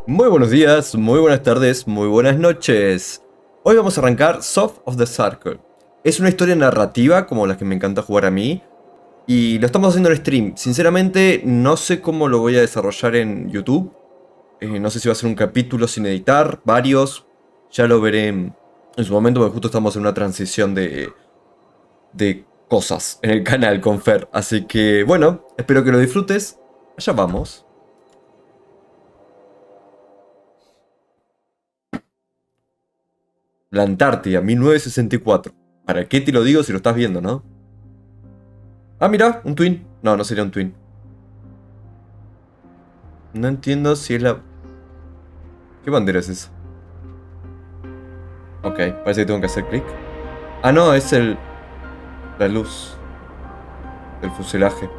Muy buenos días, muy buenas tardes, muy buenas noches. Hoy vamos a arrancar South of the Circle. Es una historia narrativa como las que me encanta jugar a mí. Y lo estamos haciendo en stream. Sinceramente no sé cómo lo voy a desarrollar en YouTube. No sé si va a ser un capítulo sin editar, varios. Ya lo veré en su momento porque justo estamos en una transición de cosas en el canal con Fer. Así que bueno, espero que lo disfrutes. Allá vamos. La Antártida, 1964. ¿Para qué te lo digo si lo estás viendo, no? Ah, mira, un twin. No, no sería un twin. No entiendo si es la... ¿Qué bandera es esa? Ok, parece que tengo que hacer clic. Ah, no, es la luz del fuselaje.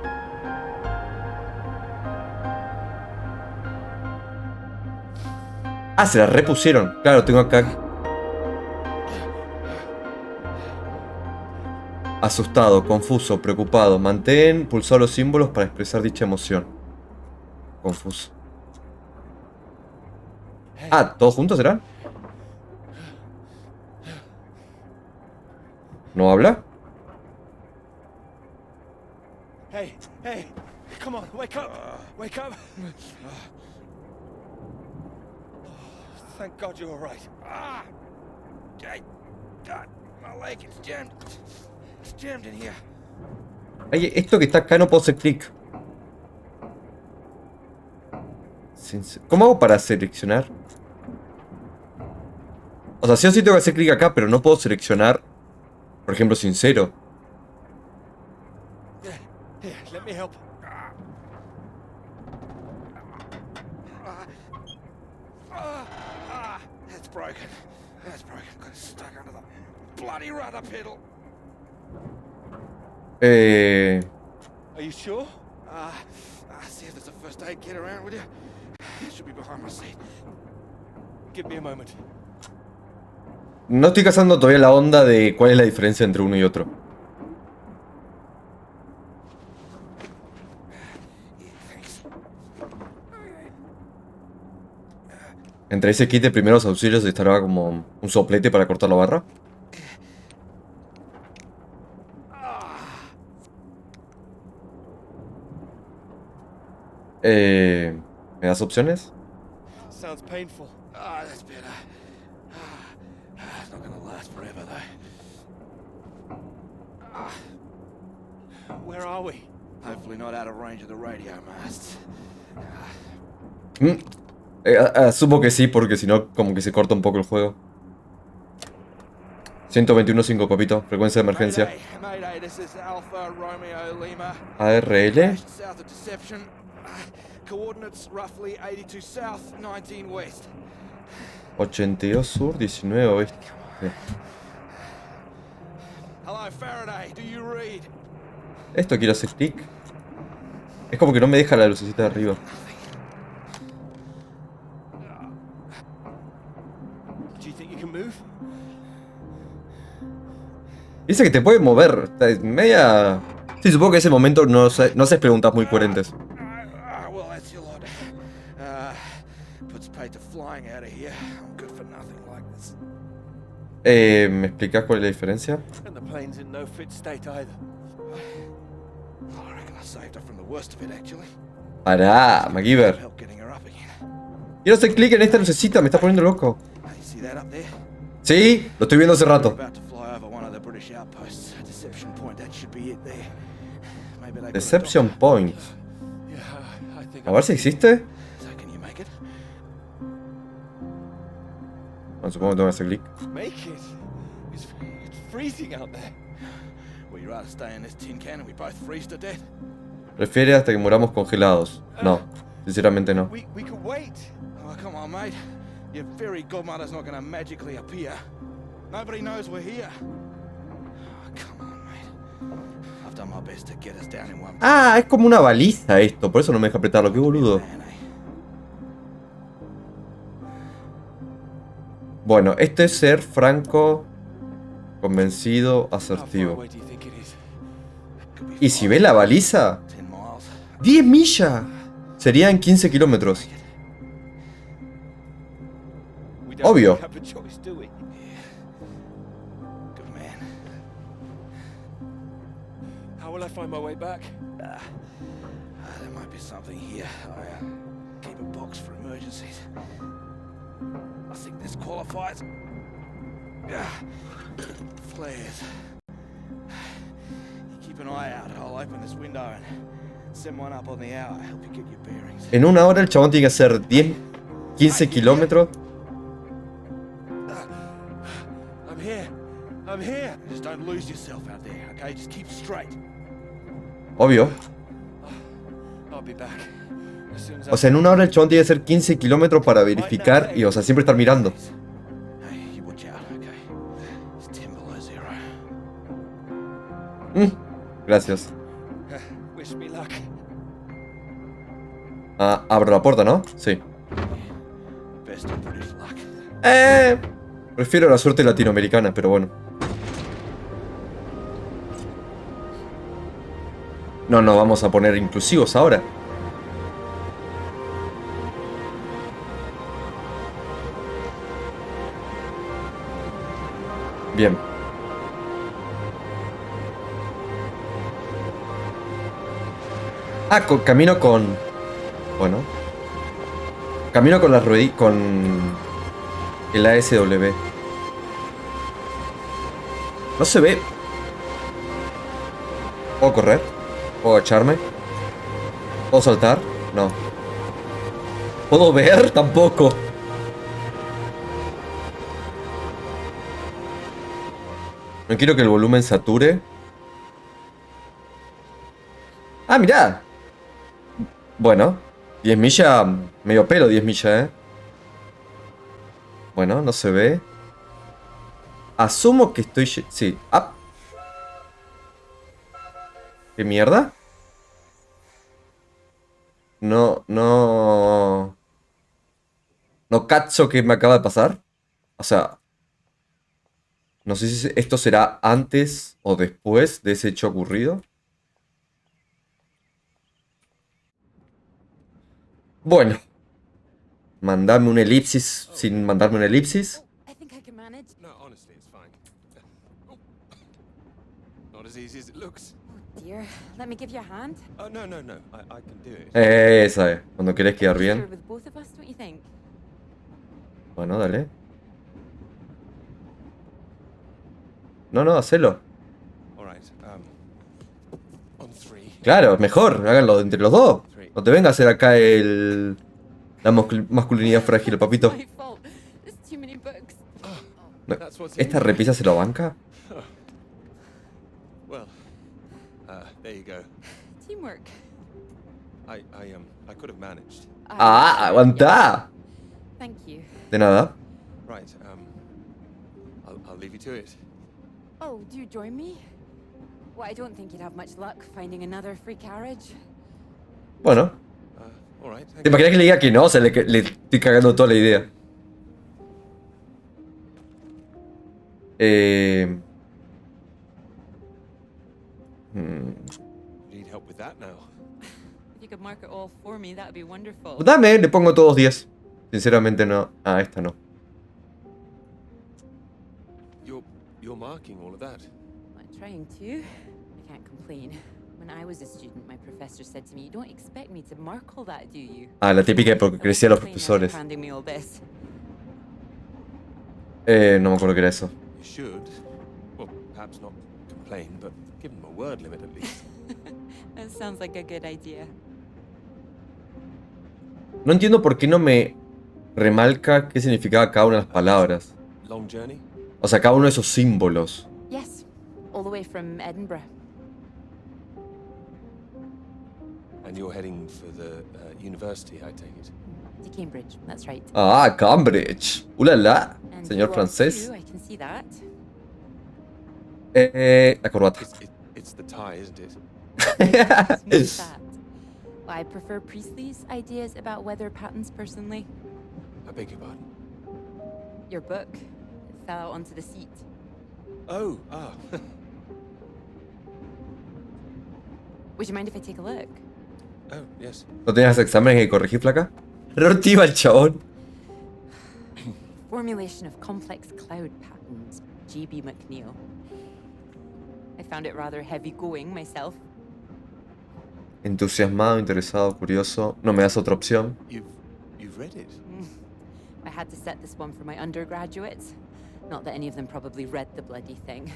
Ah, se la repusieron. Claro, tengo acá... Asustado, confuso, preocupado. Mantén pulsados los símbolos para expresar dicha emoción. Confuso. Ah, ¿todos juntos será? ¿No habla? Hey, hey, come on, wake up, wake up. Thank God you're all right. God, my leg is jammed. It's jammed in here. Ay, esto que está acá no puedo hacer clic. ¿Cómo hago para seleccionar? O sea, sí o sí tengo que hacer clic acá, pero no puedo seleccionar, por ejemplo, sincero. Here, let me help. That's broken. That's broken. Got it stuck under the bloody rudder pedal. Are you sure? See if there's a first aid kit around with you. It should be behind my seat. Give me a moment. No estoy cazando todavía la onda de cuál es la diferencia entre uno y otro. Entre ese kit de primeros auxilios estará como un soplete para cortar la barra. ¿Me das opciones? Sounds painful. That's better. It's not gonna last forever though. Where are we? Hopefully not out of range of the radio masts. Asumo que sí, porque si no, como que se corta un poco el juego. 121.5, papito. Frecuencia de emergencia. Mayday, this is Alpha Romeo Lima. ARL. South of Deception. Coordinates roughly 82 south, 19 west. 82 sur, 19 oeste. Sí. Hello Faraday, do you read? Esto quiero hacer clic. Es como que no me deja la lucecita de arriba. Do you think you can move? Dice que te puede mover. Está media... Sí, supongo que en ese momento no haces preguntas muy coherentes. Well, that's your lot. Puts paid to flying out of here. I'm good for nothing like this. ¿Me explicas cuál es la diferencia? And the plane's in no fit state either. I reckon I saved her from the worst of it, actually. Pará, MacGyver. Help getting her up again. Quiero hacer clic en esta lucecita, me está poniendo loco. Hey, see that up there? Sí, lo estoy viendo hace rato. About to fly over one of the British outposts. Deception Point, that should be it there. Maybe they Deception Point. Yeah, I think A ver si existe. So can you make it? Bueno, supongo que tengo que hacer clic. Make it? It's freezing out there. Well, you'd rather stay in this tin can and we both freeze to death. Prefiere hasta que muramos congelados. No, sinceramente no. We could wait. Oh, come on, mate. Your fairy godmother's not gonna magically appear. Nobody knows we're here. Oh, come on, mate. I've done my best to get us down in one. Ah, es como una baliza esto, por eso no me deja apretarlo, qué boludo. Bueno, este es ser franco, convencido, asertivo. ¿Y si ves la baliza? 10 millas. Serían 15 kilómetros. Obvio. Have a choice, do we? Good man. How will I find my way back? There might be something here. I keep a box for emergencies. I think this qualifies. Flares. You keep an eye out. I'll open this window and send one up on the hour. Help you get your bearings. En una hora el chabón tiene que hacer 10, 15 kilómetros. I'm here. I'm here. Just don't lose yourself out there, okay? Just keep straight. Obvio. I'll be back. As soon as O sea, en una hora el chabón tiene que hacer 15 kilómetros para verificar y, o sea, siempre estar mirando. Hey, you watch out, okay? It's 10 below zero. Gracias. Wish me luck. Ah, abro la puerta, ¿no? Sí. Best of British luck. Prefiero la suerte latinoamericana, pero bueno. No, no, vamos a poner inclusivos ahora. Bien. Ah, camino con... Bueno. Camino con la ruedita... Con... El ASW. No se ve. ¿Puedo correr? ¿Puedo agacharme? ¿Puedo saltar? No. ¿Puedo ver? Tampoco. No quiero que el volumen sature. Ah, mirá. Bueno. 10 millas. Medio pelo 10 millas, Bueno, no se ve. Asumo que estoy... Sí. Ah. ¿Qué mierda? No cacho qué me acaba de pasar. O sea... No sé si esto será antes o después de ese hecho ocurrido. Bueno. Mandarme un elipsis sin mandarme un elipsis. No, honestly, it's fine. Not as easy as it looks. Oh dear, let me give you a hand. Oh, no. I can do it. Esa es, cuando querés quedar Sure bien. with both of us, don't you think? Bueno, dale. No, hacelo. All right. On three. Claro, mejor, háganlo entre los dos. No te venga a hacer acá el... La masculinidad frágil, papito. My fault. There's too many books. No, That's what's ¿esta in. repisa se lo banca? Well, there you go. Teamwork. I could have managed. ¡Ah, aguantá! Thank you. De nada. Right. I'll leave you to it. Oh, do you join me? Well, I don't think you'd have much luck finding another free carriage. Bueno. All right. ¿Te imaginas que le diga que no? O sea, le estoy cagando toda la idea. Need help with that now. If you could mark it all for me, that'd be wonderful. Dame, le pongo todos 10. Sinceramente no. Ah, esta no. You're marking all of that. I'm trying to. I can't complain. When I was a student, my professor said to me, "You don't expect me to mark all that, do you?" Ah, la típica de porque crecía los Complain now profesores. you're handing me all this. No me acuerdo que era eso. You should. Well, perhaps not complain, but give them a word limit at least. That sounds like a good idea. No entiendo por qué no me remarca qué significaba cada una de las palabras. Long journey? O sea, cada uno de esos símbolos. Yes, all the way from Edinburgh. And you're heading for the university, I take it. To Cambridge, that's right. Ah, Cambridge. ¡Ulala! And Señor you are francés. too, I can see that. La corbata. It's the tie, isn't it? What's that? Well, I prefer Priestley's ideas about weather patterns personally. I beg your pardon. Your book fell out onto the seat. Oh, Would you mind if I take a look? oh, yes. ¿No tenías exámenes que corregir, flaca? Reortiva el chabón. formulation of complex cloud patterns, J.B. McNeil. I found it rather heavy-going myself. Entusiasmado, interesado, curioso. ¿No me das otra opción? You've read it? I had to set this one for my undergraduates. Not that any of them probably read the bloody thing.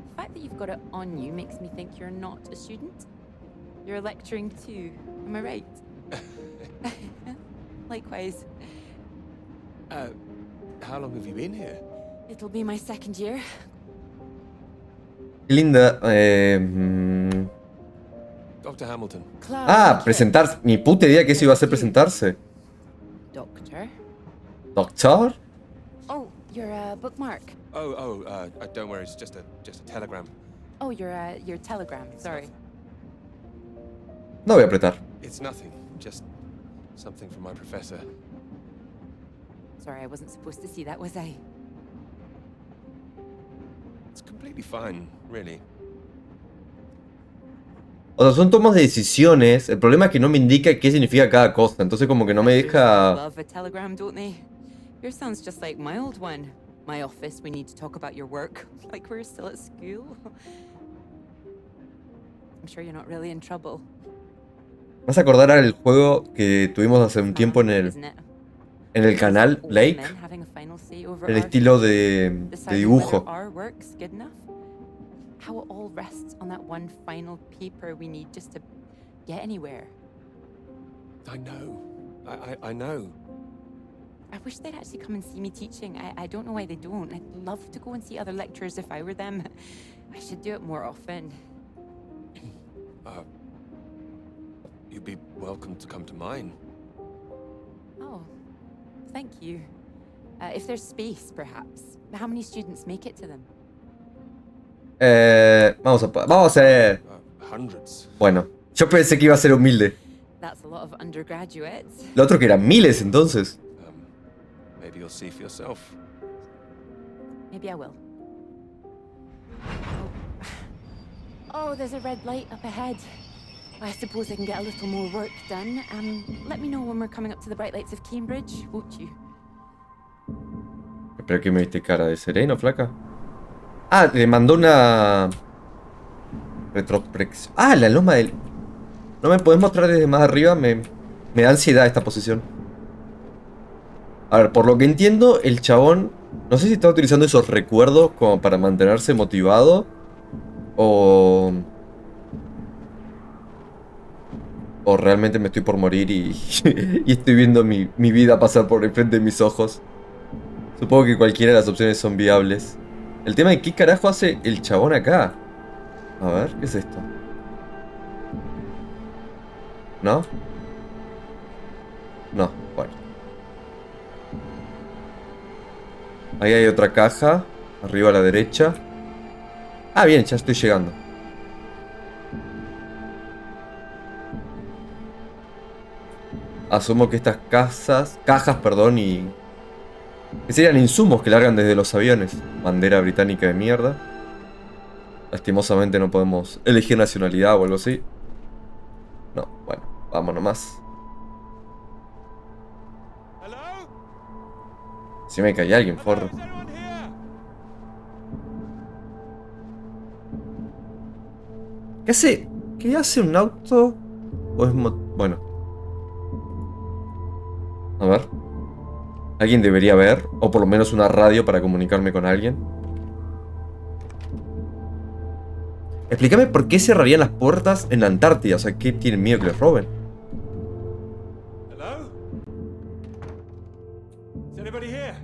The fact that you've got it on you makes me think you're not a student. You're lecturing too, am I right? Likewise. How long have you been here? It'll be my second year. Linda, Dr. Hamilton. presentarse. Ni puta idea que eso iba a ser presentarse. Doctor? ¿Doctor? Oh, your bookmark. Don't worry, it's just a telegram. Oh, your telegram, sorry. No voy a apretar. It's nothing, just something from my professor. Sorry, I wasn't supposed to see that, was I? It's completely fine, really. O sea, son tomas de decisiones. El problema es que no me indica qué significa cada cosa. Entonces como que no me deja... Love a telegram, don't they? Yours sounds just like my old one. My office, we need to talk about your work. Like we're still at school. I'm sure you're not really in trouble. Me vas a acordar al juego que tuvimos hace un tiempo en el canal, Lake. El estilo de dibujo. How it all rests on that one final paper we need just to get anywhere. I know. I know. I wish they'd actually come and see me teaching. I don't know why they don't. I'd love to go and see other lecturers if I were them. I should do it more often. You'd be welcome to come to mine. Oh, thank you. If there's space, perhaps. How many students make it to them? Vamos a hacer... Hundreds. Bueno, yo pensé que iba a ser humilde. That's a lot of undergraduates. Lo otro que eran miles, entonces. Maybe you'll see for yourself. Maybe I will. Oh, there's a red light up ahead. I suppose I can get a little more work done. Let me know when we're coming up to the bright lights of Cambridge, won't you? ¿Pero qué me diste cara de sereno, flaca? Ah, le mandó una... retrospección. Ah, la loma del... ¿No me podés mostrar desde más arriba? Me da ansiedad esta posición. A ver, por lo que entiendo, el chabón... No sé si está utilizando esos recuerdos como para mantenerse motivado. O realmente me estoy por morir y estoy viendo mi vida pasar por el frente de mis ojos. Supongo que cualquiera de las opciones son viables. El tema de qué carajo hace el chabón acá. A ver, ¿qué es esto? ¿No? No, bueno. Ahí hay otra caja. Arriba a la derecha. Ah, bien, ya estoy llegando. Asumo que estas cajas, perdón, y... que serían insumos que largan desde los aviones. Bandera británica de mierda. Lastimosamente no podemos elegir nacionalidad o algo así. No, bueno, vamos nomás. Si me cae alguien, forro. ¿Qué hace? ¿Qué hace un auto? ¿O es bueno. A ver. Alguien debería ver, o por lo menos una radio para comunicarme con alguien. Explícame por qué cerrarían las puertas en la Antártida. O sea, ¿qué tienen miedo que les roben? Hello? Is anybody here?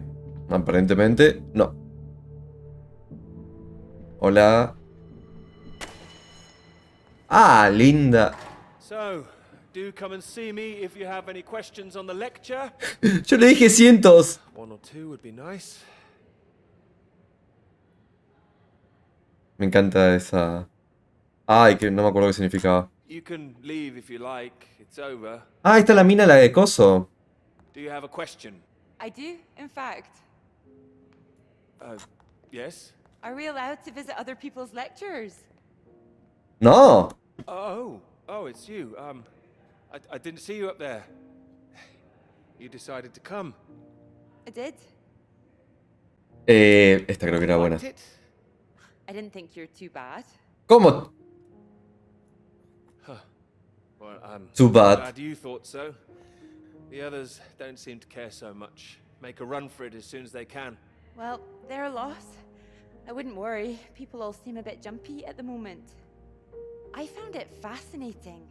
Aparentemente, no. Hola. Ah, linda. So, do come and see me if you have any questions on the lecture. Yo le dije cientos. One or two would be nice. Me encanta esa... Ay, que no me acuerdo qué significaba. You can leave if you like. It's over. Ah, ahí está la mina, la de coso. Do you have a question? I do, in fact. Yes? Are we allowed to visit other people's lectures? No. Oh, it's you. I didn't see you up there. You decided to come. I did. Esta creo que era buena. Liked it? I didn't think you're too bad. ¿Cómo? Well, Too bad. glad you thought so. The others don't seem to care so much. Make a run for it as soon as they can. Well, they're a loss. I wouldn't worry. People all seem a bit jumpy at the moment. I found it fascinating.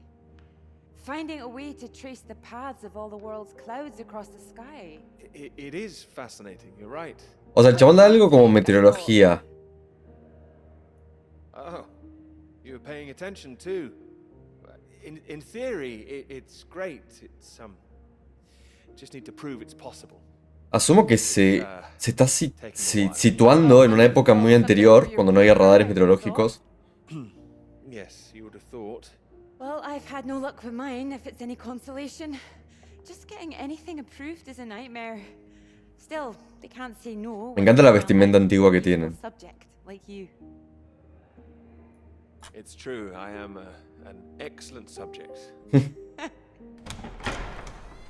Finding a way to trace the paths of all the world's clouds across the sky. It is fascinating, you're right. O sea, el chabón da algo como meteorología. Oh, you were paying attention too. In theory, it's great. It's just need to prove it's possible. Asumo que se está situando en una época muy anterior, cuando no había radares meteorológicos. Yes, you would have thought. Well, I've had no luck with mine, if it's any consolation. Just getting anything approved is a nightmare. Still, they can't say no. Me encanta la vestimenta antigua que tienen. Subject, like you. It's true, I am an excellent subject.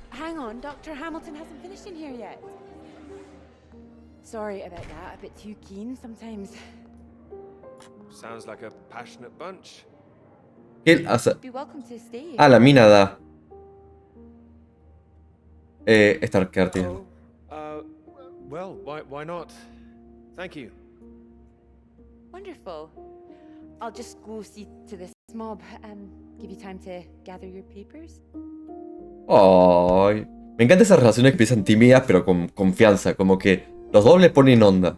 Hang on, Dr. Hamilton hasn't finished in here yet. Sorry about that, a bit too keen sometimes. Sounds like a passionate bunch. ¿Qué hace? Be welcome to stay. Ah, la mina da. Esta carta. Well, why not? Thank you. Wonderful. I'll just go see to this mob and give you time to gather your papers. Ay, me encantan esas relaciones que empiezan tímidas, pero con confianza. Como que los dos les ponen onda.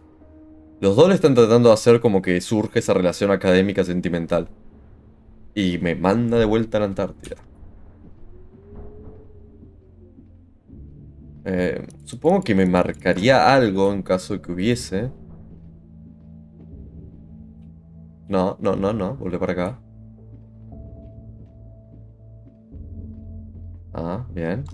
Los dos le están tratando de hacer como que surge esa relación académica sentimental. Y me manda de vuelta a la Antártida. Supongo que me marcaría algo en caso de que hubiese. No. Volvé para acá. Ah, bien.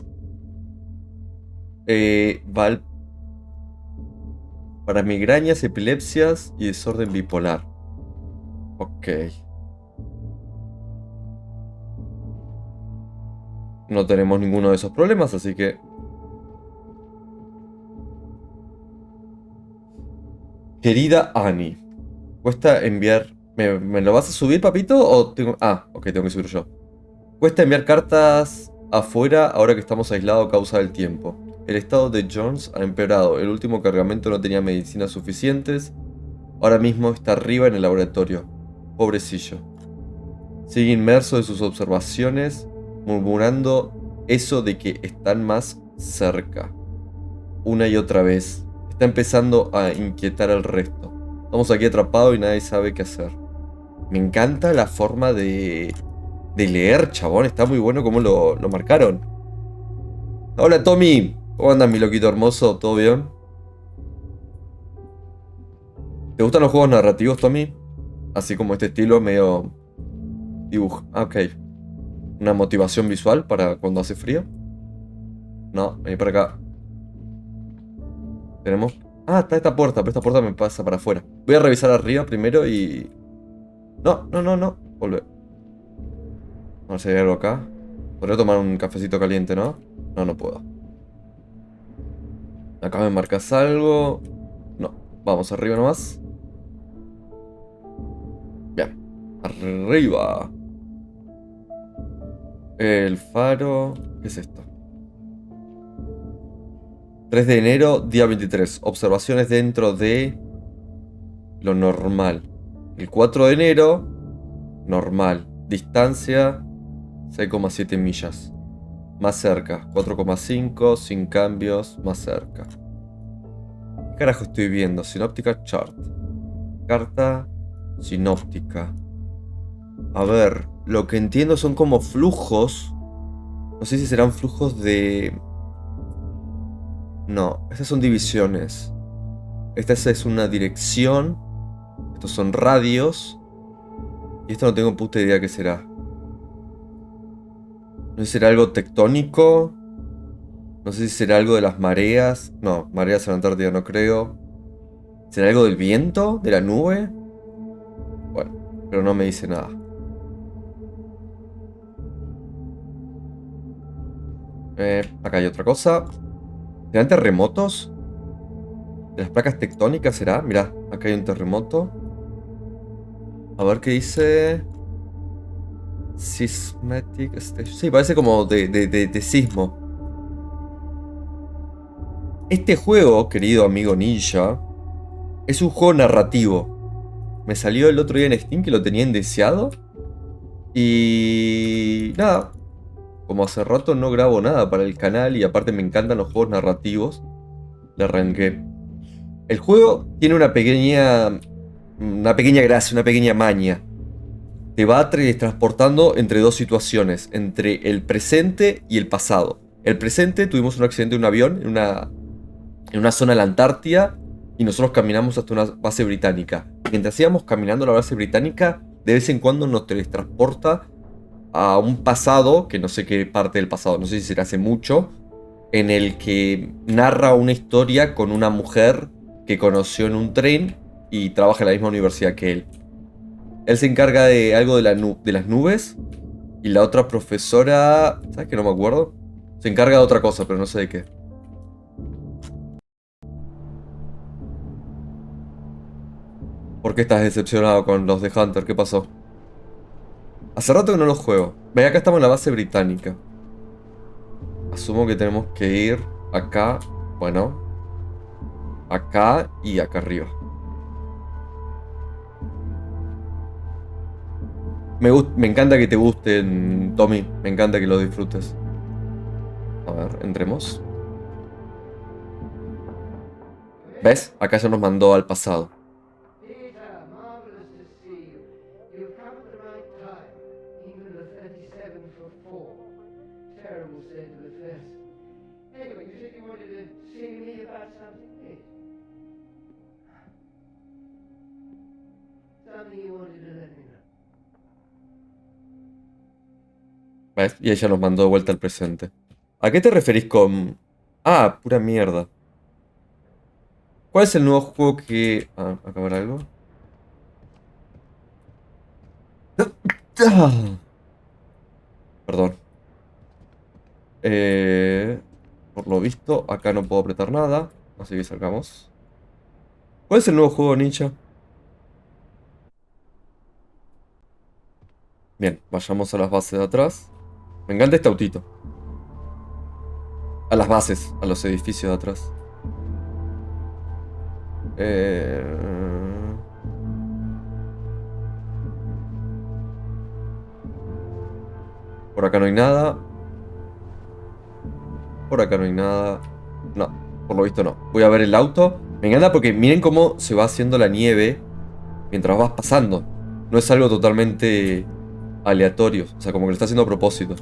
Para migrañas, epilepsias y desorden bipolar. Ok. No tenemos ninguno de esos problemas, así que... Querida Annie, cuesta enviar... ¿Me lo vas a subir, papito? ¿O tengo... Ah, ok, tengo que subir yo. Cuesta enviar cartas afuera ahora que estamos aislados a causa del tiempo. El estado de Jones ha empeorado. El último cargamento no tenía medicinas suficientes. Ahora mismo está arriba en el laboratorio. Pobrecillo. Sigue inmerso en sus observaciones, murmurando eso de que están más cerca. Una y otra vez. Está empezando a inquietar al resto. Estamos aquí atrapados y nadie sabe qué hacer. Me encanta la forma de leer, chabón. Está muy bueno como lo marcaron. Hola, Tommy. ¿Cómo andas, mi loquito hermoso? ¿Todo bien? ¿Te gustan los juegos narrativos, Tommy? Así como este estilo medio... dibujo. Ah, ok. ¿Una motivación visual para cuando hace frío? No, vení para acá. Tenemos... Ah, está esta puerta, pero esta puerta me pasa para afuera. Voy a revisar arriba primero y... No. Volve. A ver si hay algo acá. Podría tomar un cafecito caliente, ¿no? No puedo. Acá me marcas algo. No. Vamos arriba nomás. Bien. Arriba. El faro... ¿Qué es esto? 3 de enero, día 23. Observaciones dentro de lo normal. El 4 de enero, normal. Distancia, 6,7 millas. Más cerca, 4,5, sin cambios, más cerca. ¿Qué carajo estoy viendo? Sinóptica chart. Carta sinóptica. A ver, lo que entiendo son como flujos. No sé si serán flujos de... No, estas son divisiones. Esta es una dirección. Estos son radios. Y esto no tengo puta idea qué será. No sé si será algo tectónico. No sé si será algo de las mareas. No, mareas en la Antártida no creo. ¿Será algo del viento? ¿De la nube? Bueno, pero no me dice nada. Acá hay otra cosa. ¿Serán terremotos? de las placas tectónicas, ¿será? Mirá, acá hay un terremoto. A ver qué dice. Seismic Station. Sí, parece como de sismo. Este juego, querido amigo ninja, es un juego narrativo. Me salió el otro día en Steam que lo tenía en deseado. Y nada, como hace rato no grabo nada para el canal y aparte me encantan los juegos narrativos, le arranqué. El juego tiene una pequeña gracia, una pequeña maña. Te va transportando entre dos situaciones, entre el presente y el pasado. El presente, tuvimos un accidente de un avión en una zona de la Antártida y nosotros caminamos hasta una base británica. Mientras íbamos caminando a la base británica, de vez en cuando nos teletransporta a un pasado, que no sé qué parte del pasado, no sé si será hace mucho, en el que narra una historia con una mujer que conoció en un tren y trabaja en la misma universidad que él. Él se encarga de algo de las nubes y la otra profesora, ¿sabes qué? No me acuerdo. Se encarga de otra cosa, pero no sé de qué. ¿Por qué estás decepcionado con los de Hunter? ¿Qué pasó? Hace rato que no los juego. Ve, acá estamos en la base británica. Asumo que tenemos que ir acá. Bueno. Acá y acá arriba. Me encanta que te gusten, Tommy. Me encanta que lo disfrutes. A ver, entremos. ¿Ves? Acá ya nos mandó al pasado. ¿Ves? Y ella nos mandó de vuelta al presente. ¿A qué te referís con...? Ah, pura mierda. ¿Cuál es el nuevo juego que... Ah, ¿acá habrá algo? Perdón. Por lo visto, acá no puedo apretar nada. Así que salgamos. ¿Cuál es el nuevo juego, ninja? Bien, vayamos a las bases de atrás. Me encanta este autito. A las bases, a los edificios de atrás. Por acá no hay nada. Por acá no hay nada. No, por lo visto no. Voy a ver el auto. Me encanta porque miren cómo se va haciendo la nieve mientras vas pasando. No es algo totalmente aleatorio. O sea, como que lo está haciendo a propósito.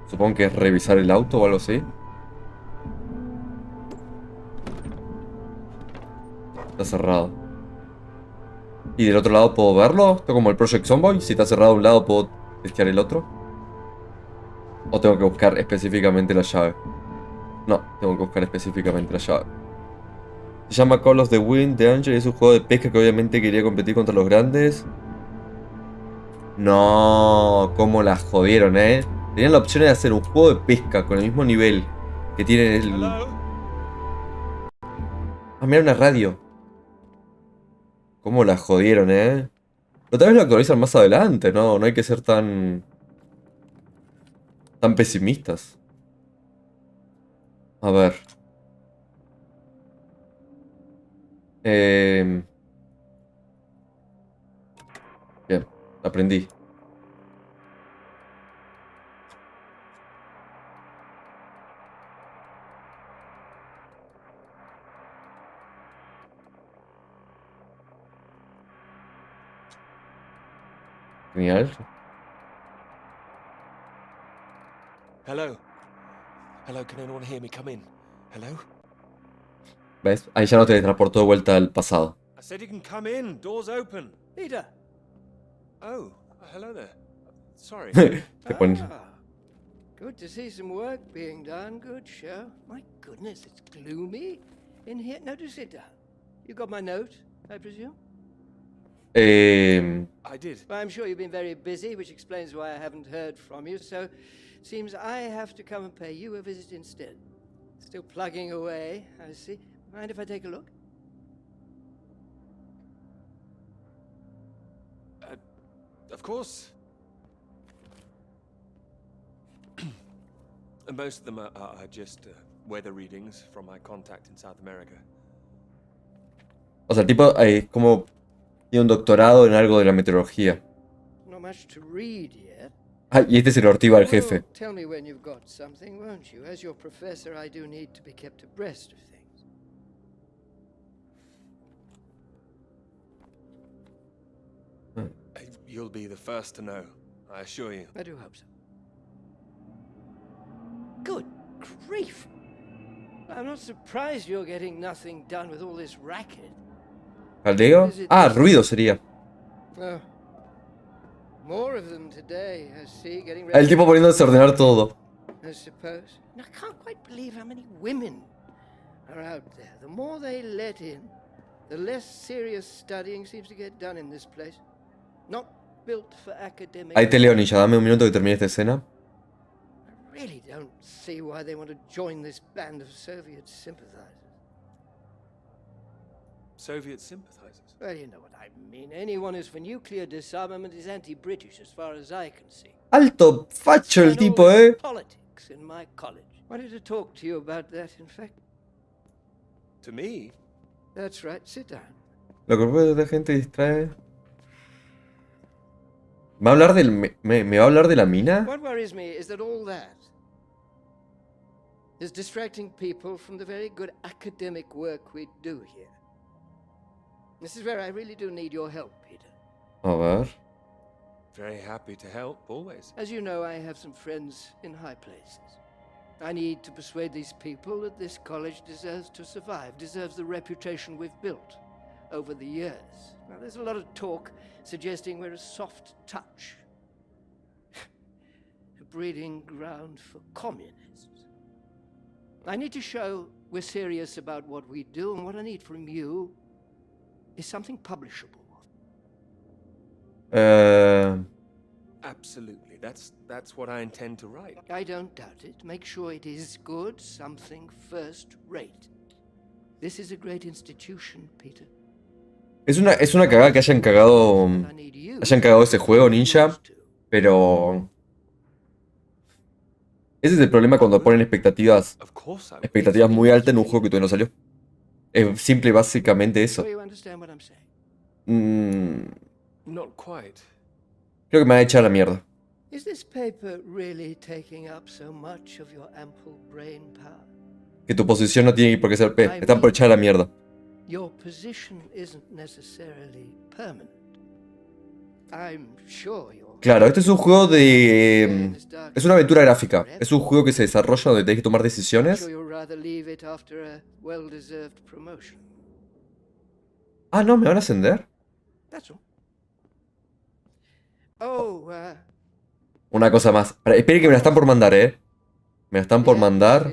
Supongo que es revisar el auto o algo así. Está cerrado. ¿Y del otro lado puedo verlo? ¿Esto como el Project Zomboid? Si está cerrado a un lado, ¿puedo testear el otro? ¿O tengo que buscar específicamente la llave? No, tengo que buscar específicamente la llave. Se llama Call of the Wind, The Angel, y es un juego de pesca que obviamente quería competir contra los grandes. No, cómo la jodieron, ¿eh? Tenían la opción de hacer un juego de pesca con el mismo nivel que tiene el... Ah, mira, una radio. Cómo la jodieron, ¿eh? Pero tal vez lo actualizan más adelante, ¿no? No hay que ser tan pesimistas. A ver. Bien, aprendí. Genial. Hello? Hello, can anyone hear me? Come in. Hello? ¿Ves? Ahí ya no te transportó de vuelta al pasado. I said you can come in. Door's open. Peter. Oh, hello there. Sorry. Te pones... Good to see some work being done. Good show. My goodness, it's gloomy in here. No, do sit down. You got my note, I presume? I did. Well, I'm sure you've been very busy, which explains why I haven't heard from you. So, Seems I have to come and pay you a visit instead. Still plugging away, I see. Mind if I take a look? Of course. And most of them are just weather readings from my contact in South America. O sea, el tipo como tiene un doctorado en algo de la meteorología. Not much to read yet. Ah, y este se lo ortiva al jefe. Well, tell me when you've got something, won't you? As your professor, I do need to be kept abreast of things. You'll be the first to know, I assure you. I do hope so. Good grief! I'm not surprised you're getting nothing done with all this racket. ¿Caldeo? Ah, ruido sería. Oh. More of them today, I see, getting El ready. tipo poniéndose a ordenar todo. I suppose. I can't quite believe how many women are out there. The more they let in, the less serious studying seems to get done in this place. Not built for academic. Ahí te leo, Ninja. Dame un minuto que termine esta escena. I really don't see why they want to join this band of Soviet sympathizers. Soviet sympathizers? Well, you know what I mean. Anyone who's for nuclear disarmament is anti-British, as far as I can see. Alto facho el tipo, Politics in my college. Wanted to talk to you about that, in fact. To me? That's right. Sit down. Lo que puede la gente distrae. ¿Va a hablar del... ¿Me va a hablar de la mina? What worries me is that all that is distracting people from the very good academic work we do here. This is where I really do need your help, Peter. A ver. Very happy to help, always. As you know, I have some friends in high places. I need to persuade these people that this college deserves to survive, deserves the reputation we've built over the years. Now, there's a lot of talk suggesting we're a soft touch, a breeding ground for communists. I need to show we're serious about what we do, and what I need from you is something publishable. Absolutely. That's what I intend to write. I don't doubt it. Make sure it is good, something first rate. This is a great institution, Peter. Es una cagada que hayan cagado ese juego, Ninja. Pero... ese es el problema cuando ponen expectativas muy altas en un juego que todavía no salió. Es simple y básicamente eso. Not quite. Creo que me va a echar a la mierda. Is this paper really taking up so much of your ample brain power? Que tu posición no tiene por qué ser P. Están por echar a la mierda. Your position isn't necessarily permanent. I'm sure you're... Claro, este es un juego de... es una aventura gráfica. Es un juego que se desarrolla donde tenés que tomar decisiones. Ah, no, ¿me van a ascender? Una cosa más. Espere que me la están por mandar, Me la están por mandar.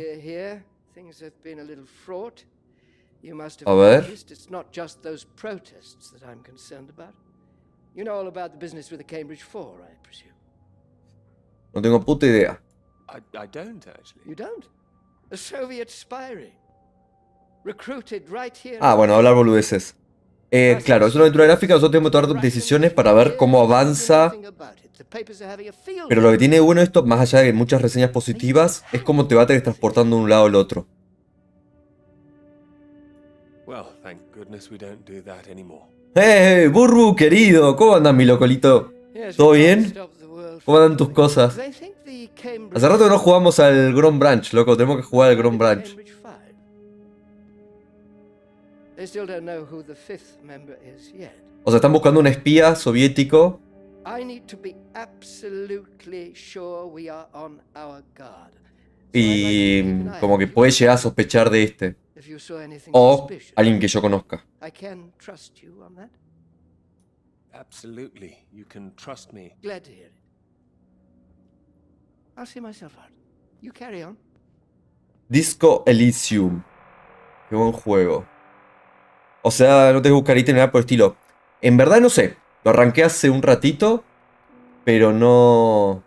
A ver. You know all about the business with the Cambridge 4, I presume. No tengo puta idea. I don't, actually. You don't? A Soviet spy ring. Recruited right here. Ah, bueno, hablar boludeces. Claro, es una aventura gráfica, nosotros tenemos que tomar decisiones para ver cómo avanza. Pero lo que tiene bueno esto, más allá de muchas reseñas positivas, es cómo te va teletransportando de un lado al otro. Well, thank goodness we don't do that anymore. Burbu, querido, ¿cómo andas, mi locolito? ¿Todo bien? ¿Cómo andan tus cosas? Hace rato que no jugamos al Ground Branch, loco, tenemos que jugar al Ground Branch. O sea, están buscando un espía soviético. Y como que puede llegar a sospechar de este. O alguien que yo conozca. Absolutely, you can trust me. Glad to hear it. I'll see myself out. You carry on. Disco Elysium. Qué buen juego. O sea, no te buscar ítem ni nada por el estilo. En verdad no sé. Lo arranqué hace un ratito. Pero no...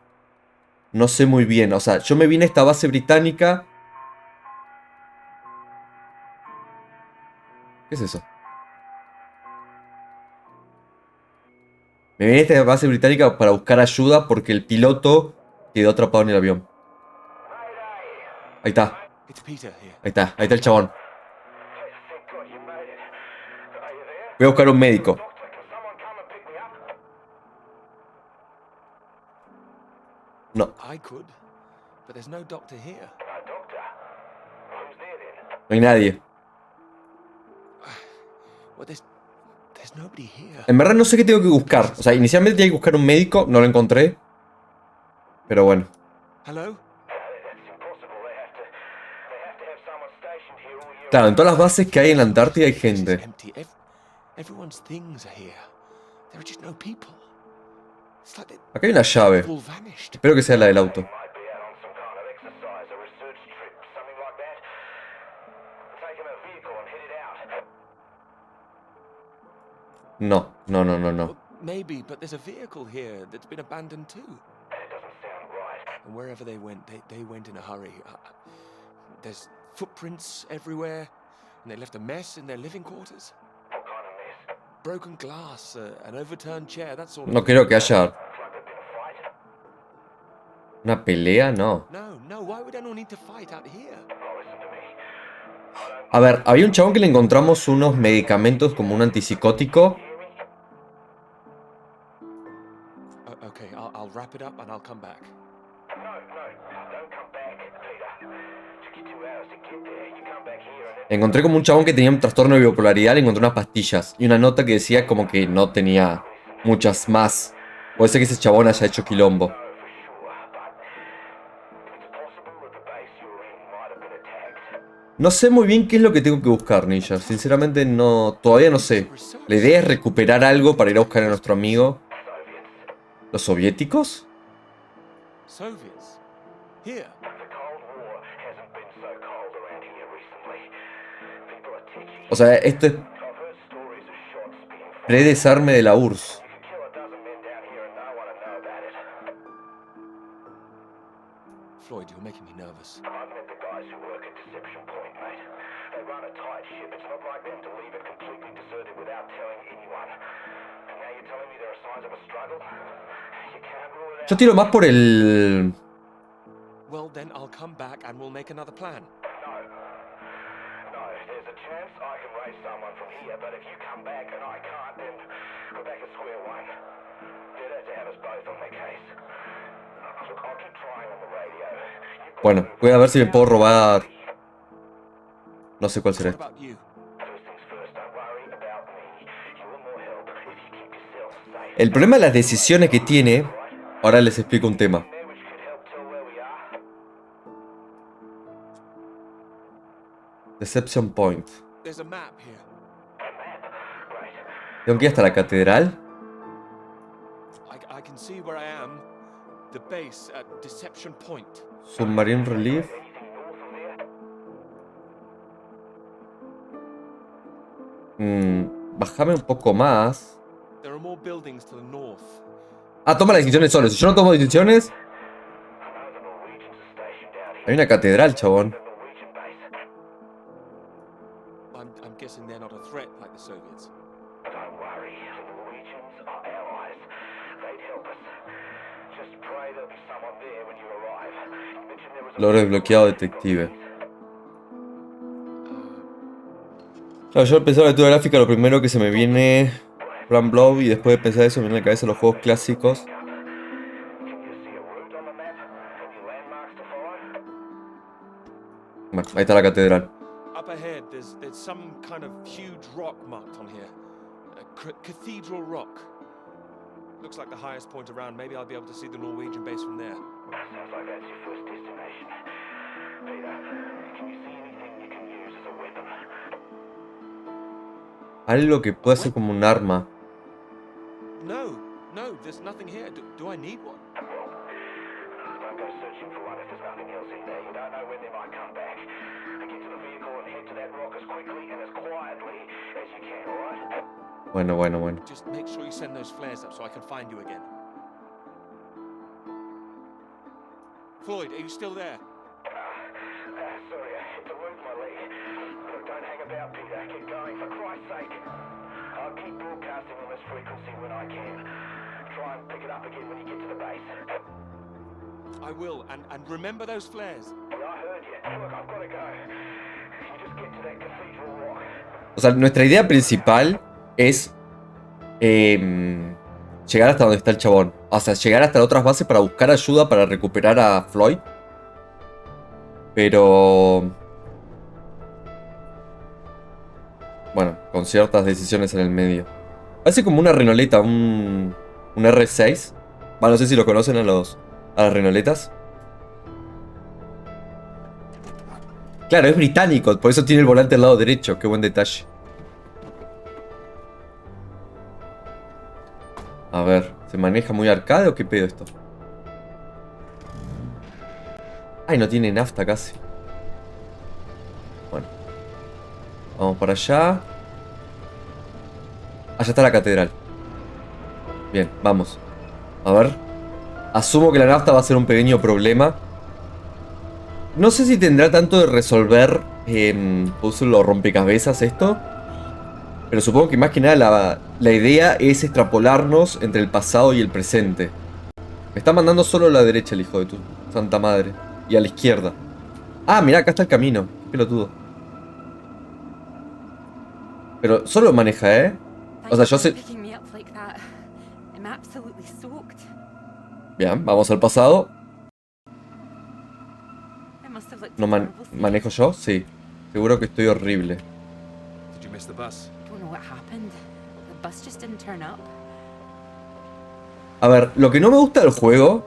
no sé muy bien. O sea, yo me vine a esta base británica. ¿Qué es eso? Me vine a esta base británica para buscar ayuda porque el piloto quedó atrapado en el avión. Ahí está. It's Peter here. Ahí está el chabón. Voy a buscar un médico. No, I could, but there's no doctor here. no hay nadie. Well, there's nobody here. En verdad no sé qué tengo que buscar. O sea, inicialmente tenía que buscar un médico, no lo encontré. Pero bueno. Hello? Claro, en todas las bases que hay en la Antártida hay gente. It's empty. Everyone's things are here. There are just no people. It's like Acá hay una llave. all vanished. Espero que sea la del auto. No. Well, maybe, but there's a vehicle here that's been abandoned too. And wherever they went in a hurry. There's footprints everywhere, and they left a mess in their living quarters. Broken glass, an overturned chair, that's all. No creo que haya una pelea, no. No, why would anyone need to fight out here? A ver, había un chabón que le encontramos unos medicamentos como un antipsicótico. Okay, I'll wrap it up and I'll come back. Encontré como un chabón que tenía un trastorno de bipolaridad, le encontré unas pastillas y una nota que decía como que no tenía muchas más. Puede ser que ese chabón haya hecho quilombo. No sé muy bien qué es lo que tengo que buscar, Ninja. Sinceramente no, todavía no sé. La idea es recuperar algo para ir a buscar a nuestro amigo. ¿Los soviéticos? Soviets? Here? O sea, esto es predesarme de la URSS. Floyd, you're making me nervous. Yo tiro más por el... Well, then I'll come back and we'll make another plan. Bueno, voy a ver si me puedo robar... No sé cuál será What esto. about you? El problema de las decisiones que tiene... Ahora les explico un tema. Deception Point. There's a map here. Tengo que ir hasta la catedral. I can see where I am. The base at Deception Point. Submarine Relief. Bájame un poco más. There are more buildings to the north. Ah, toma las decisiones solo. Si yo no tomo decisiones... Hay una catedral, chabón. I'm guessing they're not a threat like the Soviets. Logro desbloqueado, detective. Claro, yo al pensar en la lectura gráfica, lo primero que se me viene... Plan Blow, y después de pensar eso me viene a la cabeza los juegos clásicos. Bueno, ahí está la catedral. Up ahead, there's some kind of huge rock marked on here. A cathedral rock. Looks like the highest point around. Maybe I'll be able to see the Norwegian base from there. Sounds like that's your first destination. Peter, can you see anything you can use as a weapon? Algo que pueda ser como un arma. No, there's nothing here. Do I need one? Don't go searching for one if there's nothing else in there. You don't know when they might come back. Get to the vehicle and head to that rock as quickly and as quietly as you can, alright? Bueno. Just make sure you send those flares up so I can find you again. Floyd, are you still there? Sorry, I hit to lose my leg. Look, don't hang about, Peter. Keep going, for Christ's sake. I'll keep broadcasting on this frequency when I can. Try and pick it up again when you get to the base. I will, and remember those flares. Yeah, I heard you. Look, I've got to go. You just get to that cathedral rock. O sea, nuestra idea principal es llegar hasta donde está el chabón. O sea, llegar hasta otras bases para buscar ayuda para recuperar a Floyd. Pero... bueno, con ciertas decisiones en el medio. Parece como una renoleta, un R6. Bueno, no sé si lo conocen a las renoletas. Claro, es británico, por eso tiene el volante al lado derecho. Qué buen detalle. A ver, ¿se maneja muy arcade o qué pedo esto? Ay, no tiene nafta casi. Bueno. Vamos para allá. Allá está la catedral. Bien, vamos. A ver. Asumo que la nafta va a ser un pequeño problema. No sé si tendrá tanto de resolver los rompecabezas esto. Pero supongo que más que nada la idea es extrapolarnos entre el pasado y el presente. Me está mandando solo a la derecha el hijo de tu santa madre. Y a la izquierda. Ah, mirá, acá está el camino. Qué pelotudo. Pero solo maneja, ¿eh? O sea, yo sé... Bien, vamos al pasado. ¿No manejo yo? Sí. Seguro que estoy horrible. A ver, lo que no me gusta del juego...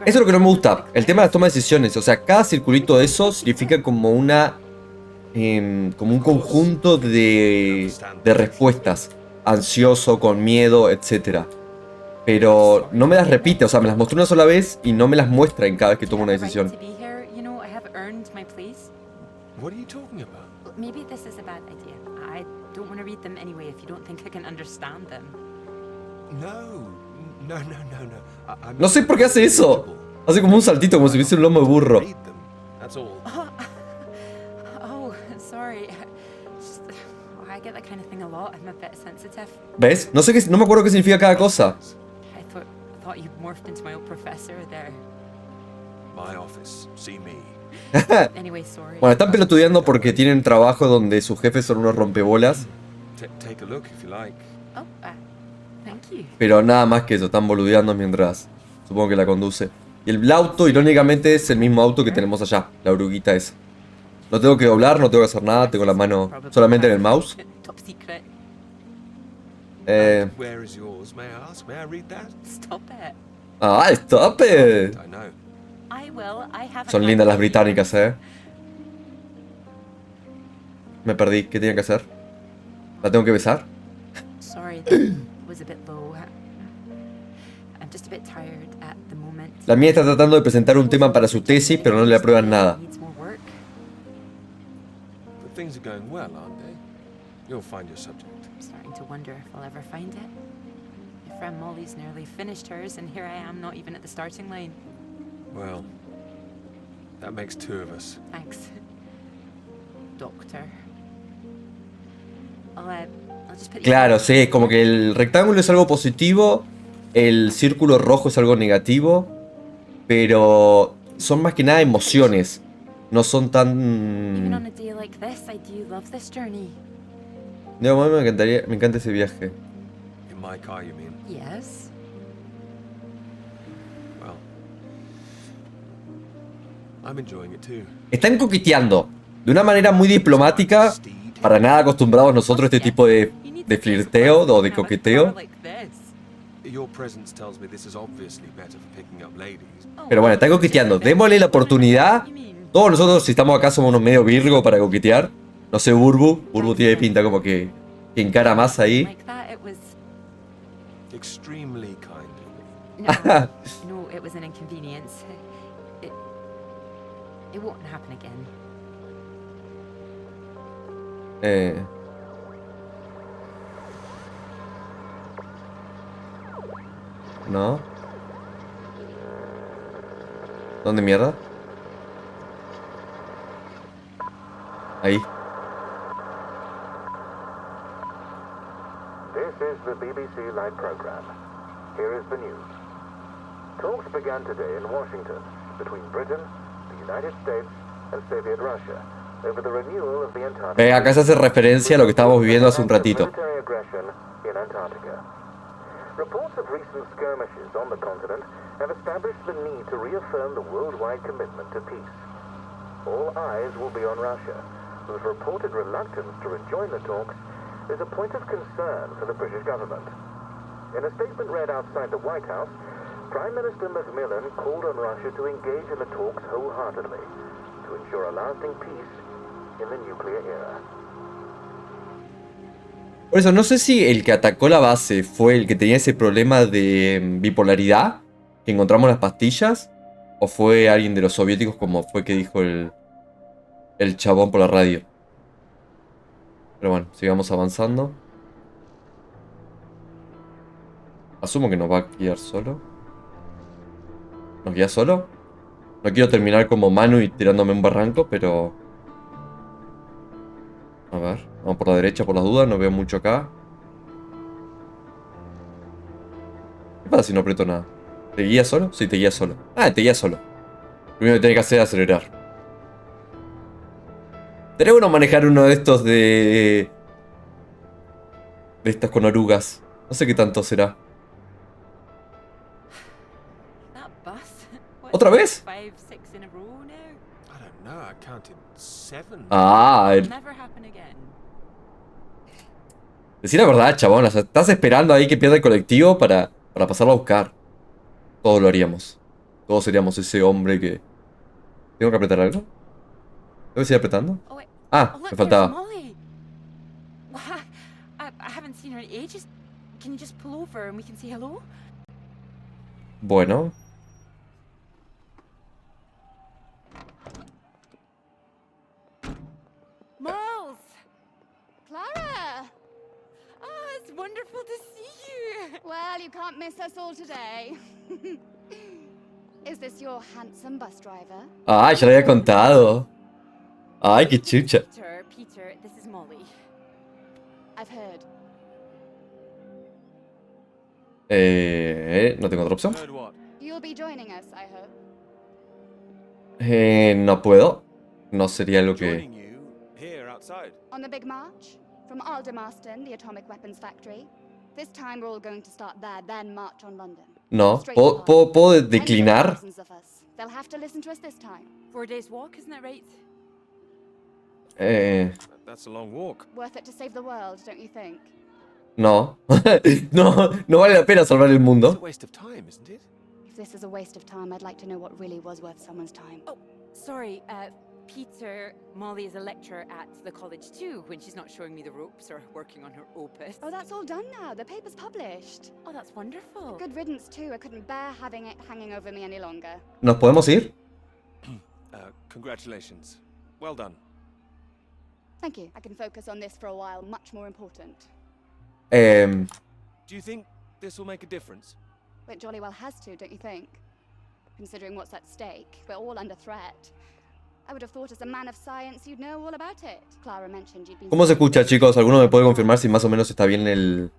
Eso es lo que no me gusta. El tema de las tomas de decisiones. O sea, cada circulito de eso significa como una... como un conjunto de respuestas. Ansioso, con miedo, etc. Pero no me las repite. O sea, me las mostró una sola vez y no me las muestra en cada vez que tomo una decisión. What are you talking about? Maybe this is a bad idea. I don't want to read them anyway if you don't think I can understand them. No. No sé por qué hace eso. Hace como un saltito, como si hubiese un lomo de burro. Oh, sorry. I get that kind of thing a lot. I'm a bit sensitive. ¿Ves? No me acuerdo qué significa cada cosa. I thought you morphed into my old professor there. My office, see me. Anyway, sorry. Bueno, están pelotudeando porque tienen trabajo donde sus jefes son unos rompebolas. Take a look if you like. Oh, thank you. Pero nada más que eso, están boludeando mientras supongo que la conduce. Y el auto, irónicamente, es el mismo auto que tenemos allá, la oruguita esa. No tengo que doblar, no tengo que hacer nada, tengo la mano solamente en el mouse. Top secret. Where is yours? May I ask? May I read that? Stop it. ¡Ah, stop it! I know. I will. I haven't. Son lindas las británicas, Me perdí, ¿qué tenía que hacer? ¿La tengo que besar? Sorry, that was a bit low. I'm just a bit tired at the moment. La mía está tratando de presentar un tema para su tesis, pero no le aprueban nada. But things are going well, aren't they? You'll find your subject. I'm starting to wonder if I'll ever find it. My friend Molly's nearly finished hers, and here I am, not even at the starting line. Well, that makes two of us. Thanks, Doctor. I'll just put Claro, sí, como que el rectángulo es algo positivo, el círculo rojo es algo negativo, pero son más que nada emociones, no son Even tan... on a day like this, I do love this journey. No, a mí me encanta ese viaje. In my car, you mean? Yes. Well, I'm enjoying it too. Están coqueteando de una manera muy diplomática, para nada acostumbrados nosotros a este tipo de flirteo o de coqueteo. Your presence tells me this is obviously better for picking up ladies. Pero bueno, están coqueteando, démosle la oportunidad. Todos nosotros, si estamos acá, somos unos medio virgo para coquetear. No sé, Burbu tiene pinta como que encara más ahí. Like that, it was. Extremely kind of me. No, it was an inconvenience. It won't happen again. No. ¿Dónde mierda? Ahí. This is the BBC Live program. Here is the news. Talks began today in Washington between Britain, the United States, and Soviet Russia over the renewal of the Antarctic. Acá se hace referencia a lo que estábamos viviendo hace un ratito. Military aggression in Antarctica. Reports of recent skirmishes on the continent have established the need to reaffirm the worldwide commitment to peace. All eyes will be on Russia, whose reported reluctance to rejoin the talks is a point of concern for the British government. In a statement read outside the White House, Prime Minister Macmillan called on Russia to engage in the talks wholeheartedly to ensure a lasting peace in the nuclear era. Por eso, no sé si el que atacó la base fue el que tenía ese problema de bipolaridad que encontramos en las pastillas, o fue alguien de los soviéticos, como fue que dijo el chabón por la radio. Pero bueno, sigamos avanzando. Asumo que nos va a guiar solo. ¿Nos guía solo? No quiero terminar como Manu y tirándome un barranco, pero... A ver, vamos por la derecha por las dudas, no veo mucho acá. ¿Qué pasa si no aprieto nada? ¿Te guía solo? Sí, te guía solo. Ah, te guía solo. Lo único que tiene que hacer es acelerar. Sería bueno manejar uno de estos de estas con orugas. No sé qué tanto será. ¿Otra vez? Ah, decí la verdad, chabón. O sea, estás esperando ahí que pierda el colectivo para pasarlo a buscar. Todos lo haríamos. Todos seríamos ese hombre que... ¿Tengo que apretar algo? ¿Tengo que seguir apretando? Ah, me faltaba. Bueno. Moles! Clara! Oh, it's wonderful to see you. Well, you can't miss us all today. Is this your handsome bus driver? Ay, ya lo había contado. Ay, qué chucha. Peter, this is Molly. I've heard. No tengo otra opción. You'll be joining us, I hope. No puedo. No sería lo que... On the big march? From Aldermaston, the atomic weapons factory. This time we're all going to start there, then march on London. No, ¿puedo declinar? They'll have to listen to us this time. 4 days walk, isn't that right? That's a long walk. Worth it to save the world, don't you think? No. No vale la pena salvar el mundo. It's a waste of time, isn't it? If this is a waste of time, I'd like to know what really was worth someone's time. Oh, sorry, Peter, Molly is a lecturer at the college too, when she's not showing me the ropes or working on her opus. Oh, that's all done now. The paper's published. Oh, that's wonderful. Good riddance too. I couldn't bear having it hanging over me any longer. ¿Nos podemos ir? Congratulations. Well done. Thank you. I can focus on this for a while. Much more important. Do you think this will make a difference? It jolly well has to, don't you think? Considering what's at stake, we're all under threat. I would have thought as a man of science you'd know all about it. Clara mentioned you'd been... ¿Cómo se escucha, chicos? ¿Alguno me puede confirmar si más o menos está bien el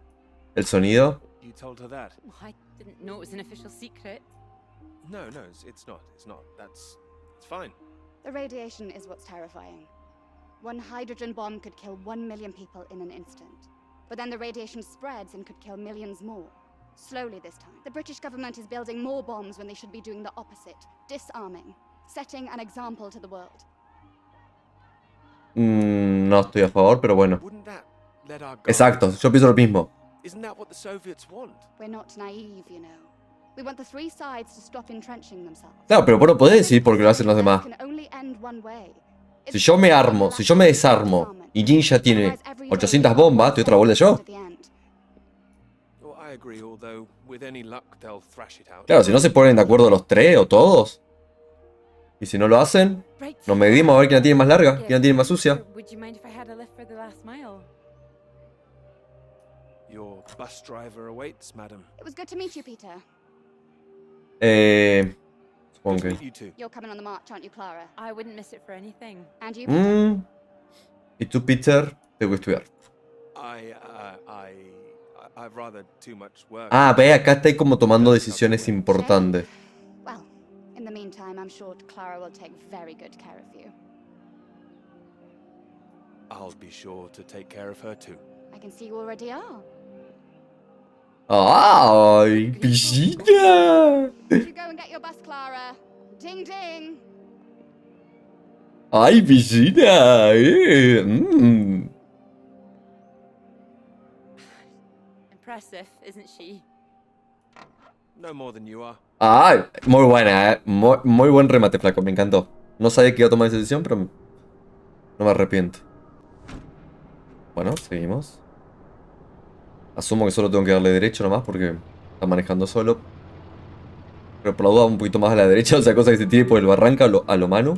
sonido? You told her that? Well, I didn't know it was an official secret. No, it's not. It's not. It's fine. The radiation is what's terrifying. One hydrogen bomb could kill 1 million people in an instant. But then the radiation spreads and could kill millions more. Slowly this time. The British government is building more bombs when they should be doing the opposite. Disarming. Setting an example to the world. No estoy a favor, pero bueno. Wouldn't that let our Exacto, yo pienso lo mismo. Isn't that what the Soviets want? We're not naive, you know. We want the three sides to stop entrenching themselves. Claro, pero vos no podés decir por qué lo hacen los demás. Can only end one way. Si yo me armo, si yo me desarmo y Jin ya tiene 800 bombas, estoy otra vuelta yo. Well, I agree, although with any luck they'll thrash it out. Claro, si no se ponen de acuerdo los tres o todos. Y si no lo hacen, nos medimos a ver quién la tiene más larga, quién la tiene más sucia. last mile. Your bus driver awaits, madam. It was good to meet you, Peter. Supongo Good to que... meet you too. You're coming on the march, aren't you, Clara? I wouldn't miss it for anything. And you, Peter? ¿Y tú, Peter? Tengo que estudiar. I've rather too much work. Ah, ve, acá está como tomando decisiones importantes. Well, in the meantime, I'm sure Clara will take very good care of you. I'll be sure to take care of her too. I can see you already are. ¡Ay, piscina! You go and get your bus, Clara. Ding ding. ¡Ay, piscina! Impressive, isn't she? No more than you are. ¡Ay! Muy buena, muy buen remate, flaco, me encantó. No sabía que iba a tomar esa decisión, pero no me arrepiento. Bueno, seguimos. Asumo que solo tengo que darle derecho nomás porque está manejando solo. Pero por la duda un poquito más a la derecha, o sea, cosa que se tire por el barranco a lo mano.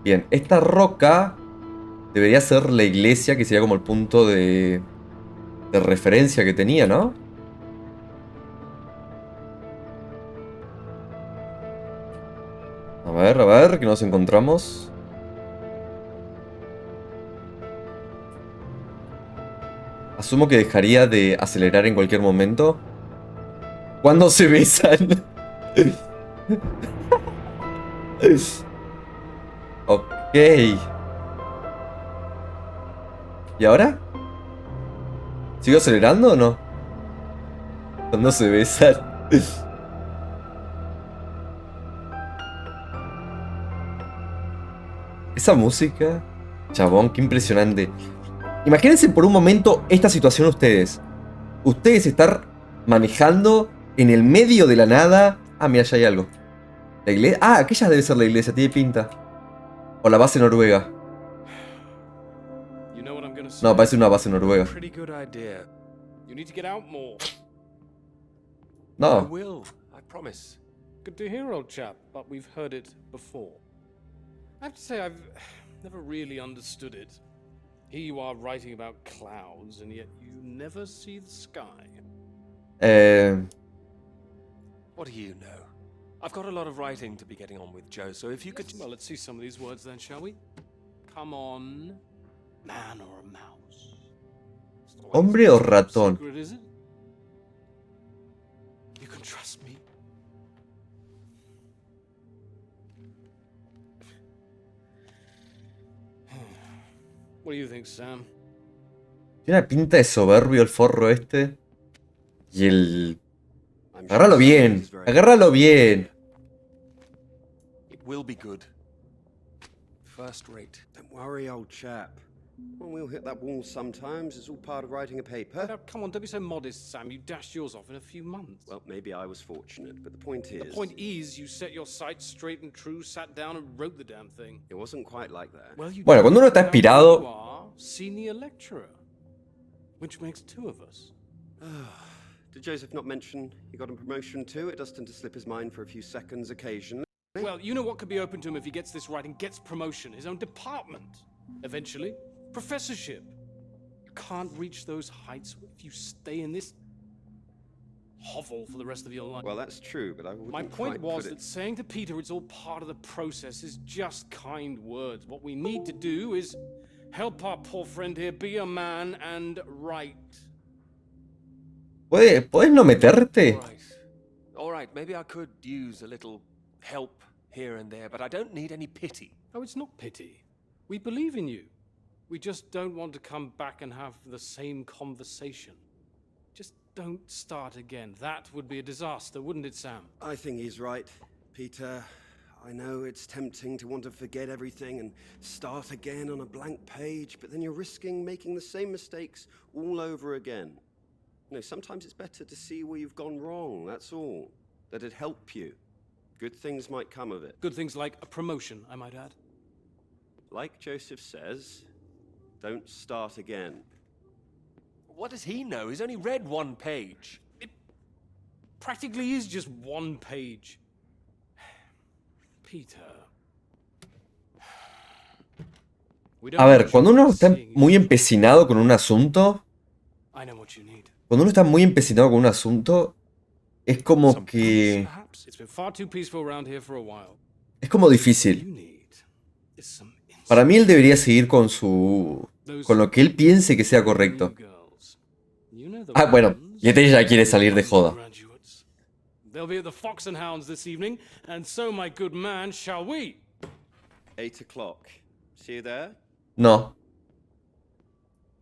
Bien, esta roca debería ser la iglesia, que sería como el punto de referencia que tenía, ¿no? A ver, que nos encontramos. Asumo que dejaría de acelerar en cualquier momento. ¿Cuándo se besan? Ok. ¿Y ahora? ¿Sigo acelerando o no? ¿Cuándo se besan? Esa música, chabón, qué impresionante. Imagínense por un momento esta situación ustedes. Ustedes estar manejando en el medio de la nada. Ah, mira, ya hay algo. La iglesia. Ah, aquella debe ser la iglesia, tiene pinta. O la base noruega. No, parece una base noruega. Pretty good idea. You need to get out more. I No. will, I promise. Good to hear, old chap, but we've heard it before. I have to say, I've never really understood it. Here you are writing about clouds, and yet you never see the sky. What do you know? I've got a lot of writing to be getting on with, Joe, so if you could... Well, let's see some of these words then, shall we? Come on, man or a mouse? Hombre o ratón. Secret, is it? You can trust me. What do you think, Sam? Tiene una pinta de soberbio el forro este. Y el... Agárralo bien. Agárralo bien. It will be good. First rate. Don't worry, old chap. Well, we'll hit that wall sometimes. It's all part of writing a paper. Now, come on, don't be so modest, Sam. You dashed yours off in a few months. Well, maybe I was fortunate, but the point is... The point is, you set your sights straight and true, sat down and wrote the damn thing. It wasn't quite like that. Well, you Bueno, cuando uno está You inspirado... are senior lecturer, which makes two of us. Did Joseph not mention he got a promotion too? It does tend to slip his mind for a few seconds occasionally. Well, you know what could be open to him if he gets this right and gets promotion? His own department. Eventually. Professorship. You can't reach those heights if you stay in this hovel for the rest of your life. Well, that's true, but I wouldn't My point quite was put that it... saying to Peter it's all part of the process is just kind words. What we need to do is help our poor friend here be a man and write. ¿Puedes no meterte? All right, maybe I could use a little help here and there, but I don't need any pity. Oh, it's not pity. We believe in you. We just don't want to come back and have the same conversation. Just don't start again. That would be a disaster, wouldn't it, Sam? I think he's right, Peter. I know it's tempting to want to forget everything and start again on a blank page, but then you're risking making the same mistakes all over again. You know, sometimes it's better to see where you've gone wrong, that's all. That'd help you. Good things might come of it. Good things like a promotion, I might add. Like Joseph says, don't start again. What does he know? He's only read one page. It practically is just one page. Peter. We don't A ver, need cuando you uno está seeing muy you. empecinado con un asunto, I know what you need. cuando uno está muy empecinado con un asunto, es como Some peace, que... perhaps. It's been far too peaceful around here for a while. Es como What difícil. you need is some Para mí él inspiration. debería seguir con su... con lo que él piense que sea correcto. Girls. You know the Ah, bueno, ones. y este ya quiere salir de joda. Graduates. They'll be at the Fox and Hounds this evening, and so, my good man, shall we? 8 o'clock. See you there? No.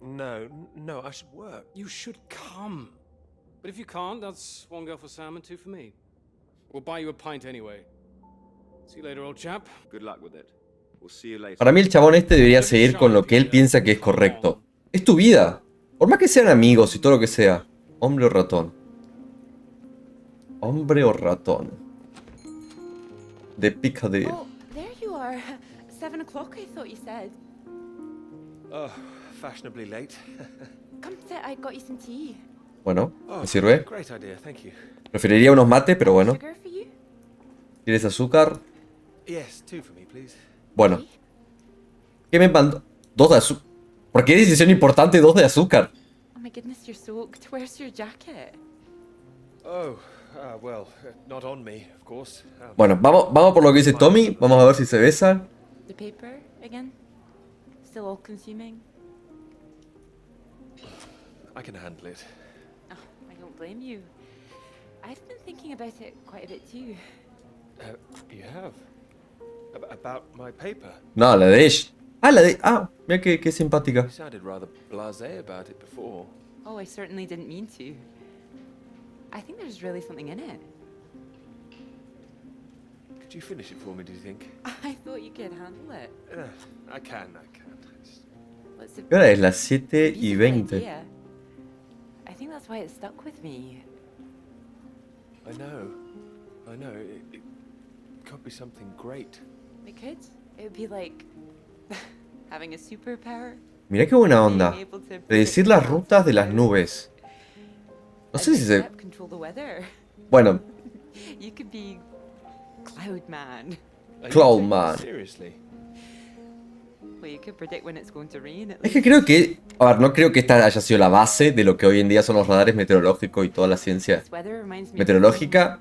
No, I should work. You should come. But if you can't, that's one girl for Sam and two for me. We'll buy you a pint anyway. See you later, old chap. Good luck with it. We'll see you later. Para mí el chabón este debería seguir con lo que él piensa que es correcto. Es tu vida. Por más que sean amigos y todo lo que sea. Hombre o ratón. Hombre o ratón. De Piccadilly. Oh, there you are. 7 o'clock, I thought you said. Oh, fashionably late. Come sit, I got you some tea. Bueno, Oh, ¿me sirve? great idea, thank you. Preferiría unos mates, pero bueno. Sugar for you? ¿Quieres azúcar? Yes, 2 for me, please. Bueno. ¿Qué me mandó? 2 de azúcar. ¿Por qué decisión importante 2 de azúcar? Oh my goodness, you're soaked. Where's your jacket? Oh, well, not on me, of course. Bueno, vamos por lo que dice Tommy. Vamos a ver si se besan. The paper again? Still all consuming? I can handle it. Oh, I don't blame you. I've been thinking about it quite a bit too. You have? About my paper? No, la de ella. Ah, la de... Ah, mira qué simpática. You sounded rather blasé about it before. Oh, I certainly didn't mean to. I think there's really something in it. Could you finish it for me, do you think? I thought you could handle it. I can. What's ¿Qué hora es? Las 7:20. idea. I think that's why it stuck with me. I know. It could be something great. It could. It would be like having a superpower. Mirá qué buena onda. Being able to Predecir las rutas de las nubes. No sé si se... control the weather. Bueno, You could be Cloud Man. Are you Cloud taking Man. this seriously? Well, you could predict when it's going to rain. At es que least. creo que... A ver, no creo que esta haya sido la base de lo que hoy en día son los radares meteorológicos y toda la ciencia This weather reminds me of meteorológica.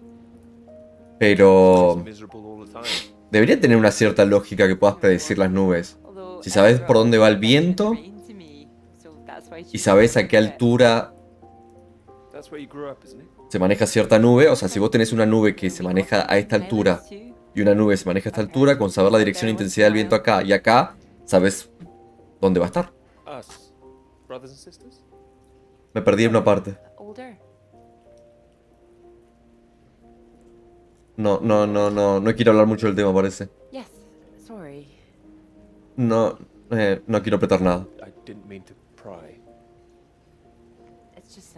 Pero... It's miserable all the time. Debería tener una cierta lógica que puedas predecir las nubes. Although Si sabes everywhere por dónde va el else it's viento rain to me, so that's why I y choose sabes a to qué do it. altura That's where you grew up, isn't it? se maneja cierta nube, o sea, si vos tenés una nube que se maneja a esta altura y una nube se maneja a esta altura, con saber la dirección e intensidad del viento acá y acá, sabes dónde va a estar. Us, brothers and sisters? Me perdí en una parte. Older. No quiero hablar mucho del tema, parece. Yes. Sorry. No quiero apretar nada. I didn't mean to pry. It's just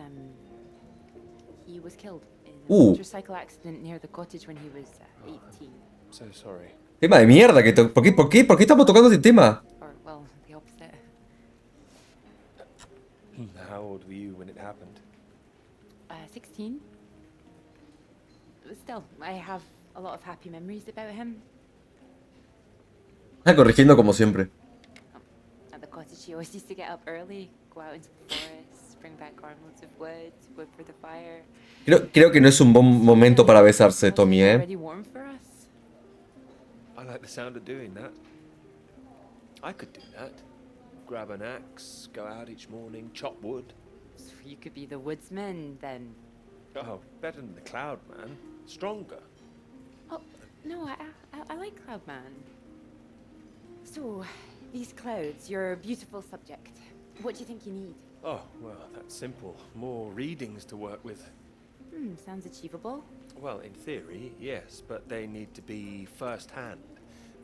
he was killed in a Ooh. motorcycle accident near the cottage when he was 18. So sorry. Tema de mierda, ¿por qué estamos tocando este tema? Or well, the opposite. How old were you when it happened? 16. But still, I have a lot of happy memories about him. Corrigiendo como siempre. At the cottage, he always used to get up early, go out into the forest, bring back armloads of wood, wood for the fire. Creo que no es un buen momento para besarse, Tommy, ¿eh? Already warm for us. I like the sound of doing that. I could do that. Grab an axe, go out each morning, chop wood. So you could be the woodsman then. Oh, better than the Cloud Man. Stronger. Oh no, I like Cloudman. So, these clouds, your beautiful subject. What do you think you need? Oh, well, that's simple. More readings to work with. Sounds achievable. Well, in theory, yes, but they need to be first-hand,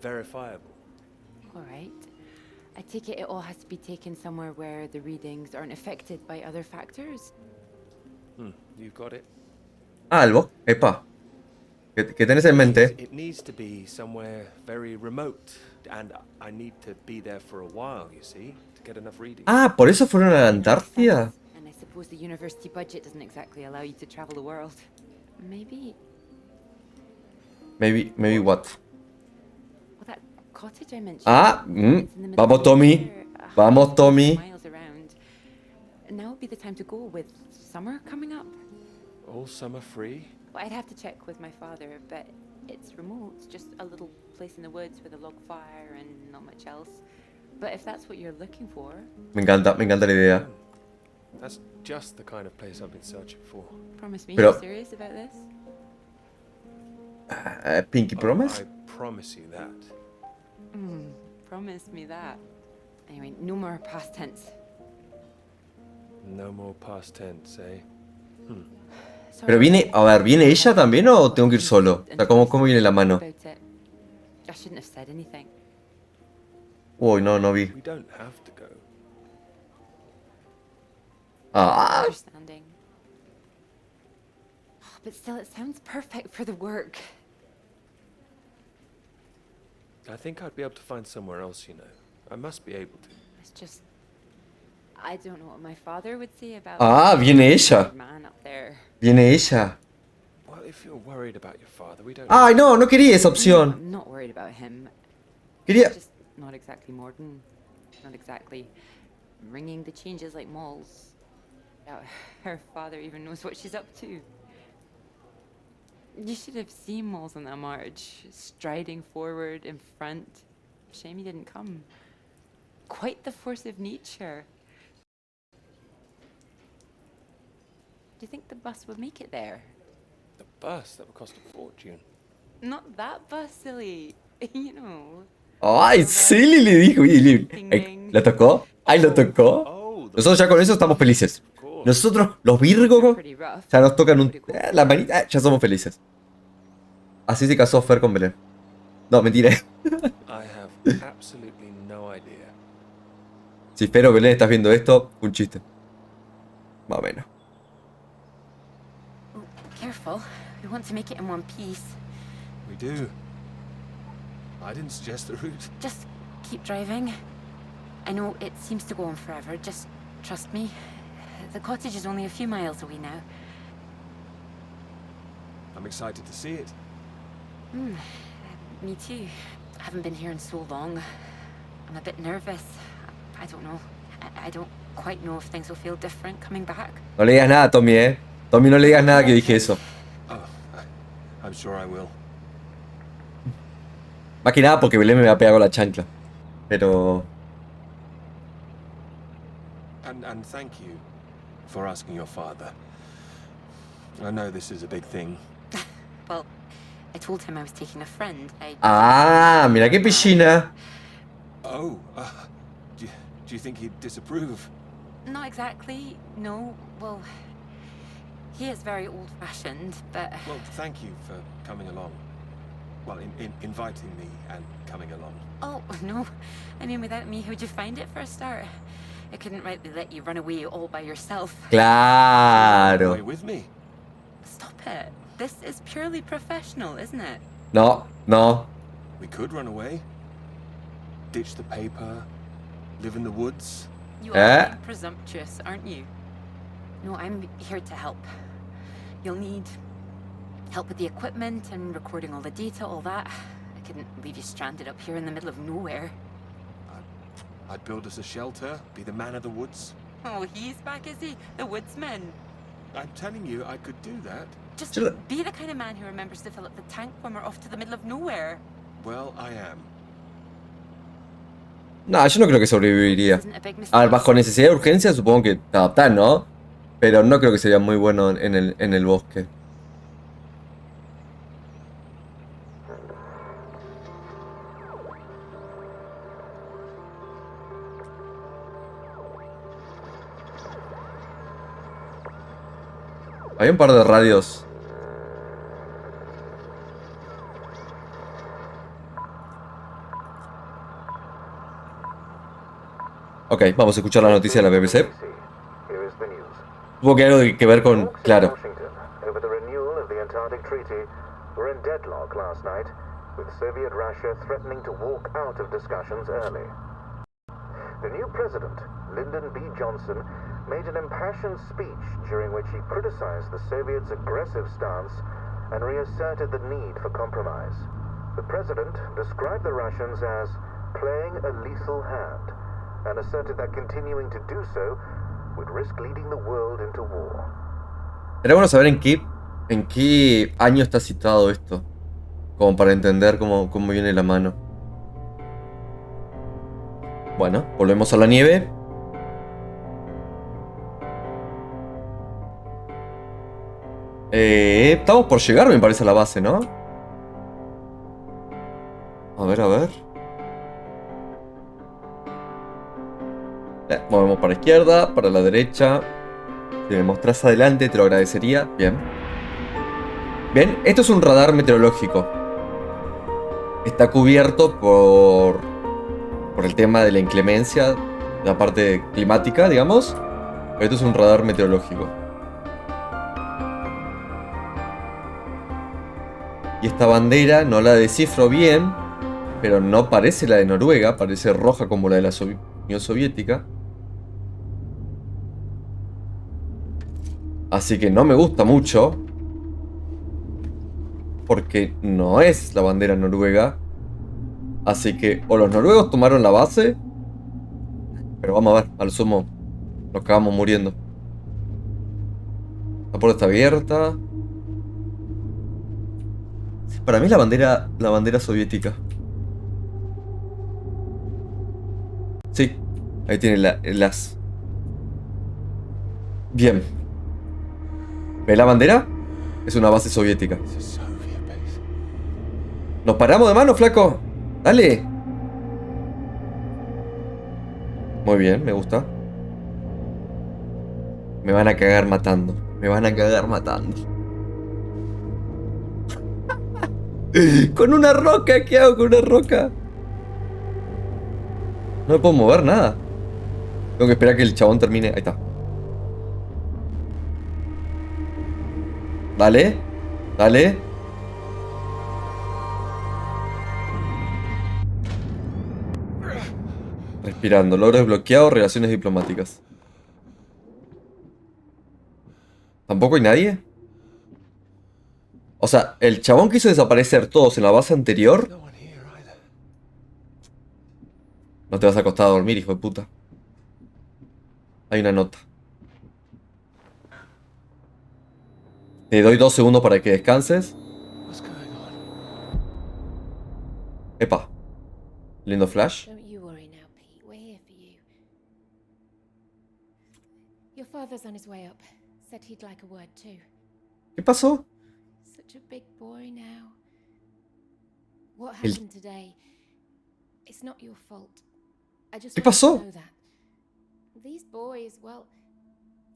verifiable. All right. I take it all has to be taken somewhere where the readings aren't affected by other factors. You've got it. Algo, epa. ¿Qué tenés en mente? It needs to be somewhere very remote, and I need to be there for a while, you see, to get enough readings. Ah, ¿por eso fueron a la Antártida? And I suppose the university budget doesn't exactly allow you to travel the world. Maybe Maybe what? well, that cottage I mentioned. Ah, It's in the middle vamos of Tommy. nowhere, Vamos 100 Tommy. miles around. Now would be the time to go with summer coming up. All summer free? Well, I'd have to check with my father, but it's remote, just a little place in the woods with a log fire and not much else. But if that's what you're looking for, Me encanta la idea. That's just the kind of place I've been searching for. promise me Pero- you're serious about this. Pinky Promise? I promise you that. Promise me that. Anyway, no more past tense. No more past tense, eh? Sorry, Pero viene, a ver, ¿viene ella también o tengo que ir solo? O sea, ¿cómo viene la mano? about it. I shouldn't have said anything. Uy, no vi. We don't have to go. Ah, Understanding. But still, it sounds perfect for the work. I think I'd be able to find somewhere else, you know. I must be able to. It's just, I don't know what my father would say about Ah, the viene ella. man up there. Viene ella. Well, if you're worried about your father, we don't. Ay, no quería esa opción. I'm not worried about him. Quería... Just not exactly modern. Not exactly ringing the changes like malls. Doubt her father even knows what she's up to. You should have seen Malls on that march, striding forward in front. Shame he didn't come. Quite the force of nature. Do you think the bus would make it there? The bus, that would cost a fortune. Not that bus, silly. You know. Ay, sí, le dijo. ¿La tocó? Ay, lo tocó. Oh, Nosotros ya con eso estamos felices. Nosotros, los Virgos, Pretty rough. ya nos tocan la manita, ya somos felices. Así se casó Fer con Belén. No, mentira. I have absolutely no idea. Si Fer o Belén estás viendo esto, un chiste. Más o menos. Oh, careful. We want to make it in one piece. We do. I didn't suggest the route. Just keep driving. I know it seems to go on forever. Just trust me. The cottage is only a few miles away now. I'm excited to see it. Me too. I haven't been here in so long. I'm a bit nervous. I don't know. I don't quite know if things will feel different coming back. No le digas nada, Tommy, Tommy, no le digas nada que dije eso. Oh, I'm sure I will. Más que nada porque Belén me va a pegar con la chancla. Pero... And thank you for asking your father. I know this is a big thing. Well, I told him I was taking a friend. Ah, mira qué piscina. Oh, do you think he'd disapprove? Not exactly. No. Well, he is very old-fashioned, but... Well, thank you for coming along. Well, inviting me and coming along. Oh, no. I mean, without me, how'd you find it for a start? I couldn't rightly let you run away all by yourself. Claro. Away with me. Stop it. This is purely professional, isn't it? No. We could run away. Ditch the paper. Live in the woods. You are being presumptuous, aren't you? No, I'm here to help. You'll need help with the equipment and recording all the data, all that. I couldn't leave you stranded up here in the middle of nowhere. I'd build us a shelter, be the man of the woods. Oh, he's back, is he? The woodsman. I'm telling you, I could do that. Just be the kind of man who remembers to fill up the tank when we're off to the middle of nowhere. Well, I am. No, yo no creo que sobreviviría. A ver, bajo necesidad de urgencia supongo que te adaptás, ¿no? Pero no creo que sería muy bueno en el bosque. Hay un par de radios. Ok, vamos a escuchar la noticia de la BBC. Tuvo que algo que ver con... Claro. Over the renewal of the Antarctic Treaty were in deadlock last night, with Soviet Russia threatening to walk out of discussions early. The new president, Lyndon B. Johnson, made an impassioned speech during which he criticized the Soviets' aggressive stance and reasserted the need for compromise. The president described the Russians as playing a lethal hand and asserted that continuing to do so would risk leading the world into war. Era bueno saber en qué año está citado esto, como para entender cómo viene la mano. Bueno, volvemos a la nieve. Estamos por llegar, me parece, a la base, ¿no? A ver, a ver. Movemos para la izquierda, para la derecha. Si me mostrás adelante, te lo agradecería. Bien. Bien, esto es un radar meteorológico. Está cubierto por el tema de la inclemencia, la parte climática, digamos. Pero esto es un radar meteorológico. Y esta bandera no la descifro bien, pero no parece la de Noruega, parece roja como la de la Unión Soviética. Así que no me gusta mucho, porque no es la bandera noruega. Así que o los noruegos tomaron la base, pero vamos a ver, al sumo nos acabamos muriendo. La puerta está abierta. Para mí es la bandera soviética. Sí, ahí tiene el as. Bien. ¿Ves la bandera? Es una base soviética. ¿Nos paramos de mano, flaco? ¡Dale! Muy bien, me gusta. Me van a cagar matando. Me van a cagar matando. ¡Con una roca! ¿Qué hago con una roca? No me puedo mover nada. Tengo que esperar que el chabón termine. Ahí está. Dale. Dale. Respirando. Logro desbloqueado. Relaciones diplomáticas. ¿Tampoco hay nadie? O sea, el chabón quiso desaparecer todos en la base anterior. No te vas a acostar a dormir, hijo de puta. Hay una nota. Te doy 2 segundos para que descanses. Epa. Lindo flash. Don't you worry now, Pete. We're here for you. Your father's on his way up. Said he'd like a word too. ¿Qué pasó? Such a big boy now. What happened today? It's not your fault. I just ¿Qué want you to pasó? know that. These boys, well,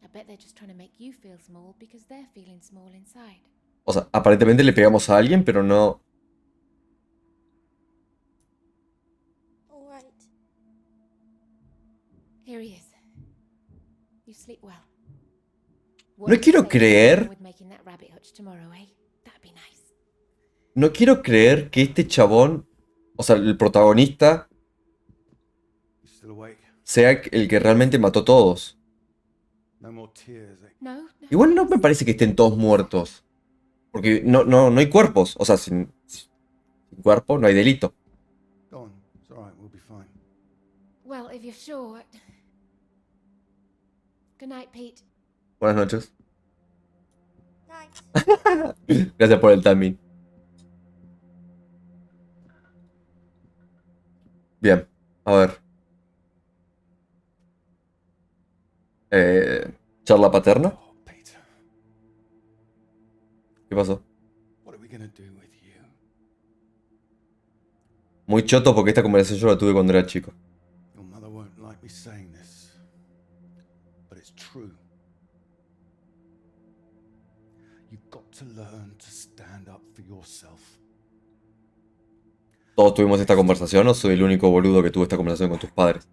I bet they're just trying to make you feel small because they're feeling small inside. O sea, aparentemente le pegamos a alguien, pero no. All right. Here he is. You sleep well. No quiero creer. No quiero creer que este chabón, o sea, el protagonista, sea el que realmente mató a todos. Igual no me parece que estén todos muertos. Porque no hay cuerpos. O sea, sin cuerpo no hay delito. Well, if you're sure. Good night, Pete. Buenas noches. Gracias por el timing. Bien, a ver. Charla paterna. ¿Qué pasó? Muy choto porque esta conversación yo la tuve cuando era chico. ¿Todos tuvimos esta conversación o soy el único boludo que tuvo esta conversación con tus padres?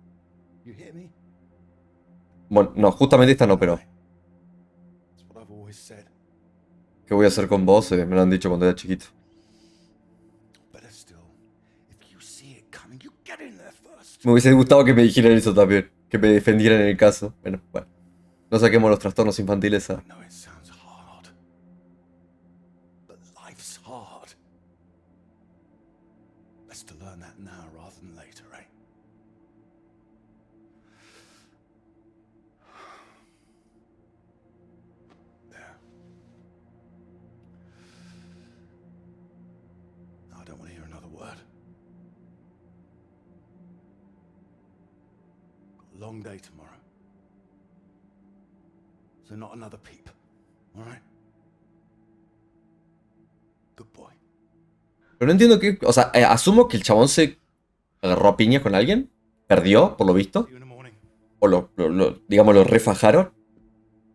Bueno, no, justamente esta no, pero... ¿Qué voy a hacer con vos? Me lo han dicho cuando era chiquito. Me hubiese gustado que me dijeran eso también. Que me defendieran en el caso. Bueno. No saquemos los trastornos infantiles a... Best to learn that now rather than later, eh? There. No, I don't want to hear another word. Got a long day tomorrow. So not another peep, all right? Good boy. Pero no entiendo qué... O sea, asumo que el chabón se agarró a piñas con alguien. Perdió, por lo visto. O digamos, lo refajaron.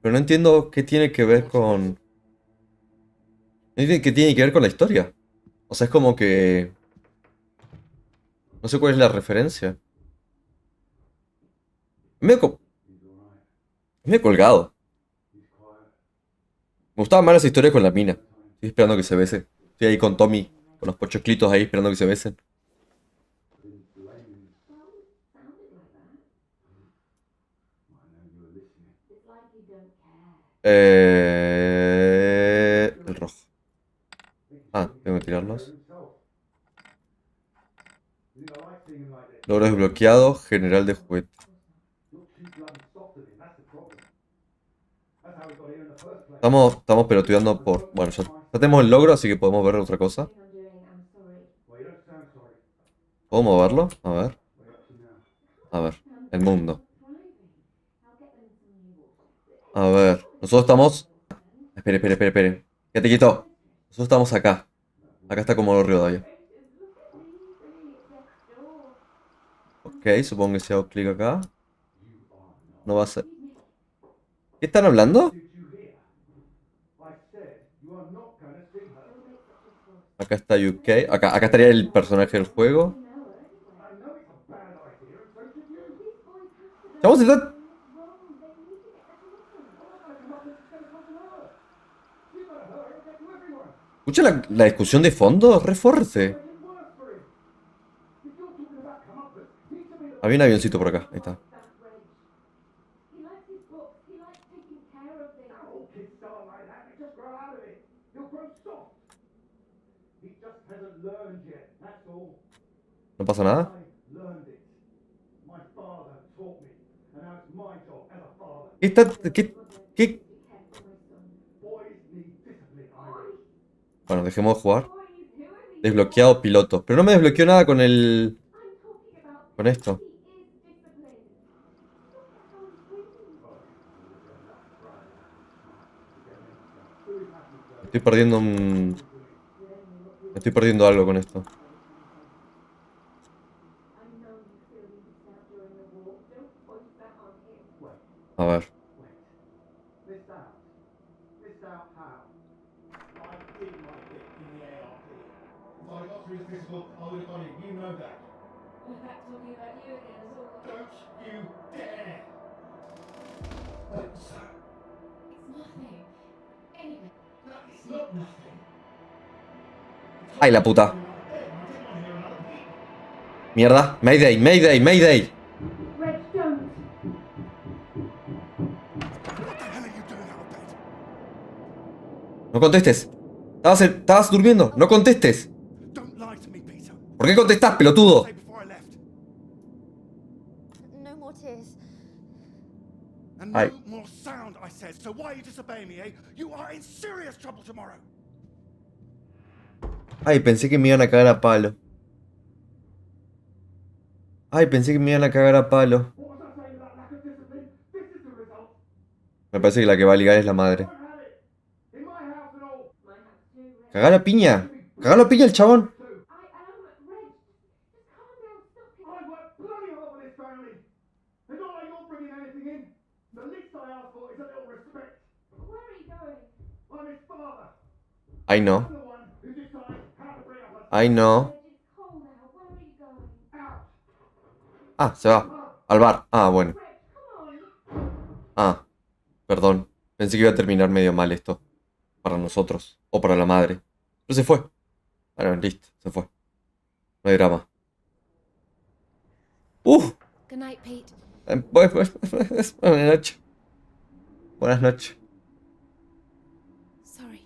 Pero no entiendo qué tiene que ver con... No entiendo qué tiene que ver con la historia. O sea, es como que... No sé cuál es la referencia. Es medio colgado. Me gustaba más las historias con la mina. Estoy esperando que se bese. Estoy ahí con Tommy, con los pochoclitos ahí esperando que se besen. El rojo. Ah, tengo que tirarlos. Logro desbloqueado, general de juguete. Estamos pelotudeando por... Bueno, ya tenemos el logro, así que podemos ver otra cosa. ¿Puedo moverlo? A ver. A ver, el mundo. A ver, nosotros estamos... Espere. Quédate quieto. Nosotros estamos acá. Acá está como el río de Ok, supongo que si hago clic acá. No va a ser... ¿Qué están hablando? Acá está UK. Acá estaría el personaje del juego. Chavos, está... ¿Escucha la discusión de fondo? Re fuerte. Había un avioncito por acá. Ahí está. ¿No pasa nada? ¿Qué está...? ¿Qué? Bueno, dejemos de jugar. Desbloqueado piloto. Pero no me desbloqueó nada con el... Con esto. Estoy perdiendo un... Estoy perdiendo algo con esto. A ver. ¡Ay, la puta! ¡Mierda! ¡Mayday! No contestes. Estabas durmiendo. No contestes. ¿Por qué contestás, pelotudo? Ay. Ay, pensé que me iban a cagar a palo. Me parece que la que va a ligar es la madre. ¡Cagar a piña! ¡Cagar a piña el chabón! Ay, no. Ay, no. Ah, se va. Al bar. Ah, bueno. Ah, perdón. Pensé que iba a terminar medio mal esto. Para nosotros. O para la madre. Pero se fue. Bueno, listo. Se fue. No hay drama. Good night, Pete. Buenas noches. Buenas noches. Sorry.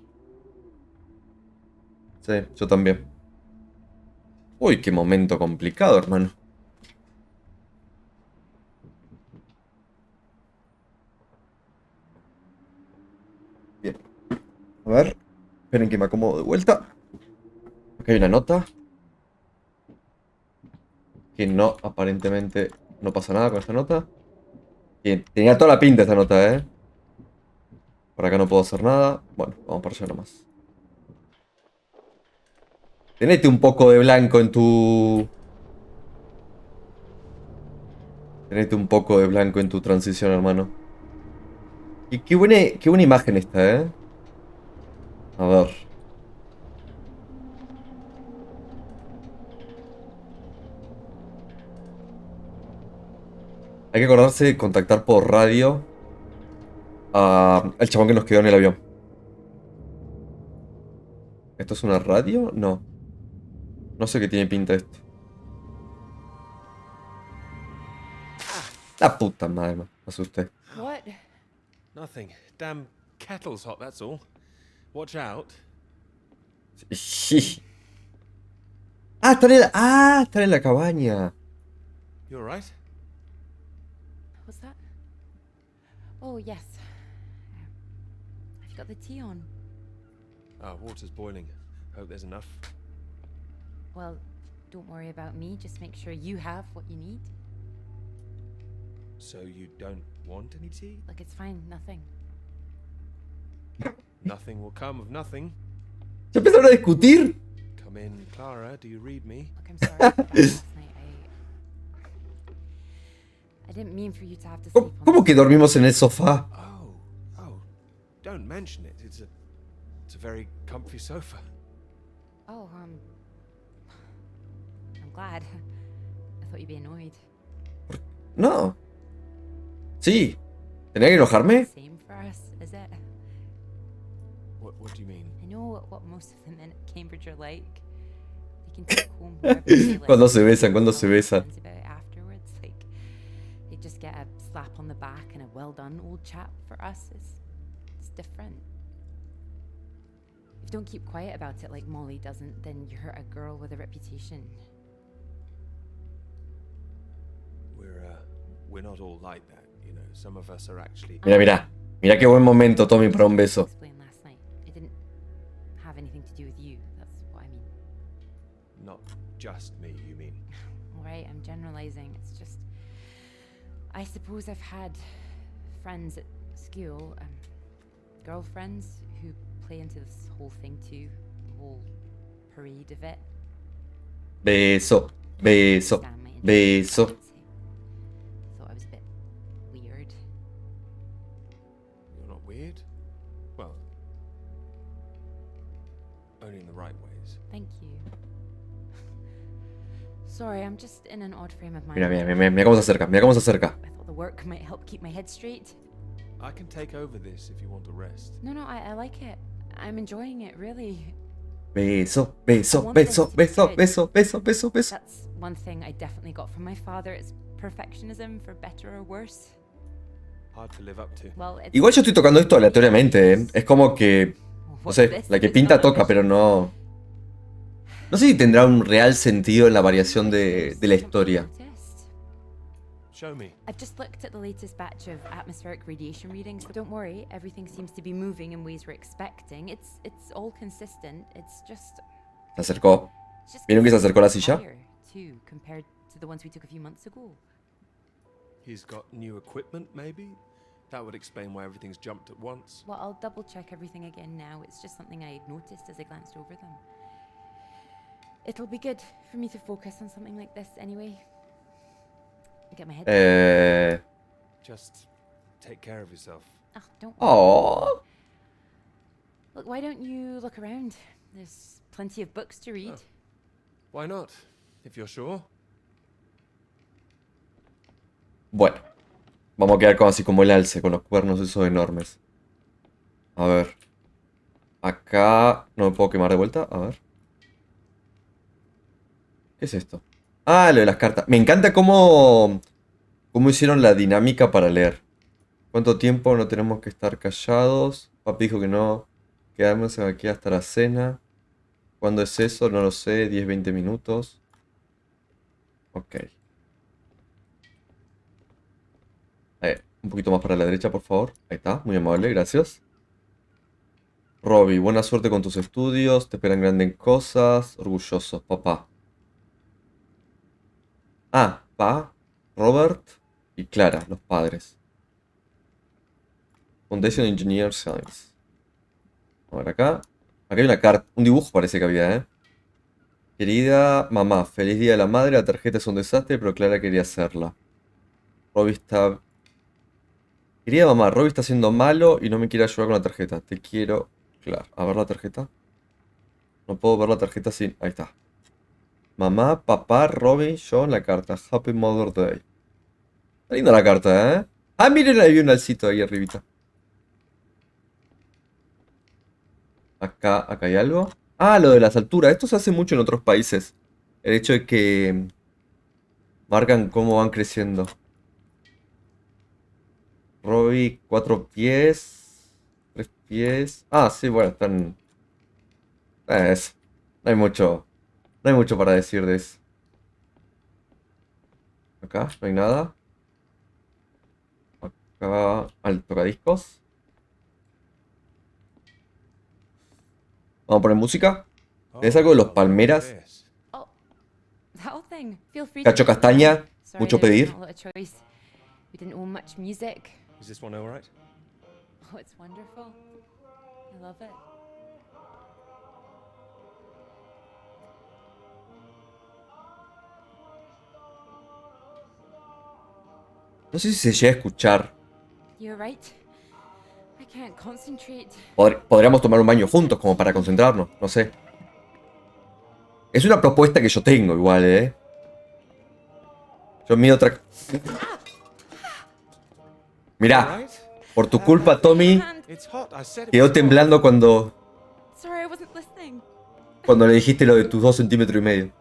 Sí, yo también. Uy, qué momento complicado, hermano. Bien. A ver. Esperen que me acomodo de vuelta. Acá hay una nota. Que no, aparentemente no pasa nada con esta nota. Bien, tenía toda la pinta esta nota, ¿eh? Por acá no puedo hacer nada. Bueno, vamos para allá nomás. Tenete un poco de blanco en tu... Tenete un poco de blanco en tu transición, hermano. Y qué buena imagen esta, ¿eh? A ver. Hay que acordarse de contactar por radio al chabón que nos quedó en el avión. ¿Esto es una radio? No. No sé qué tiene pinta esto. La puta madre, me asusté. What? Nothing. Damn kettle's hot, that's all. Watch out. Sí. Están en la cabaña. You alright? What's that? Oh, yes. Have you got the tea on? Ah, water's boiling. Hope there's enough. Well, don't worry about me. Just make sure you have what you need. So you don't want any tea? Look, it's fine. Nothing. Nothing will come of nothing. ¿Ya empezaron a discutir? Come in, Clara. Do you read me? Look, I'm sorry about last night. I didn't mean for you to have to sleep on ¿Cómo que dormimos en el sofá? Oh, don't mention it. It's a very comfy sofa. Oh, I'm glad. I thought you'd be annoyed. No. Sí. ¿Tenía que enojarme? Same for us, is it? What do you mean? I know what most of the men at Cambridge are like. They can take home whoever they like. Cuando se besan, cuando se besan. About it afterwards, like they just get a slap on the back and a well done, old chap. For us, it's different. If you don't keep quiet about it like Molly doesn't, then you hurt a girl with a reputation. We're not all like that, you know. Some of us are actually. Mira. Mira qué buen momento, Tommy, para un beso. Explained last night. It didn't have anything to do with you. That's what I mean. Not just me, you mean? All right, I'm generalizing. It's just, I suppose I've had friends at school, girlfriends who play into this whole thing too, the whole parade of it. Beso. Beso. Understand my Beso. intentions. Thought I was a bit weird. You're not weird? Well, only in the right ways. Thank you. Sorry, I'm just in an odd frame of mind. Mira cómo se acerca, mira cómo se acerca. I thought the work might help keep my head straight. I can take over this if you want to rest. No, I like it. I'm enjoying it, really. Beso, beso, beso, beso, beso, beso, beso, beso. That's one thing I definitely got from my father. It's perfectionism, for better or worse. Hard to live up to. Well, it's Igual yo estoy tocando esto aleatoriamente, ¿eh? Es como que, no sé, la que pinta toca, pero no... No sé si tendrá un real sentido en la variación de la historia. Show me. I've just looked at the latest batch of atmospheric radiation readings, but don't worry, everything seems to be moving in ways we're expecting. It's all consistent. It's just Se acercó. it's just ¿Vieron que se acercó a la silla? higher, too, compared to the ones we took a few months ago. He's got new equipment, maybe? That would explain why everything's jumped at once. Well, I'll double check everything again now. It's just something I noticed as I glanced over them. It'll be good for me to focus on something like this anyway. Get my head. Just take care of yourself. Oh, don't worry. Oh. Look, why don't you look around? There's plenty of books to read. Oh. Why not? If you're sure. Bueno. Vamos a quedar como así como el alce, con los cuernos esos enormes. A ver. Acá... No me puedo quemar de vuelta. A ver. ¿Qué es esto? Ah, lo de las cartas. Me encanta cómo hicieron la dinámica para leer. ¿Cuánto tiempo no tenemos que estar callados? Papi dijo que no. Quedamos aquí hasta la cena. ¿Cuándo es eso? No lo sé. 10, 20 minutos. Ok. Un poquito más para la derecha, por favor. Ahí está, muy amable, gracias. Robbie, buena suerte con tus estudios. Te esperan grandes cosas. Orgullosos, papá. Ah, pa, Robert y Clara, los padres. Foundation Engineer Science. A ver acá. Acá hay una carta, un dibujo parece que había, ¿eh? Querida mamá, feliz día de la madre. La tarjeta es un desastre, pero Clara quería hacerla. Robbie está... Querida mamá, Robbie está siendo malo y no me quiere ayudar con la tarjeta. Te quiero, Clara. A ver la tarjeta. No puedo ver la tarjeta sin... Ahí está. Mamá, papá, Robbie, yo en la carta. Happy Mother Day. Está linda la carta, ¿eh? Ah, miren, ahí hay un alcito ahí arribita. Acá hay algo. Ah, lo de las alturas. Esto se hace mucho en otros países. El hecho de que marcan cómo van creciendo. Robbie, 4 pies. 3 pies. Ah, sí, bueno, están... Eso. No hay mucho. No hay mucho para decir de eso. Acá no hay nada. Acá al tocadiscos. Vamos a poner música. ¿Es algo de los Palmeras? Oh, that old thing. Feel free Cacho to Castaña. Sorry, Mucho there's pedir. not a lot of choice. We didn't own much music. Is this one all right? Oh, it's wonderful. I love it. No sé si se llega a escuchar. You're right. I can't concentrate. Podríamos tomar un baño juntos como para concentrarnos. No sé. Es una propuesta que yo tengo igual, ¿eh? Yo mido otra... Mirá. Por tu culpa, Tommy, It's hot. I said it quedó was hot. temblando cuando Sorry, I wasn't listening. le dijiste lo de tus 2,5 centímetros.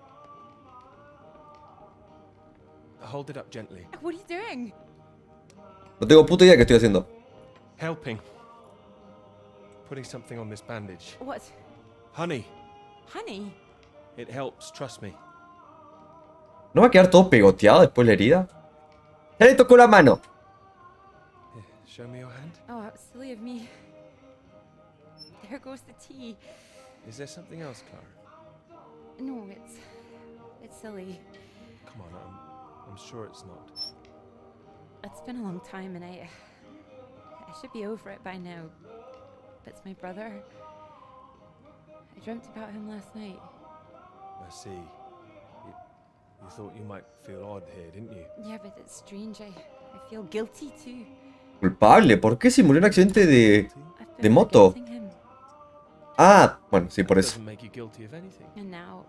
Hold it up gently. What are you doing? No tengo puta idea qué estoy haciendo. Helping. Putting something on this bandage. What? Honey, Honey? it helps, trust me. ¿No va a quedar todo pegoteado después la herida? Ya le tocó la mano. Here, show me your hand. Oh, that was silly of me. There goes the tea. Is there something else, Clara? No, it's silly. Come on, I'm sure it's not. It's been a long time and I should be over it by now. But it's my brother. I dreamt about him last night. I see. You thought you might feel odd here, didn't you? Yeah, but it's strange. I feel guilty too. Culpable, ¿por qué si murió en un accidente de I've been moto? forgetting him. Ah, bueno, sí, por That eso. doesn't make you guilty of anything. And now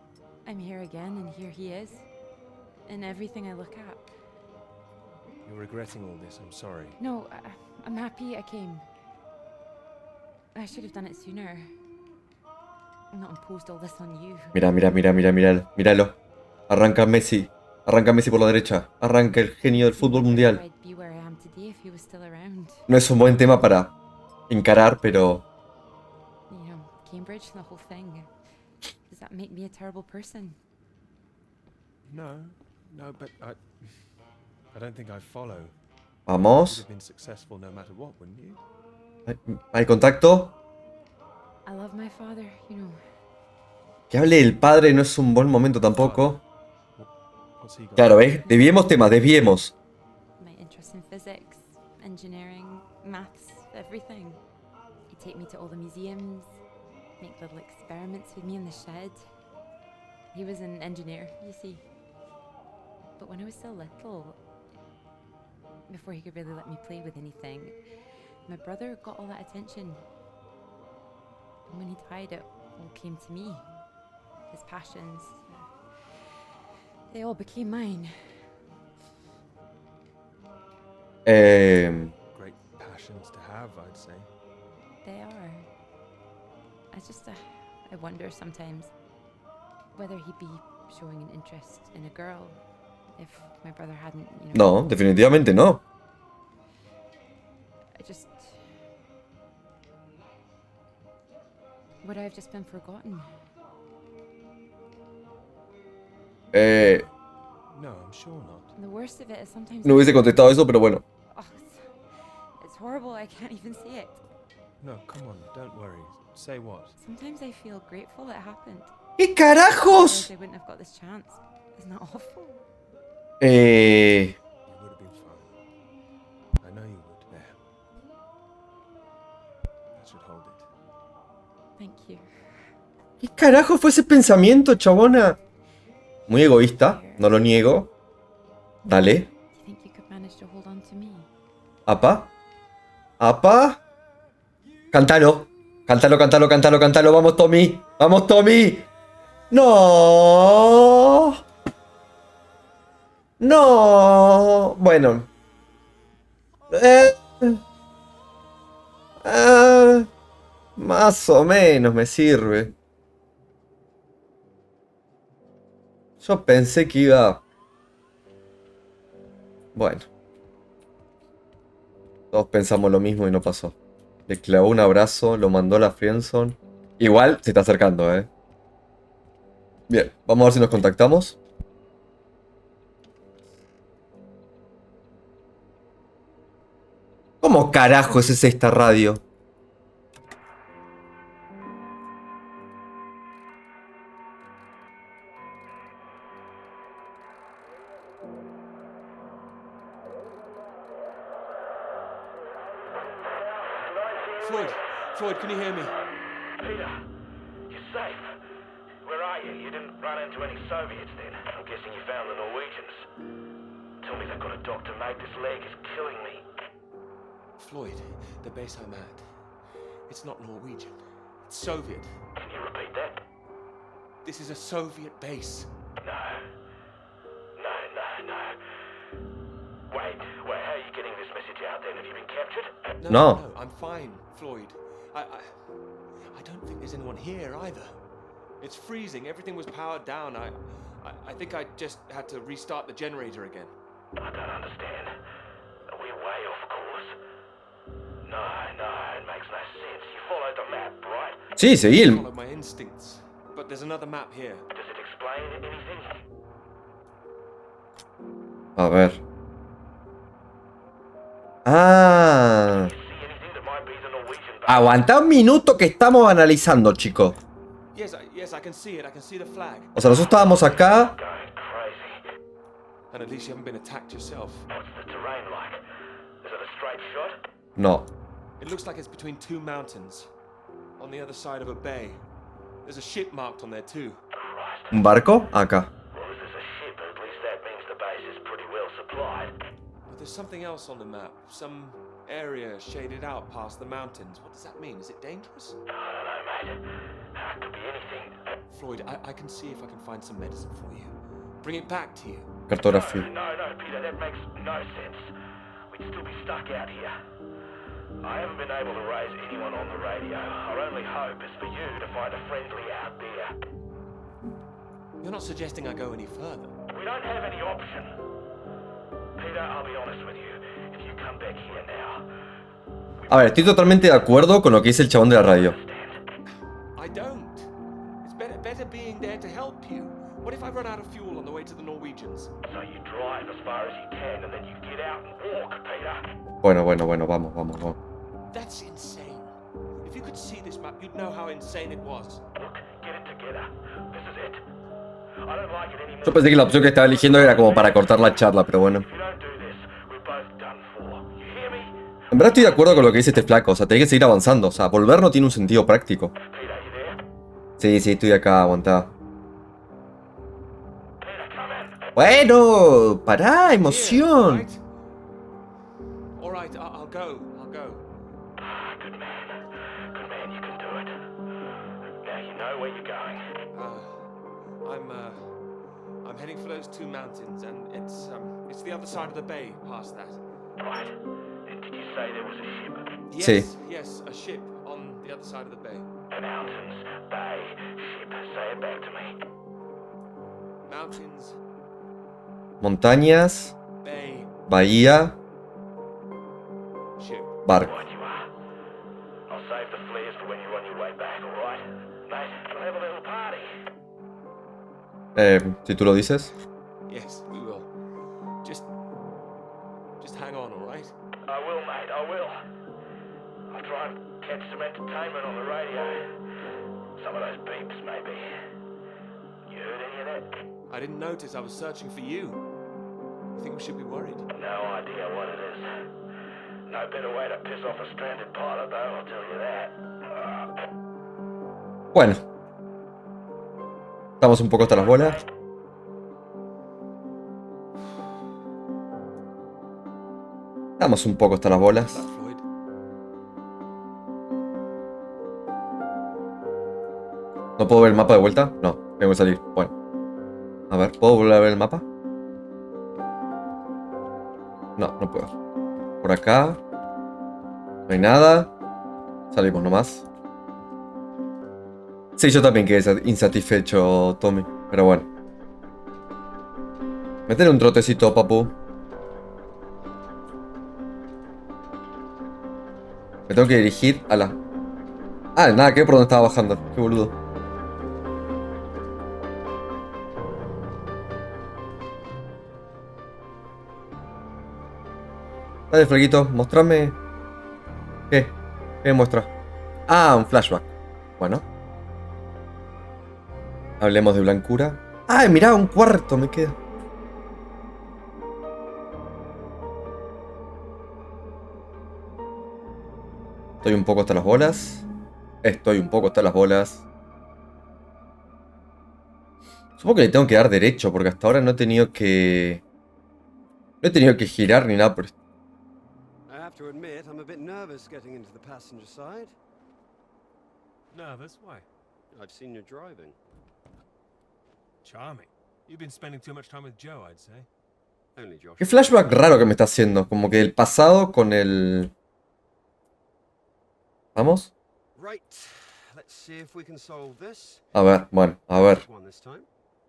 I'm here again and here he is. In everything I look at. You're regretting all this, I'm sorry. No, I'm happy I came. I should have done it sooner. Not imposed all this on you. Míralo. Arranca Messi por la derecha. Arranca el genio del fútbol mundial. I'd be where I am today if he was still around. No es un buen tema para encarar, pero... You know, Cambridge, the whole thing. Does that make me a terrible person? No, but I don't think I follow. You'd Vamos. have been successful no matter what, wouldn't you? ¿Hay contacto? I love my father, you know. Que hable del padre no es un buen momento tampoco. What's he got? Claro, ¿ves? Desviemos. My interest in physics, engineering, maths, everything. He'd take me to all the museums, make little experiments with me in the shed. He was an engineer, you see. But when I was still little, before he could really let me play with anything, my brother got all that attention. And when he died, it all came to me. His passions, they all became mine. Great passions to have, I'd say. They are. I wonder sometimes whether he'd be showing an interest in a girl if my brother hadn't, you know. No, definitivamente no. Would I have just been forgotten? No, I'm sure not. The worst of it is sometimes. No hubiese contestado eso, pero bueno. Oh, it's horrible. I can't even see it. No, come on, don't worry. Say what? Sometimes I feel grateful it happened. ¿Qué carajos? Otherwise I wouldn't have got this chance. Isn't that awful? You would have been fine. I know you would. There. That should hold it. Thank you. ¿Qué carajo fue ese pensamiento, chabona? Muy egoísta, no lo niego. Dale. Do you think you could manage to hold on to me? ¿Apa? ¿Apa? Cántalo. Cántalo, cántalo, cántalo, cántalo. Vamos, Tommy. Vamos, Tommy. No. No. Bueno. Más o menos me sirve. Yo pensé que iba... Bueno. Todos pensamos lo mismo y no pasó. Le clavó un abrazo, lo mandó a la friendzone. Igual se está acercando, Bien, vamos a ver si nos contactamos. ¿Cómo carajo es esta radio? Floyd, can you hear me? Peter, you're safe. Where are you? You didn't run into any Soviets then. I'm guessing you found the Norwegians. Tell me they've got a doctor, mate. This leg is killing me. Floyd, the base I'm at. It's not Norwegian. It's Soviet. Can you repeat that? This is a Soviet base. No. Wait, how are you getting this message out then? Have you been captured? No. I'm fine, Floyd. I don't think there's anyone here either. It's freezing. Everything was powered down. I think I just had to restart the generator again. I don't understand. We're way off course. No, it makes no sense. You followed the map, right? Sí, seguí I el... followed my instincts. But there's another map here. Does it explain anything? A ver. Ah. See anything that might be the Norwegian base? Aguanta un minuto que estamos analizando, chicos. Yes, I can see it. I can see the flag. O sea, nosotros estábamos acá. Going crazy. And at least you haven't been attacked yourself. What's the terrain like? Is it a straight shot? No. It looks like it's between two mountains. On the other side of a bay. There's a ship marked on there too. Christ. ¿Un barco? Acá. Well, if there's a ship, at least that means the base is pretty well supplied. But there's something else on the map. Some area shaded out past the mountains. What does that mean? Is it dangerous? I don't know, mate. It could be anything. Floyd, I can see if I can find some medicine for you. Bring it back to you. Cartografía. No, Peter, that makes no sense. We'd still be stuck out here. I haven't been able to raise anyone on the radio. Our only hope is for you to find a friendly out there. You're not suggesting I go any further. We don't have any option. Peter, I'll be honest with you. If you come back here now... A ver, estoy totalmente de acuerdo con lo que dice el chabón de la radio. I don't. It's better being there to help you. What if I run out of fuel on the way to the Norwegians? So you drive as far as you can and then you get out and walk, Peter. Bueno, vamos. That's insane. If you could see this map, you'd know how insane it was. Look, get it together. This is it. I don't like it anymore. Yo pensé que la opción que estaba eligiendo era como para cortar la charla, pero bueno. If you don't do this, we're both done for. You hear me? En verdad estoy de acuerdo con lo que dice este flaco, o sea, tenés que seguir avanzando, o sea, volver no tiene un sentido práctico. Peter, you there? Sí, estoy acá, aguantá. Peter, come in. Bueno, pará, emoción. Here, right? All right, I'll go. Good man, you can do it. Now you know where you're going. I'm heading for those two mountains, and it's the other side of the bay, past that. Right. And did you say there was a ship? Sí. Yes, a ship on the other side of the bay. Mountains, bay, ship. Say it back to me. Mountains, Montañas, bay, bahía, ship. barco. Right you are. I'll save the flares for when you're on your way back, alright? Mate, we'll have a little party. Si tú lo dices. Yes, we will. I didn't notice I was searching for you. I think we should be worried. No idea what it is. No better way to piss off a stranded pilot, though, I'll tell you that. Bueno. Estamos un poco hasta las bolas. Estamos un poco hasta las bolas. ¿No puedo ver el mapa de vuelta? No, tengo que salir. Bueno. A ver, ¿puedo volver a ver el mapa? No, no puedo. Por acá. No hay nada. Salimos nomás. Sí, yo también quedé insatisfecho, Tommy. Pero bueno. Métele un trotecito, papu. Me tengo que dirigir a la... Ah, nada, que por donde estaba bajando. Qué boludo. Dale, flaquito, mostrame. ¿Qué? ¿Qué me muestra? Ah, un flashback. Bueno. Hablemos de blancura. ¡Ay, mirá! Un cuarto me queda. Estoy un poco hasta las bolas. Estoy un poco hasta las bolas. Supongo que le tengo que dar derecho, porque hasta ahora no he tenido que... No he tenido que girar ni nada por esto. I have to admit, I'm a bit nervous getting into the passenger side. Nervous? Why? I've seen you driving. Charming. You've been spending too much time with Joe, I'd say. Only Josh. Qué flashback raro que me está haciendo. Como que el pasado con el... ¿Vamos? Right. Let's see if we can solve this. A ver, bueno, a ver. One this time.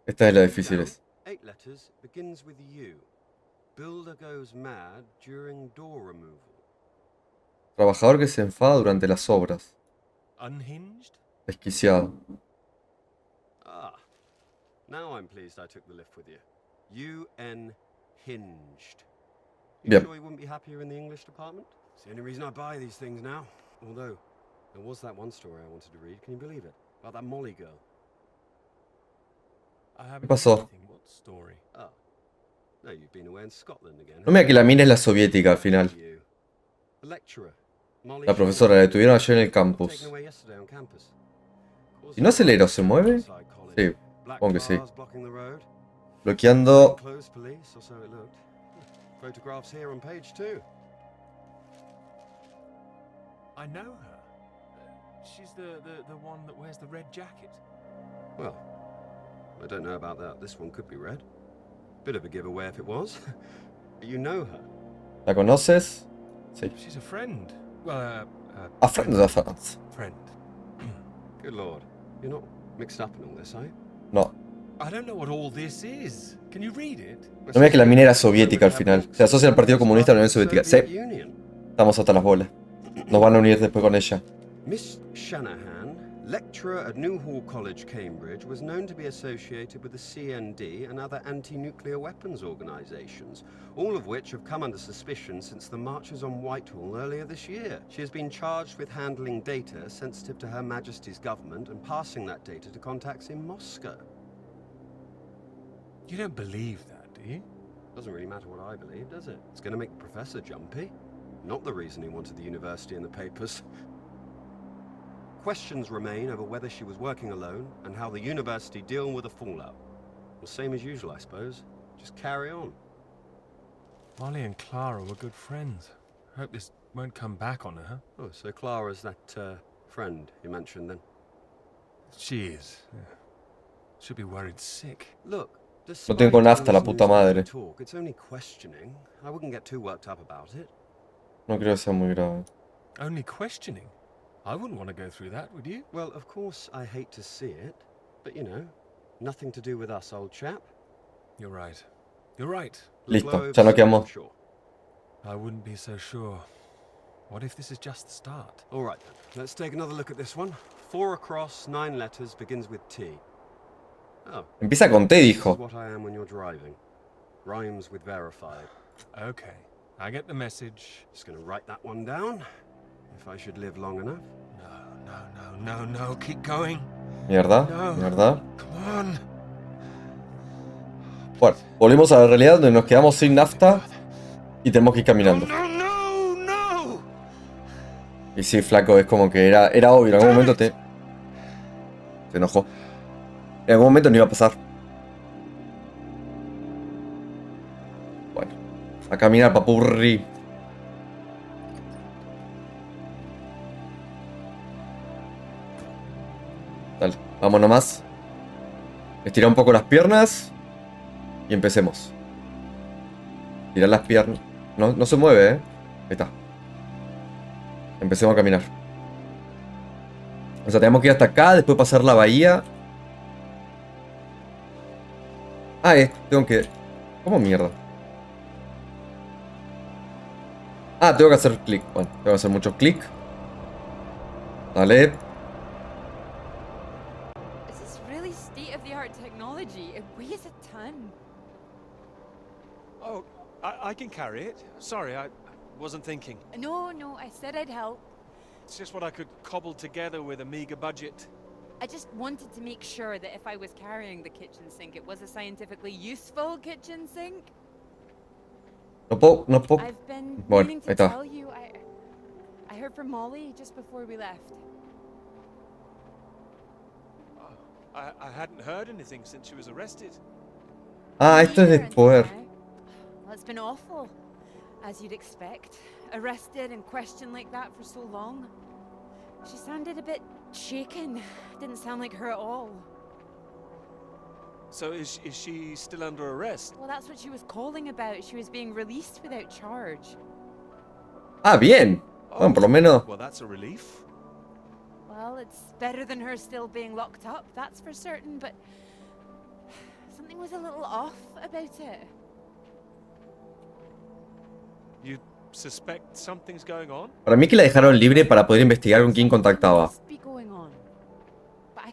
Esta es la difícil. 8 letters, begins with U. Builder goes mad during door removal. Trabajador que se enfada durante las obras. Unhinged? Desquiciado. Ah. Now I'm pleased I took the lift with you. UN hinged. You Bien. sure you wouldn't be happier in the English department? It's the only reason I buy these things now. Although, there was that one story I wanted to read. Can you believe it? About that Molly girl. I haven't pasó? seen anything. What story? Oh. No, you've been away in Scotland again. No me diga que la mina es la soviética al final. You. The lecturer. Molly La profesora, la detuvieron ayer en el campus. taken away yesterday on campus. ¿Y no acelero? ¿Se mueve? Sí, supongo que sí. Bloqueando. Clothes police, or so it looked. Photographs here on page 2. I know her. She's the one that wears the red jacket. Well, I don't know about that. This one could be red. Bit of a giveaway if it was. But you know her. ¿La conoces? Sí. She's a friend. Well, A friend of a friend. friend. Good lord. You're not mixed up in all this, are you? No. I don't know what all this is. Can you read it? No me diga que la mina era soviética al final. Se asocia al Partido Comunista de la Unión Soviética. Sí. Estamos hasta las bolas. Nos van a unir después con ella. Miss Shanahan, lecturer at Newhall College, Cambridge, was known to be associated with the CND and other anti-nuclear weapons organizations, all of which have come under suspicion since the marches on Whitehall earlier this year. She has been charged with handling data sensitive to Her Majesty's government and passing that data to contacts in Moscow. You don't believe that, do you? Doesn't really matter what I believe, does it? It's going to make the professor jumpy. Not the reason he wanted the university in the papers. Questions remain over whether she was working alone and how the university deal with the fallout. Well, same as usual, I suppose. Just carry on. Molly and Clara were good friends. I hope this won't come back on her. Oh, so Clara's that friend you mentioned then? She is. Yeah. Should be worried sick. Look, No tengo nafta, la puta madre. talk, it's only questioning. I wouldn't get too worked up about it. No creo que sea muy grave. Only questioning? I wouldn't want to go through that, would you? Well, of course, I hate to see it, but you know, nothing to do with us, old chap. You're right. You're right. Listo, ya no quedamos. Sure. I wouldn't be so sure. What if this is just the start? All right, then. Let's take another look at this one. 4 across, 9 letters, begins with T. Oh. Empieza con T, This is dijo. what I am when you're driving. Rhymes with verified. Okay, I get the message. Just gonna write that one down. If I should live long enough. No, keep going. Mierda, No. mierda. Come on. Bueno, volvemos a la realidad donde nos quedamos sin nafta y tenemos que ir caminando. Y sí, flaco, es como que era obvio, en algún momento se enojó. En algún momento no iba a pasar. Bueno, a caminar, papurri. Dale, vamos nomás. Estira un poco las piernas y empecemos. Tirar las piernas. No se mueve, Ahí está. Empecemos a caminar. O sea, tenemos que ir hasta acá, después pasar la bahía. Ah, tengo que... ¿Cómo mierda? Ah, tengo que hacer clic. Bueno, tengo que hacer muchos clics. Dale. This is really state-of-the-art technology. It weighs a ton. Oh, I can carry it. Sorry, I wasn't thinking. No, I said I'd help. It's just what I could cobble together with a meager budget. I just wanted to make sure that if I was carrying the kitchen sink, it was a scientifically useful kitchen sink. No puedo. I've been Bueno, meaning ahí to está. tell you, I heard from Molly just before we left. I hadn't heard anything since she was arrested. Ah, esto es Neither después. until now. Well, it's been awful, as you'd expect. Arrested and questioned like that for so long. She sounded a bit shaken. Didn't sound like her at all. So is she still under arrest? Well, that's what she was calling about. She was being released without charge. Ah, bien. Bueno, por lo menos. Well, that's a relief. Well, it's better than her still being locked up, that's for certain, but something was a little off about it. You suspect something's going on? Para mí que la dejaron libre para poder investigar con quién contactaba. Must be going on, but I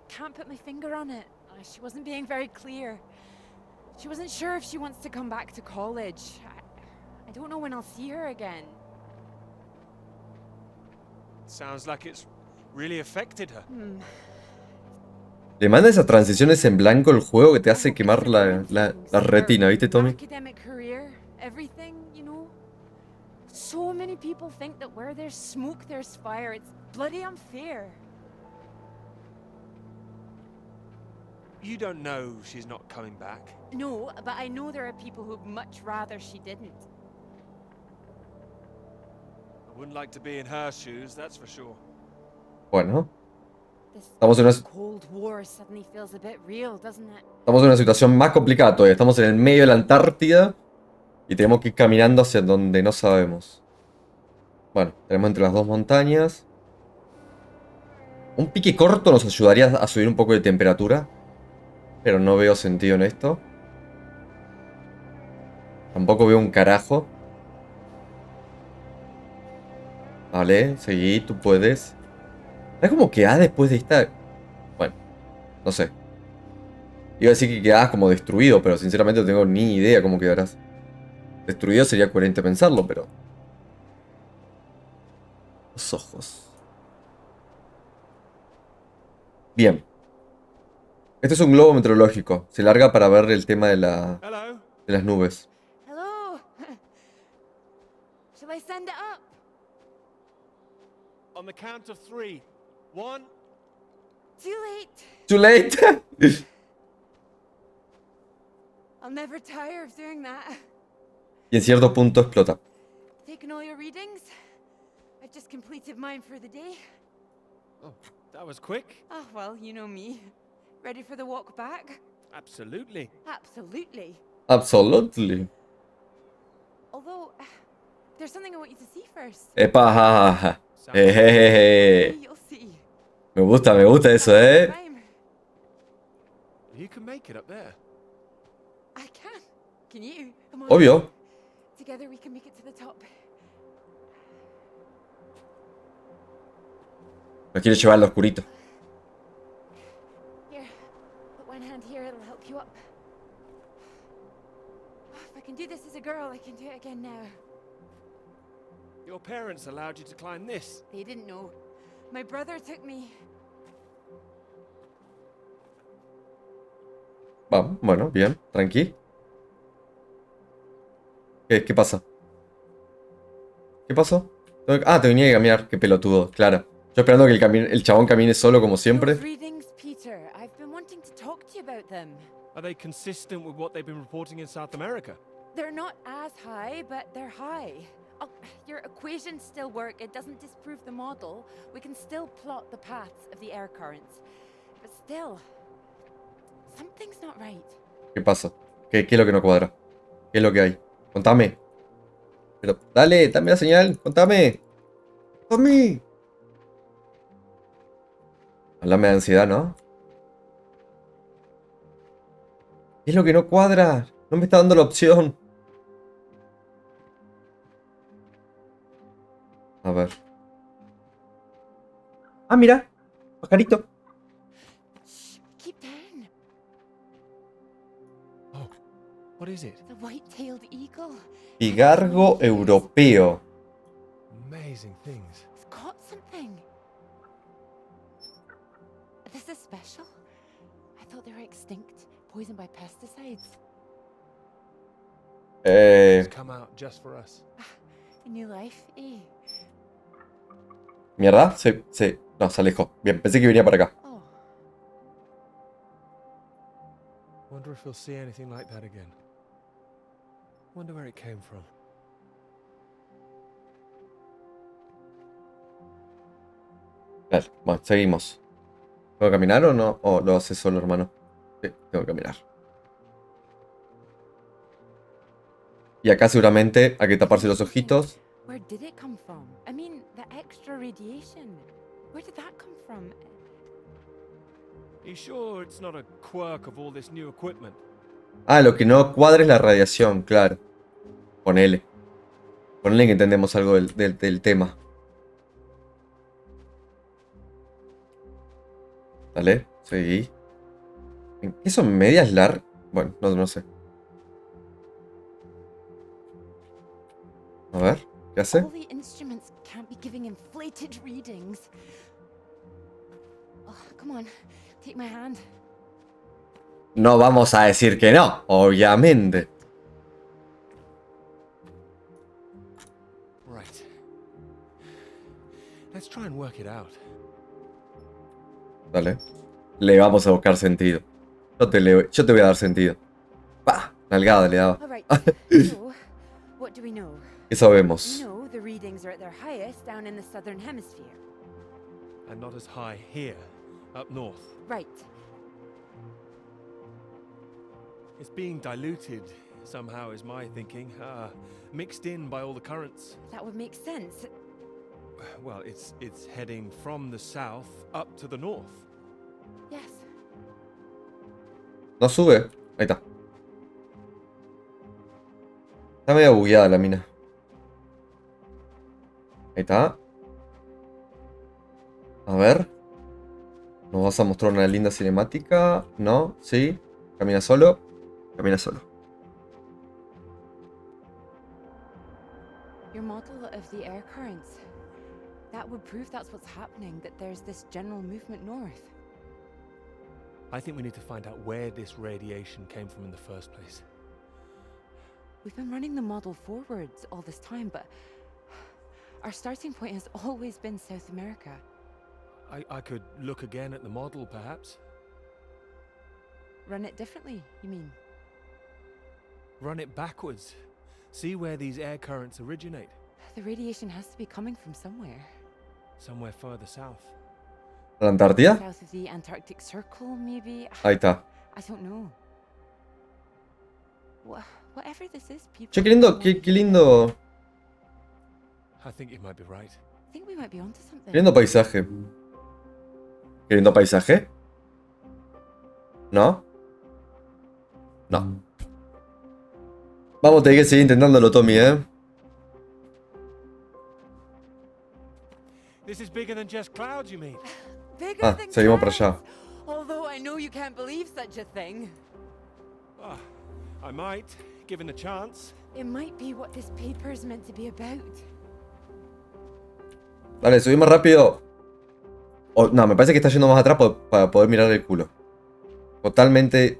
can't put my finger on it. She wasn't being very clear. She wasn't sure if she wants to come back to college. I don't know when I'll see her again. Sounds like it's really affected her. Le manda esas transiciones en blanco el juego que te hace quemar la retina, ¿viste, Tommy? Academic career, everything, you know. So many people think that where there's smoke, there's fire. It's bloody unfair. You don't know she's not coming back. No, but I know there are people who'd much rather she didn't. I wouldn't like to be in her shoes, that's for sure. Bueno, This estamos en una Cold War suddenly feels a bit real, doesn't it? situación más complicada todavía. Estamos en el medio de la Antártida y tenemos que ir caminando hacia donde no sabemos. Bueno, tenemos entre las dos montañas. Un pique corto nos ayudaría a subir un poco de temperatura, pero no veo sentido en esto. Tampoco veo un carajo. Vale, seguí, tú puedes. ¿Sabes cómo quedás después de esta? Bueno, no sé. Iba a decir que quedás como destruido, pero sinceramente no tengo ni idea cómo quedarás. Destruido sería coherente pensarlo, pero... Los ojos. Bien. Este es un globo meteorológico. Se larga para ver el tema de las nubes. Hello. Shall I send it up? On the count of 3. 1. Too late. Too late. I'll never tire of doing that. Y en cierto punto explota. Taken all your readings? I've just completed mine for the day. Oh, that was quick. Oh, well, you know me. Ready for the walk back? Absolutely. Absolutely. Absolutely. Although, there's something I want you to see first. Epa. Jejeje. You'll see. Me gusta eso, Time. You can make it up there. I can. Can you? Come on. Obvio. Together we can make it to the top. Me quiere llevar al oscurito. Here, put one hand here, it'll help you up. If I can do this as a girl, I can do it again now. Your parents allowed you to climb this. They didn't know. My brother took me. Vamos, bueno, bien, tranqui. ¿Qué pasa? ¿Qué pasó? Ah, te venía a caminar, qué pelotudo, claro. Yo esperando que el chabón camine solo como siempre. Those readings, Peter. I've been wanting to talk to you about them. Are they consistent with what they've been reporting in South America? They're not as high, but they're high. Oh, your equations still work. It doesn't disprove the model. We can still plot the paths of the air currents. But still, something's not right. ¿Qué pasa? ¿Qué es lo que no cuadra? ¿Qué es lo que hay? Contame. Pero, dale, dame la señal, contame. Contame. Háblame de ansiedad, ¿no? ¿Qué es lo que no cuadra? No me está dando la opción. A ver. Ah, mira. Pajarito. Shh, keep down. Oh, what is it? The white-tailed eagle. Pigargo europeo. Amazing things. It's caught something. This is special. I thought they were extinct, poisoned by pesticides. It's come out just for us. A new life, eh? Mierda, no, se alejó. Bien, pensé que venía para acá. Oh, Wonder if we'll see anything like that again. Wonder where it came from. Vale, bueno, seguimos. ¿Tengo que caminar o no? ¿O lo hace solo, hermano? Sí, tengo que caminar. Y acá seguramente hay que taparse los ojitos. where did it come from? I mean, the extra radiation. Where did that come from? Are you sure it's not a quirk of all this new equipment? Ah, lo que no cuadra es la radiación, claro. Ponele. Ponele que entendemos algo del tema. Dale, seguí. ¿Qué son medias largas? Bueno, no sé. A ver, ¿qué hace? All the instruments can't be giving inflated readings. Oh, come on, take my hand. No vamos a decir que no, obviamente. Right. Let's try and work it out. Dale. Le vamos a buscar sentido. Yo te voy a dar sentido. ¡Pah! Nalgada le daba. All right. So, what do we know? ¿Qué sabemos? We know the readings are at their highest down in the southern hemisphere. And not as high here, up north. Right. It's being diluted somehow, is my thinking. Mixed in by all the currents. That would make sense. Well, it's heading from the south up to the north. Yes. No sube. Ahí está. Está medio bugueada la mina. Ahí está. A ver. ¿Nos vas a mostrar una linda cinemática? No, sí. Camina solo. Camina solo. Your model of the air currents. That would prove that's what's happening, that there's this general movement north. I think we need to find out where this radiation came from in the first place. We've been running the model forwards all this time, but our starting point has always been South America. I could look again at the model, perhaps. Run it differently, you mean? Run it backwards. See where these air currents originate. The radiation has to be coming from somewhere. Somewhere further south. ¿La Antártida? South of the Antarctic Circle, maybe? Ahí está. I don't know. Whatever this is, people... Che, qué lindo, qué lindo. I think you might be right. I think we might be onto something. Qué lindo paisaje. ¿Qué lindo paisaje? ¿No? No. Vamos a tener que seguir intentándolo, Tommy, ¿eh? This is bigger than just clouds, you mean? Bigger Ah, than seguimos para clouds. allá. Although I know you can't believe such a thing. Ah, I might, given the chance. It might be what this paper is meant to be about. Dale, subí más rápido. No, me parece que está yendo más atrás para poder mirar el culo. Totalmente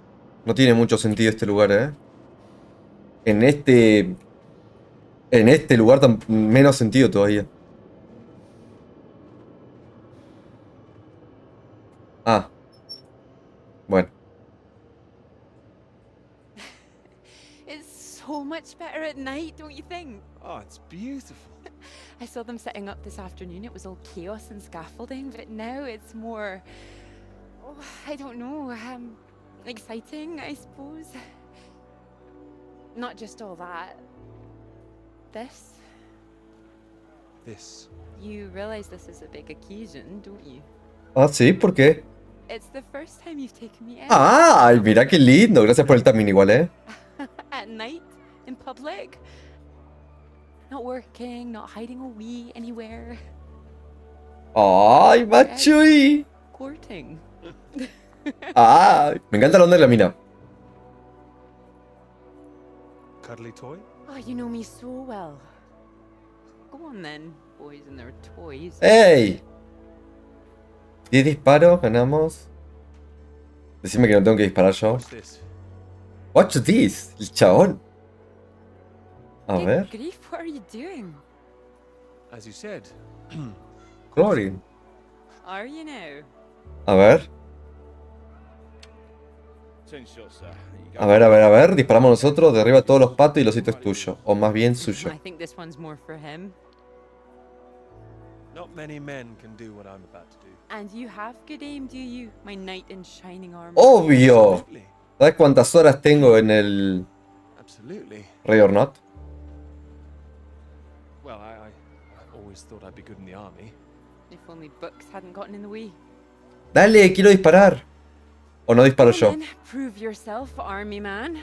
No tiene mucho sentido este lugar, ¿eh? En este... En este lugar menos sentido todavía. Ah. Bueno. It's so much better at night, don't you think? Oh, it's beautiful. I saw them setting up this afternoon. It was all chaos and scaffolding, but now it's more... Oh, I don't know, exciting, I suppose. Not just all that. This. This. You realize this is a big occasion, don't you? Ah, sí, ¿por qué? It's the first time you've taken me out. ¡Ay, mira qué lindo! Gracias por el timing igual, ¿eh? At night, in public. Not working, not hiding away anywhere. ¡Ay, machuy! Courting. ¡Ay! Me encanta la onda de la mina. Cuddly toy? Oh, you know me so well. Go on then, boys and their toys. ¡Ey! 10 disparos, ganamos. Decime que no tengo que disparar yo. What's this? Watch this, el chabón. A Good ver. grief, what are you doing? As you said. Chlorine. Are you now? A ver. 10 shots, sir. There you go. A ver, a ver, a ver. Disparamos nosotros, derriba todos los patos y los hitos es tuyo. O más bien suyo. I think this one's more for him. Not many men can do what I'm about to do. And you have good aim, do you? My knight in shining armor. ¡Obvio! Absolutely. ¿Sabes cuántas horas tengo en el Absolutely. Radeon Not? Well, I always thought I'd be good in the army. If only books hadn't gotten in the way. Dale, quiero disparar. ¿O no disparo yo? Come in, prove yourself, army man.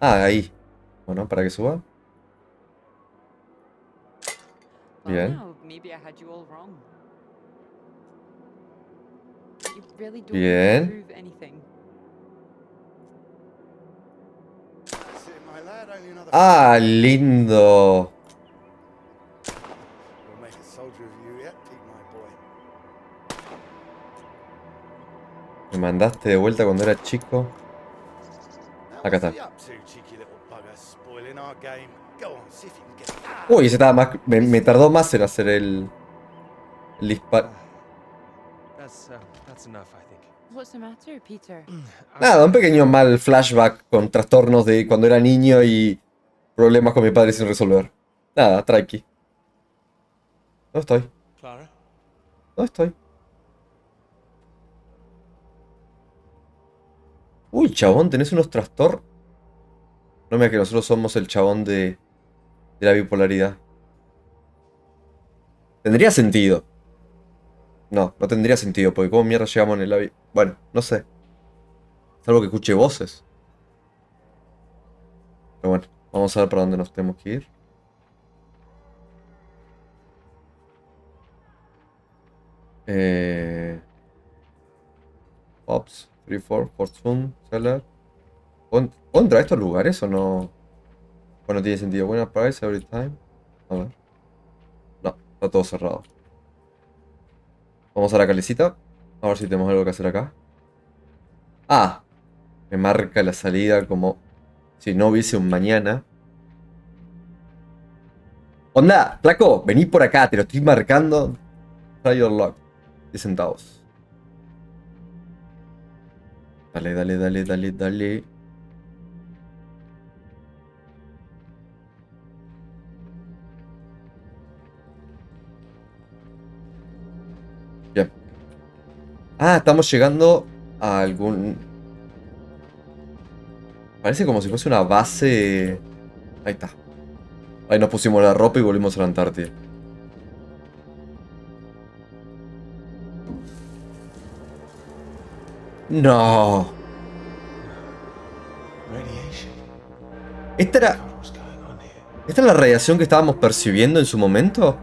Ah, ahí. Bueno, para que suba. Well, Bien. now, maybe I had you all wrong. You really don't Bien. need to prove anything. That's it, my lad. Only another Ah, lindo. We'll make a soldier of you yet, Pete, my boy. Me mandaste de vuelta cuando era chico. Now, Acá what's está. he up to, cheeky little bugger, spoiling our game? Go on, see if you can get... Ah! Uy, ese estaba más. Me tardó más en hacer el disparo. That's enough, I think. What's the matter, Peter? Nada, un pequeño mal flashback con trastornos de cuando era niño y problemas con mi padre sin resolver. Nada, tranqui. ¿Dónde estoy? Clara? ¿Dónde estoy? Uy, chabón, tenés unos trastornos. No me digas que nosotros somos el chabón de la bipolaridad. Tendría sentido. No, no tendría sentido, porque cómo mierda llegamos en el avión. Bueno, no sé. Salvo que escuche voces. Pero bueno, vamos a ver para dónde nos tenemos que ir. Ops, 3-4, Fortune, Seller. ¿Puedo entrar a estos lugares o no? Bueno, tiene sentido. Buena price every time. A ver. No, está todo cerrado. Vamos a la calecita. A ver si tenemos algo que hacer acá. Ah, me marca la salida como si no hubiese un mañana. Onda, flaco, vení por acá, te lo estoy marcando. Try your luck. 10 centavos. Dale, dale, dale, dale, dale. Bien. Ah, estamos llegando a algún... Parece como si fuese una base... Ahí está. Ahí nos pusimos la ropa y volvimos a la Antártida. No. Radiation. Esta era... What's going on here? ¿Esta es la radiación que estábamos percibiendo en su momento?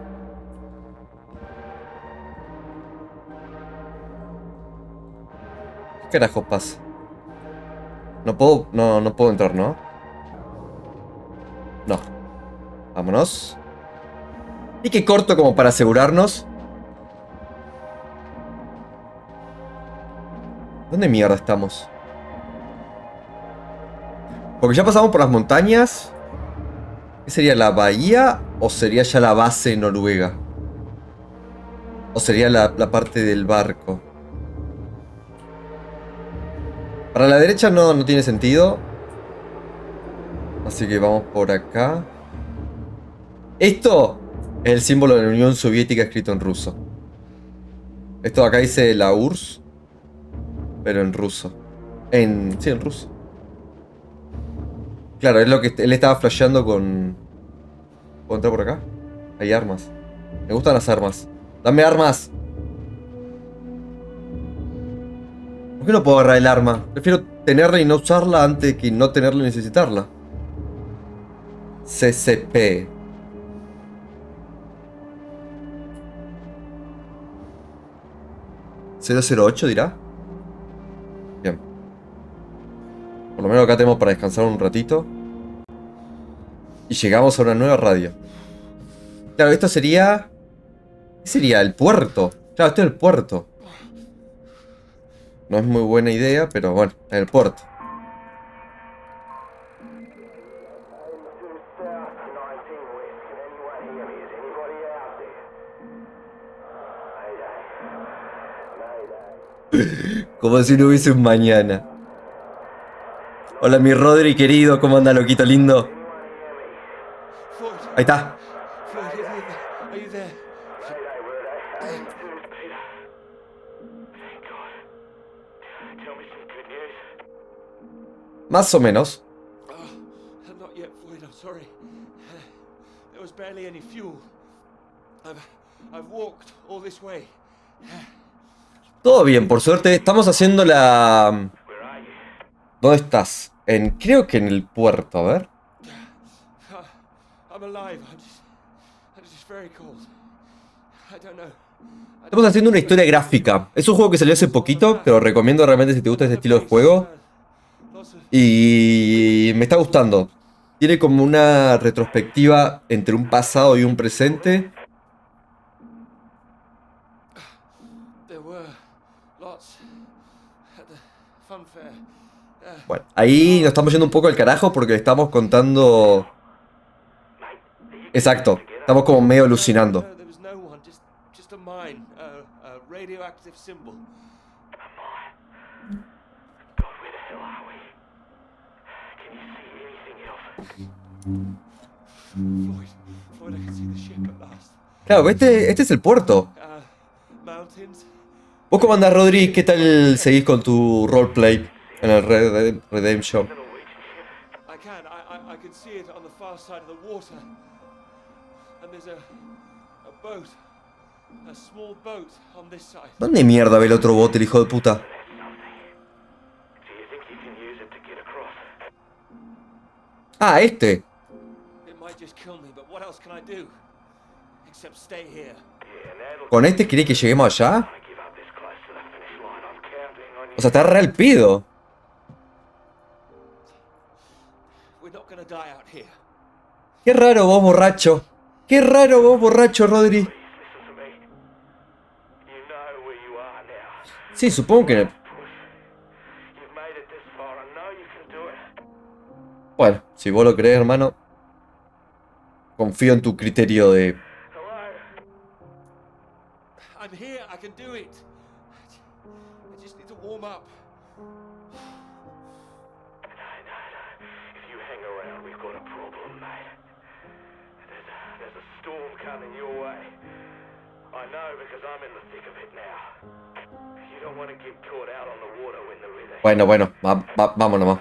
¿Qué carajo pasa? No puedo... No puedo entrar, ¿no? No. Vámonos. Y que corto como para asegurarnos. ¿Dónde ¿Dónde mierda estamos? Porque ya pasamos por las montañas. ¿Qué sería la bahía? ¿O sería ya la base noruega? ¿O sería la parte del barco? Para la derecha no tiene sentido. Así que vamos por acá. Esto es el símbolo de la Unión Soviética escrito en ruso. Esto acá dice la URSS, pero en ruso. Sí, en ruso. Claro, es lo que él estaba flasheando con... ¿Puedo entrar por acá? Hay armas. Me gustan las armas. ¡Dame armas! ¿Por qué no puedo agarrar el arma? Prefiero tenerla y no usarla antes que no tenerla y necesitarla. CCP. ¿008 dirá? Bien. Por lo menos acá tenemos para descansar un ratito. Y llegamos a una nueva radio. Claro, esto sería... ¿Qué sería? El puerto. Claro, esto es el puerto. No es muy buena idea, pero bueno, en el puerto. Como si no hubiese un mañana. Hola mi Rodri querido, ¿cómo anda loquito lindo? Ahí está. Más o menos. Todo bien, por suerte. Estamos haciendo la... ¿Dónde estás? Creo que en el puerto, a ver. Estamos haciendo una historia gráfica. Es un juego que salió hace poquito, pero recomiendo realmente si te gusta este estilo de juego. Y me está gustando. Tiene como una retrospectiva entre un pasado y un presente. Bueno, ahí nos estamos yendo un poco al carajo porque le estamos contando... Exacto, estamos como medio alucinando. Claro, este es el puerto. ¿Vos cómo andás, Rodri? ¿Qué tal seguís con tu roleplay en el Redemption? ¿Dónde mierda ve el otro bote, el hijo de puta? Ah, este. ¿Con este quiere que lleguemos allá? O sea, está re al pido. Qué raro vos, borracho. Qué raro vos, borracho, Rodri. Sí, supongo que... Bueno, si vos lo crees, hermano. Confío en tu criterio de... Bueno, vamos nomás.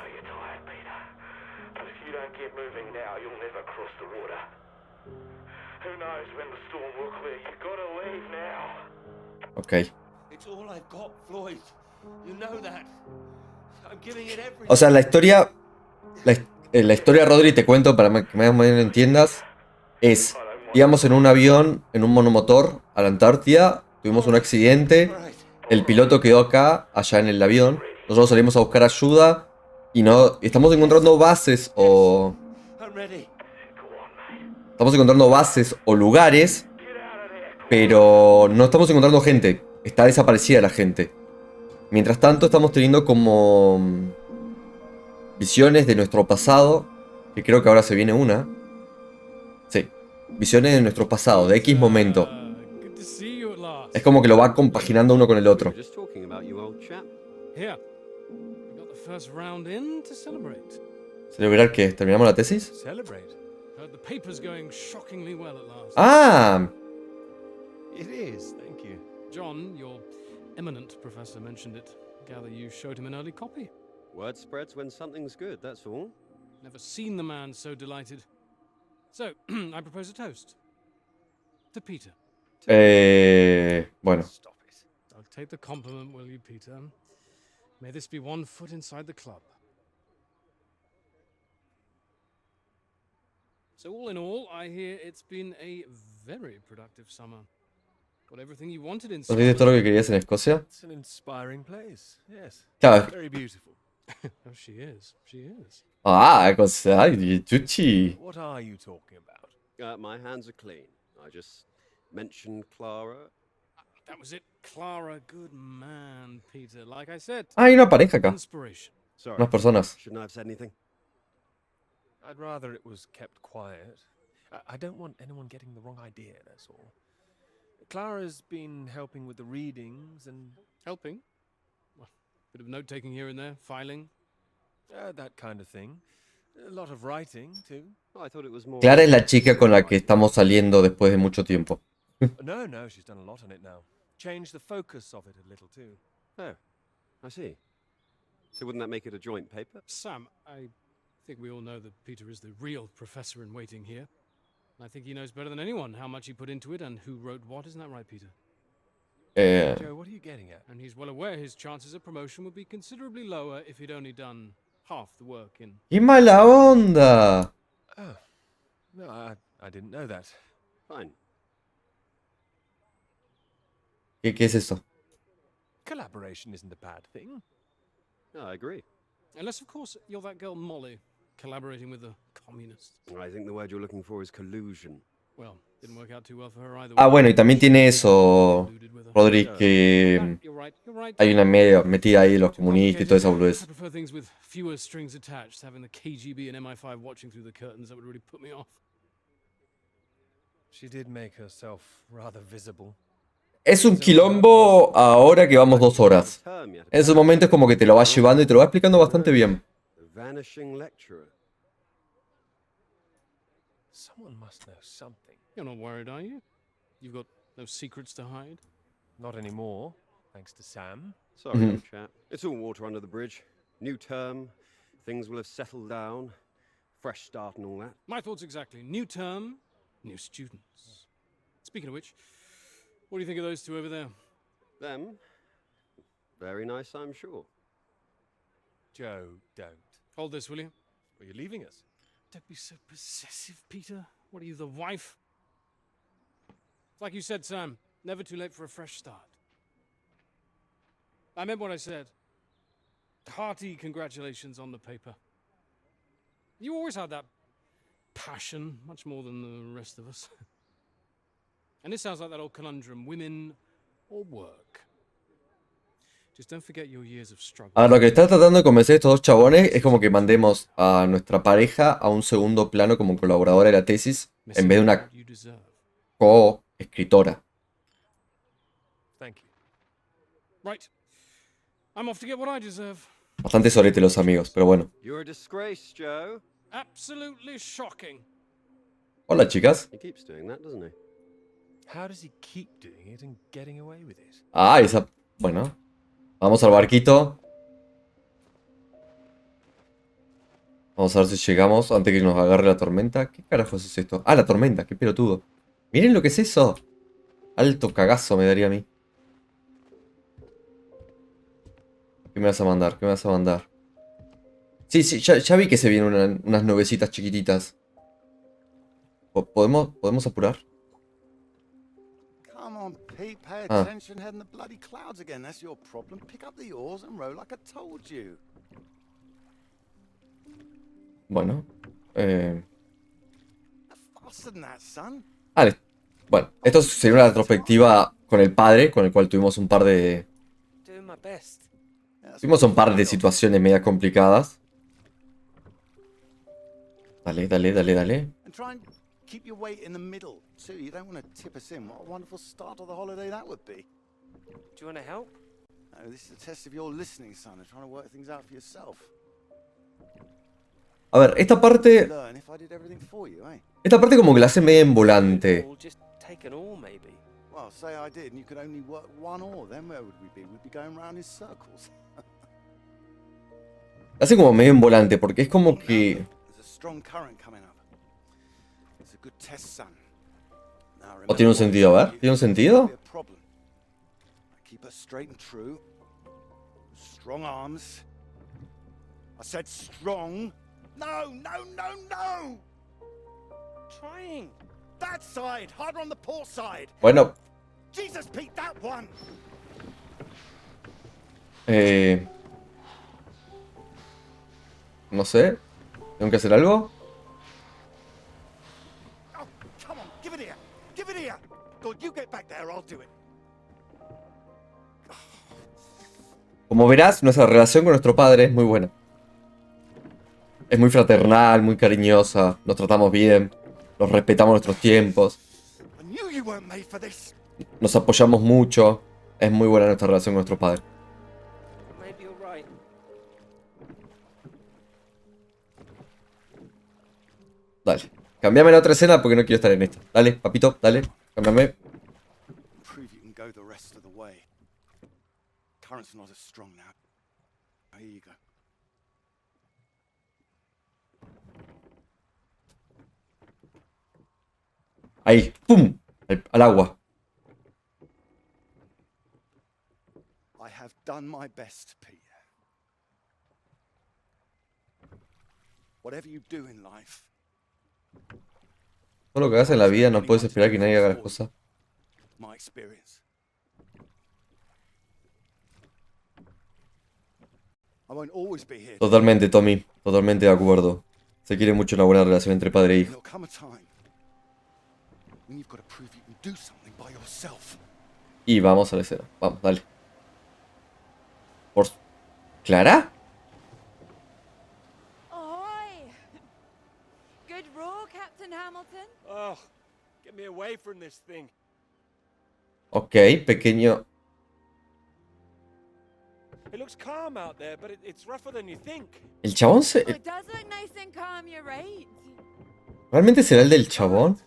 Ok. O sea, la historia... La historia, Rodri, te cuento para que más o menos entiendas. Es... Íbamos en un avión, en un monomotor, a la Antártida. Tuvimos un accidente. El piloto quedó acá, allá en el avión. Nosotros salimos a buscar ayuda. Y no... Estamos encontrando bases o... Estamos encontrando bases o lugares. Pero no estamos encontrando gente. Está desaparecida la gente. Mientras tanto estamos teniendo como visiones de nuestro pasado, que creo que ahora se viene una. Sí, visiones de nuestro pasado, de X momento. Good to see you at last. Es como que lo va compaginando uno con el We otro. were just talking about you, old chap. Here. We got the first round in to celebrate. ¿Celebrar qué? ¿Terminamos la tesis? Celebrate. Heard the paper's going shockingly well at last. ¡Ah! It is, thank you. John, your eminent professor, mentioned it. Gather you showed him an early copy. Word spreads when something's good, that's all. Never seen the man so delighted. So, I propose a toast. To Peter. Bueno. Stop it. I'll take the compliment, will you, Peter? May this be one foot inside the club. So all in all, I hear it's been a very productive summer. Got everything you wanted in ¿No tienes todo lo que querías en Escocia? It's an inspiring place, yes. Claro. Very beautiful. Oh, she is. She is. Ah, cosa. Ay, chuchi. What are you talking about? My hands are clean. I just mentioned Clara. That was it. Clara, good man, Peter. Like I said, Ah, hay una pareja acá. inspiration. Sorry, Unas personas. shouldn't I have said anything? I'd rather it was kept quiet. I don't want anyone getting the wrong idea, that's all. Clara's been helping with the readings and Helping. Well, bit of note taking here and there, filing. that kind of thing. A lot of writing, too. Oh, I thought it was more. Clara es la chica con la que estamos saliendo después de mucho tiempo. No, she's done a lot on it now. Changed the focus of it a little, too. Oh, I see. So wouldn't that make it a joint paper? Sam, I think we all know that Peter is the real professor in waiting here. I think he knows better than anyone how much he put into it and who wrote what. Isn't that right, Peter? Joe, what are you getting at? And he's well aware his chances of promotion would be considerably lower if he'd only done half the work in. ¡Qué mala onda! Oh, no, I didn't know that. Fine. ¿Qué es eso? Collaboration isn't a bad thing. No, I agree. Unless, of course, you're that girl Molly, collaborating with the communists. I think the word you're looking for is collusion. Well, didn't work out too well for her either. Ah, bueno, y también tiene eso, Colluded with her. Rodri, que You're right, you're right. hay una media metida ahí de los comunistas y toda esa I boludez. prefer things with fewer strings attached. Having the KGB and MI5 watching through the curtains, that would really put me off. She did make herself rather visible. Es un quilombo ahora que vamos 2 horas. Term yet. En esos momentos como que te lo va llevando y te lo va explicando bastante bien. The vanishing lecturer. Someone must know something. You're not worried, are you? You've got no secrets to hide? Not anymore, thanks to Sam. Sorry, old chap. It's all water under the bridge. New term. Things will have settled down. Fresh start and all that. My thoughts exactly. New term, new students. Speaking of which, what do you think of those two over there? Them? Very nice, I'm sure. Joe, don't. Hold this, will you? Are you leaving us? Don't be so possessive, Peter. What are you, the wife? It's like you said, Sam. Never too late for a fresh start. I meant what I said. Hearty congratulations on the paper. You always had that passion, much more than the rest of us. And this sounds like that old conundrum, women or work. Just don't forget your years of struggle. Ahora, lo que está tratando de convencer a estos dos chabones es como que mandemos a nuestra pareja a un segundo plano como colaboradora de la tesis en vez de una You deserve. co-escritora. Thank you. Right. I'm off to get what I deserve. Bastante sorete los amigos, pero bueno. You're a disgrace, Joe. Absolutely shocking. Hola, chicas. He keeps doing that, doesn't he? How does he keep doing it and getting away with it? Ah, esa... Bueno. Vamos al barquito. Vamos a ver si llegamos antes que nos agarre la tormenta. ¿Qué carajos es esto? Ah, la tormenta, qué pelotudo. Miren lo que es eso. Alto cagazo me daría a mí. ¿Qué me vas a mandar? ¿Qué me vas a mandar? Sí, ya vi que se vienen unas nubecitas chiquititas. ¿Podemos apurar? Come on, Pete, pay Ah. attention. Heading the bloody clouds again. That's your problem. Pick up the oars and row like I told you. Bueno. Faster than that, son. Vale. Bueno, esto sería una retrospectiva con el padre, con el cual tuvimos un par de... Doing my best. Vimos un par de situaciones media complicadas. Dale, dale, dale, dale. And try and keep your weight in the middle, too. You don't want to tip us in. What a wonderful start to the holiday that would be. Do you want to help? No, this is a test of your listening, son, and trying to work things out for yourself. A ver, esta parte... Learn if I did everything for you, eh? Esta parte como que la hace media en volante. Or just take an all, maybe. Well, say I did, and you could only work one oar. Then where would we be? We'd be going round in circles. La hace como medio en volante, porque es como que... There's a strong current coming up. It's a good test, son. Now, ¿O tiene un sentido? A ver, ¿tiene un sentido? Keep her straight and true. Strong arms. I said strong. No, no, no, no! Trying. That side! Harder on the port side! Bueno. Jesus, Pete, that one! No sé. ¿Tengo que hacer algo? Oh, come on, give it here! Give it here! Good, you get back there, I'll do it. Como verás, nuestra relación con nuestro padre es muy buena. Es muy fraternal, muy cariñosa. Nos tratamos bien. Nos respetamos nuestros tiempos. Nos apoyamos mucho. Es muy buena nuestra relación con nuestro padre. Dale. Cambiame la otra escena porque no quiero estar en esta. Dale, papito, dale. Cámbiame. Ahí, ¡pum! Al agua. I have done my best, Peter. Whatever you do in life. Todo lo que hagas en la vida no puedes esperar que nadie haga las cosas. My experience. I won't always be here. Totalmente, Tommy. Totalmente de acuerdo. Se quiere mucho una buena relación entre padre e hijo. Y vamos a la escena. Vamos, dale. Por... ¿Clara? Ahoy! Good row, Captain Hamilton. Oh, get me away from this thing. Ok, pequeño. It looks calm out there, but it's rougher than you think. El chabón se... It does look nice and calm, you're right. ¿Realmente será el del chabón?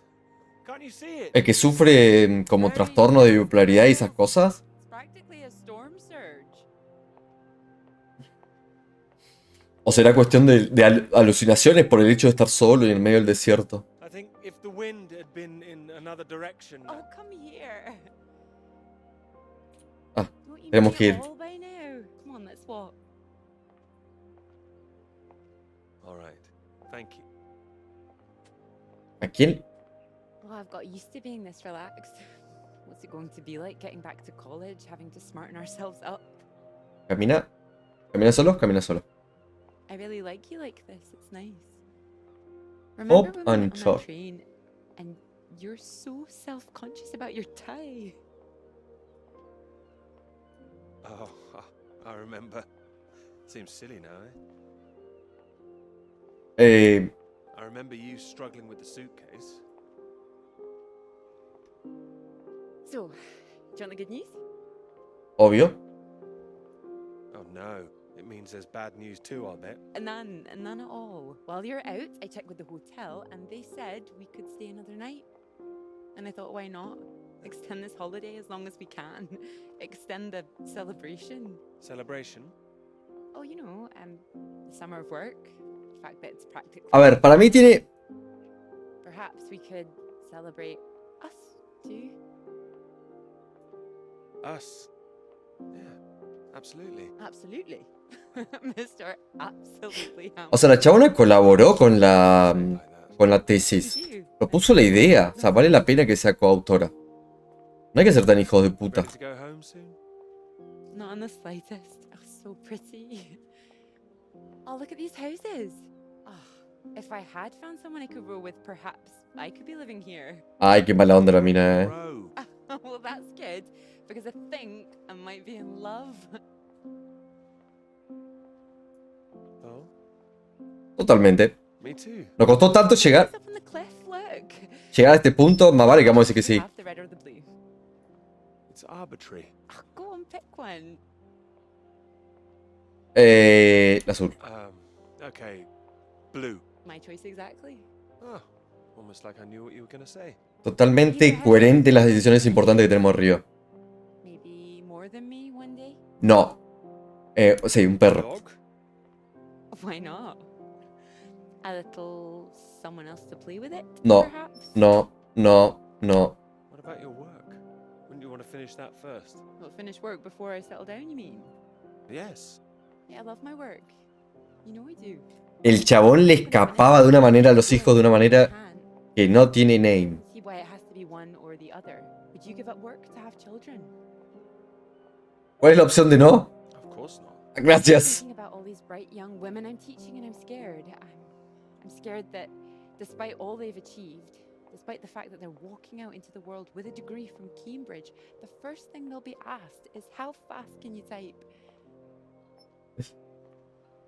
Can't you see it? ¿El que sufre como trastorno de bipolaridad y esas cosas? It's practically a storm surge. ¿O será cuestión de alucinaciones por el hecho de estar solo y en medio del desierto? I think if the wind had been in another direction. Oh, come here. Ah, Don't you tenemos know que ir. it all by now? Come on, let's walk. All right. Thank you. ¿A quién? Well, I've got used to being this relaxed. What's it going to be like getting back to college, having to smarten ourselves up? Camina. Camina solo, camina solo. I really like you like this. It's nice. Hop Remember when we and went on chop. that train and you're so self-conscious about your tie? Oh, I remember. Seems silly now, eh? I remember you struggling with the suitcase. So, do you want the good news? Obvio. Oh no, it means there's bad news too, I bet. None at all. While you're out, I checked with the hotel and they said we could stay another night. And I thought, why not? Extend this holiday as long as we can. Extend the celebration. Celebration? Oh, you know, the summer of work. The fact that it's practically... A ver, para mí tiene... Perhaps we could celebrate us, too. Us? Yeah, absolutely. Absolutely. Mr. Absolutely. O sea, la chabona colaboró con la tesis. Propuso la idea. O sea, vale la pena que sea coautora. No hay que ser tan hijos de puta. Not in the slightest. Oh, so pretty. Oh, look at these houses. Oh, if I had found someone I could row with, perhaps I could be living here. Ay, qué mala onda la mina, eh. Well, that's good, because I think I might be in love. Totalmente. Me too. Nos costó tanto llegar Up on the cliff, look. a este punto, más vale que vamos a decir que sí. Have the red or the blue. It's arbitrary. Oh, go on, pick one. El azul. Okay. Blue. My choice exactly. Oh, almost like I knew what you were gonna say. Totalmente coherente en las decisiones importantes que tenemos arriba. Maybe more than me one day? No. Sí, un perro. Dog? Why not? A little someone else to play with it, No. perhaps? No, no, no. What about your work? Wouldn't you want to finish that first? Well, finish work before I settle down, you mean? Yes. Yeah, I love my work. You know I do. El chabón le escapaba de una manera a los hijos, de una manera que no tiene name. See why it has to be one or the other. Would you give up work to have children? ¿Cuál es la opción de no? Of course not. Gracias. Thinking about all these bright young women I'm teaching, and I'm scared. I'm scared that despite all they've achieved, despite the fact that they're walking out into the world with a degree from Cambridge, the first thing they'll be asked is how fast can you type?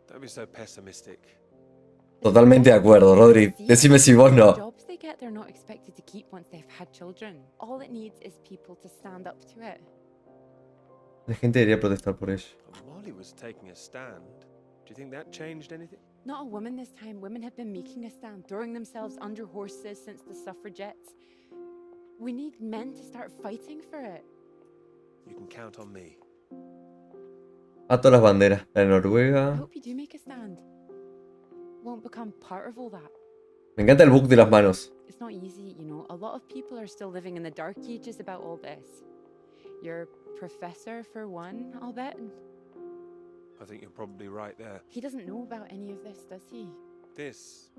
Don't be so pessimistic. Totalmente de acuerdo, Rodri. Decime si vos no. Jobs they get, they're not expected to keep once they've had children. All it needs is people to stand up to it. La gente debería protestar por ello. Molly was taking a stand. Do you think that changed anything? Not a woman this time. Women have been making a stand, throwing themselves under horses since the suffragettes. We need men to start fighting for it. You can count on me. A todas las banderas. La de I Noruega. hope you do make a stand. Won't become part of all that. Me encanta el bug de las manos. It's not easy, you know. A lot of people are still living in the dark ages about all this. Your professor, for one, I'll bet. I think you're probably right there. He doesn't know about any of this, does he? This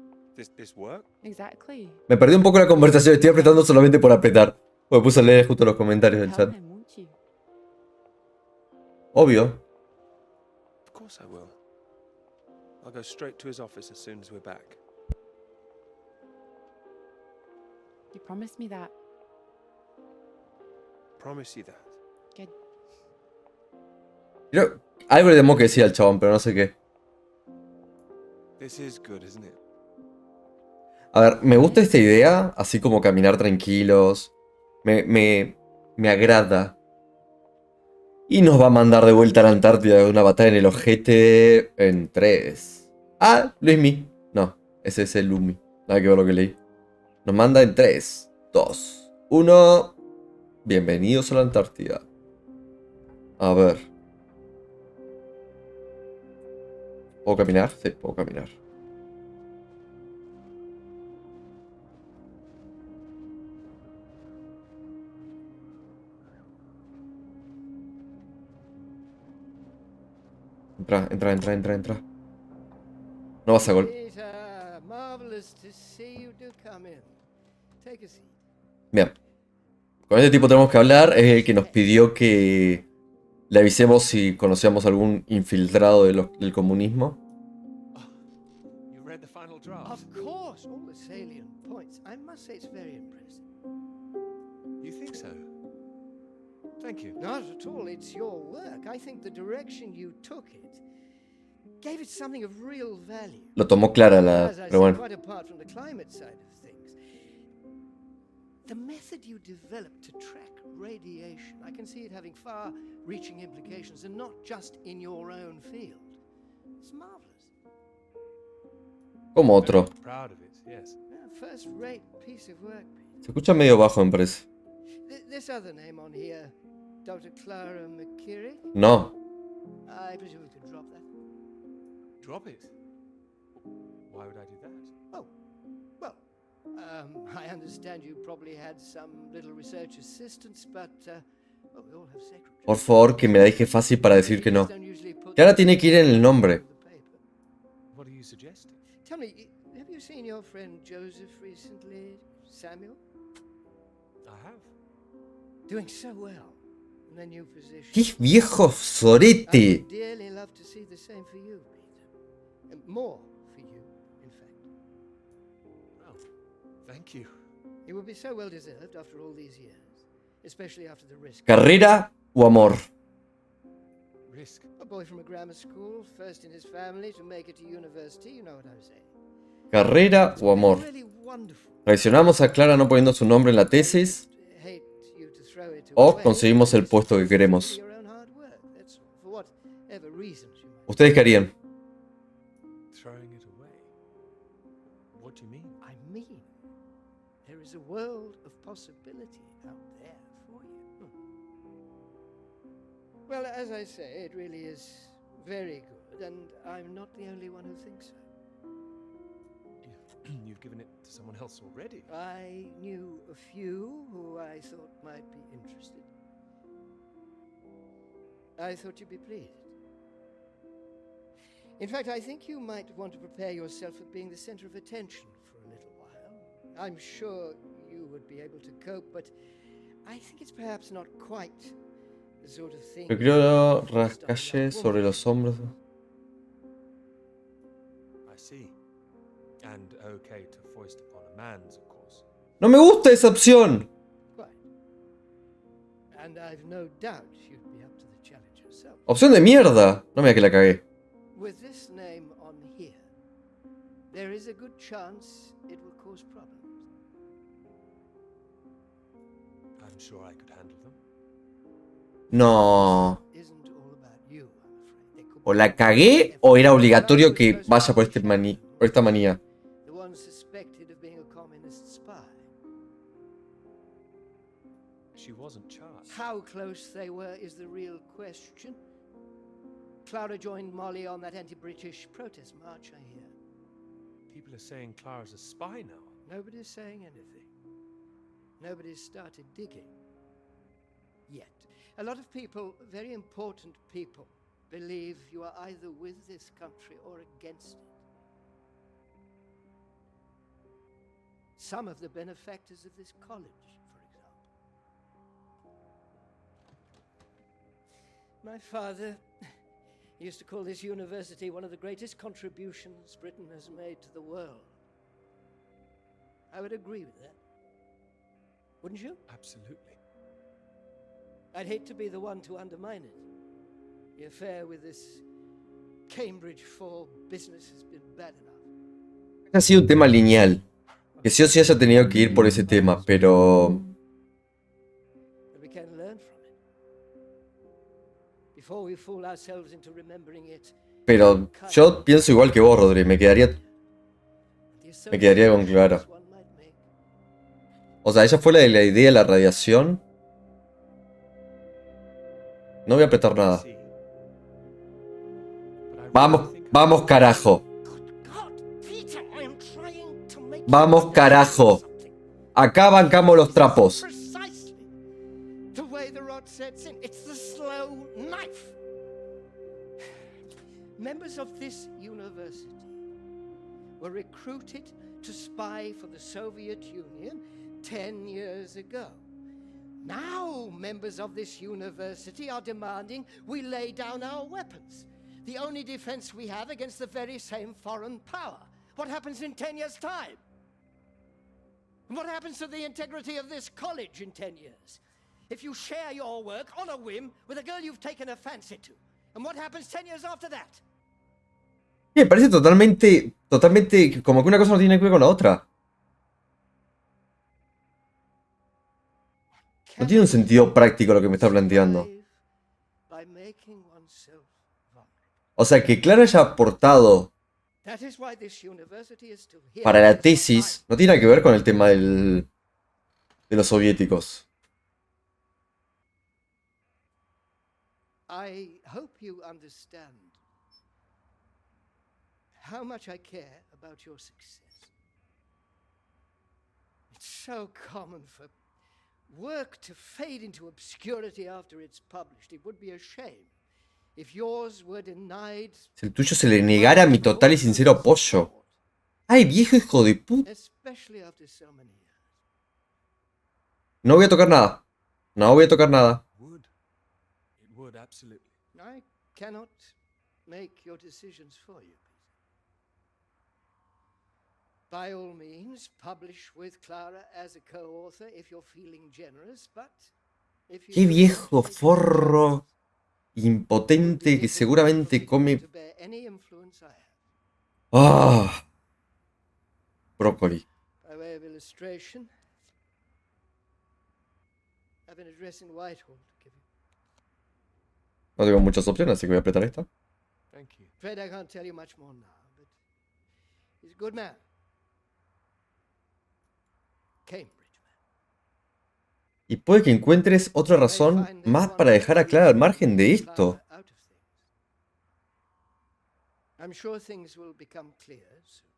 work? Exactly. Me perdí un poco la conversación. Estoy apretando solamente por apretar. Me puse a leer justo los comentarios del Tell chat. him, won't you? Obvio. Of course I will. I'll go straight to his office as soon as we're back. You promised me that. Promise you that. Good. Creo, algo le tengo que decir al chabón, pero no sé qué. This is good, isn't it? A ver, me gusta esta idea, así como caminar tranquilos. Me agrada. Y nos va a mandar de vuelta a la Antártida de una batalla en el ojete en 3. Ah, Luismi. No, ese es el Lumi. Nada que ver lo que leí. Nos manda en 3, 2, 1. Bienvenidos a la Antártida. A ver. ¿Puedo caminar? Sí, puedo caminar. Entra. No vas a gol. Peter, marvelous to see you do come in. Take a seat. Bien. Con este tipo tenemos que hablar. Es el que nos pidió que le avisemos si conocíamos algún infiltrado del comunismo. You read the final draft? Of course, all the salient points. I must say it's very impressive. You think so? Thank you. Not at all, it's your work. I think the direction you took it gave it something of real value. Lo tomó clara la... As I Pero say, bueno. quite apart from the climate side of things, the method you developed to track radiation, I can see it having far-reaching implications, and not just in your own field. It's marvelous. Como otro. Very proud of it, yes. First-rate piece of work, Pete. Se escucha medio bajo, me parece. This other name on here, Dr. Clara McKerrick? No. I presume we could drop that. Drop it? Why would I do that? Oh, well, I understand you probably had some little research assistants, but well, we all have secretaries. Por favor, que me la deje fácil para decir que no. Que ahora tiene que ir en el nombre. What are you suggesting? Tell me, have you seen your friend Joseph recently, Samuel? I have. Doing so well in their new position. ¡Qué viejo sorete! I would dearly love to see the same for you, Peter. And more for you, in fact. Well, thank you. It would be so well deserved after all these years, especially after the risk. ¿Carrera o amor? risk. A boy from a grammar school, first in his family to make it to university, you know what I'm saying. Carrera o amor. Really wonderful. Traicionamos a Clara no poniendo su nombre en la tesis. Hate you to throw it O away. conseguimos el puesto que queremos. Your own hard work, that's all. For whatever reasons you might. ¿Ustedes qué harían? Throwing it away? What do you mean? I mean, there is a world of possibility out there for you. Well, as I say, it really is very good, and I'm not the only one who thinks so. You've given it to someone else already. I knew a few who I thought might be interested. I thought you'd be pleased. In fact, I think you might want to prepare yourself for being the center of attention for a little while. I'm sure you would be able to cope, but I think it's perhaps not quite the sort of thing. Yo quiero rascalle sobre los hombros. I see. And okay to foist upon a man's, of course. No me gusta esa opción. Quite. And I've no doubt you'd be up to the challenge yourself. Opción de mierda. No me diga que la cagué. With this name on here, there is a good chance it will cause problems. I'm sure I could handle them. No. Isn't all about you, I'm afraid. There could O be la cagué o era obligatorio que vaya por, por esta manía. the one suspected of being a communist spy. She wasn't charged. How close they were is the real question. Clara joined Molly on that anti-British protest march, I hear. People are saying Clara's a spy now. Nobody's saying anything. Nobody's started digging. Yet. A lot of people, very important people, believe you are either with this country or against it. Some of the benefactors of this college, for example. My father used to call this university one of the greatest contributions Britain has made to the world. I would agree with that. Wouldn't you? Absolutely. I'd hate to be the one to undermine it. The affair with this Cambridge 4 business has been bad enough. Ha sido un tema lineal. Que sí o sí haya tenido que ir por ese tema, pero... But we can learn from it. Before we fool ourselves into remembering it. Pero yo pienso igual que vos, Rodri. Me quedaría con Clara. O sea, ella fue la de la idea de la radiación. No voy a apretar nada. Vamos, vamos carajo. Vamos carajo. Acá bancamos los trapos. The way the rod sets in, it's the slow knife. Members of this university were recruited to spy for the Soviet Union 10 years ago. Now, members of this university are demanding we lay down our weapons. The only defense we have against the very same foreign power. What happens in 10 years' time? What happens to the integrity of this college in 10 years? If you share your work on a whim with a girl you've taken a fancy to. And what happens 10 years after that? Me parece totalmente como que una cosa no tiene que ver con la otra. No tiene un sentido práctico lo que me está planteando. O sea, que Clara haya aportado para la tesis no tiene nada que ver con el tema de los soviéticos. I hope you understand how much I care about your success. It's so common for work to fade into obscurity after it's published. It would be a shame if yours were denied. Si el tuyo se le negara mi total y sincero apoyo. Ay, viejo hijo de puta. Especially after so many years. No voy a tocar nada. No voy a tocar nada. It would, absolutely. I cannot make your decisions for you. By all means, publish with Clara as a co-author if you're feeling generous, but if you Qué viejo forro. impotente que seguramente come... To bear any influence I have. ¡Ah! Brócoli. By way of illustration, I have an address in Whitehall to give you. No tengo muchas opciones, así que voy a apretar esta. Thank you. Afraid I can't tell you much more now, but he's a good man. Cambridge man. Y puede que encuentres otra razón más para dejar a Clara al margen de esto. Out of things. I'm sure things will become clear soon.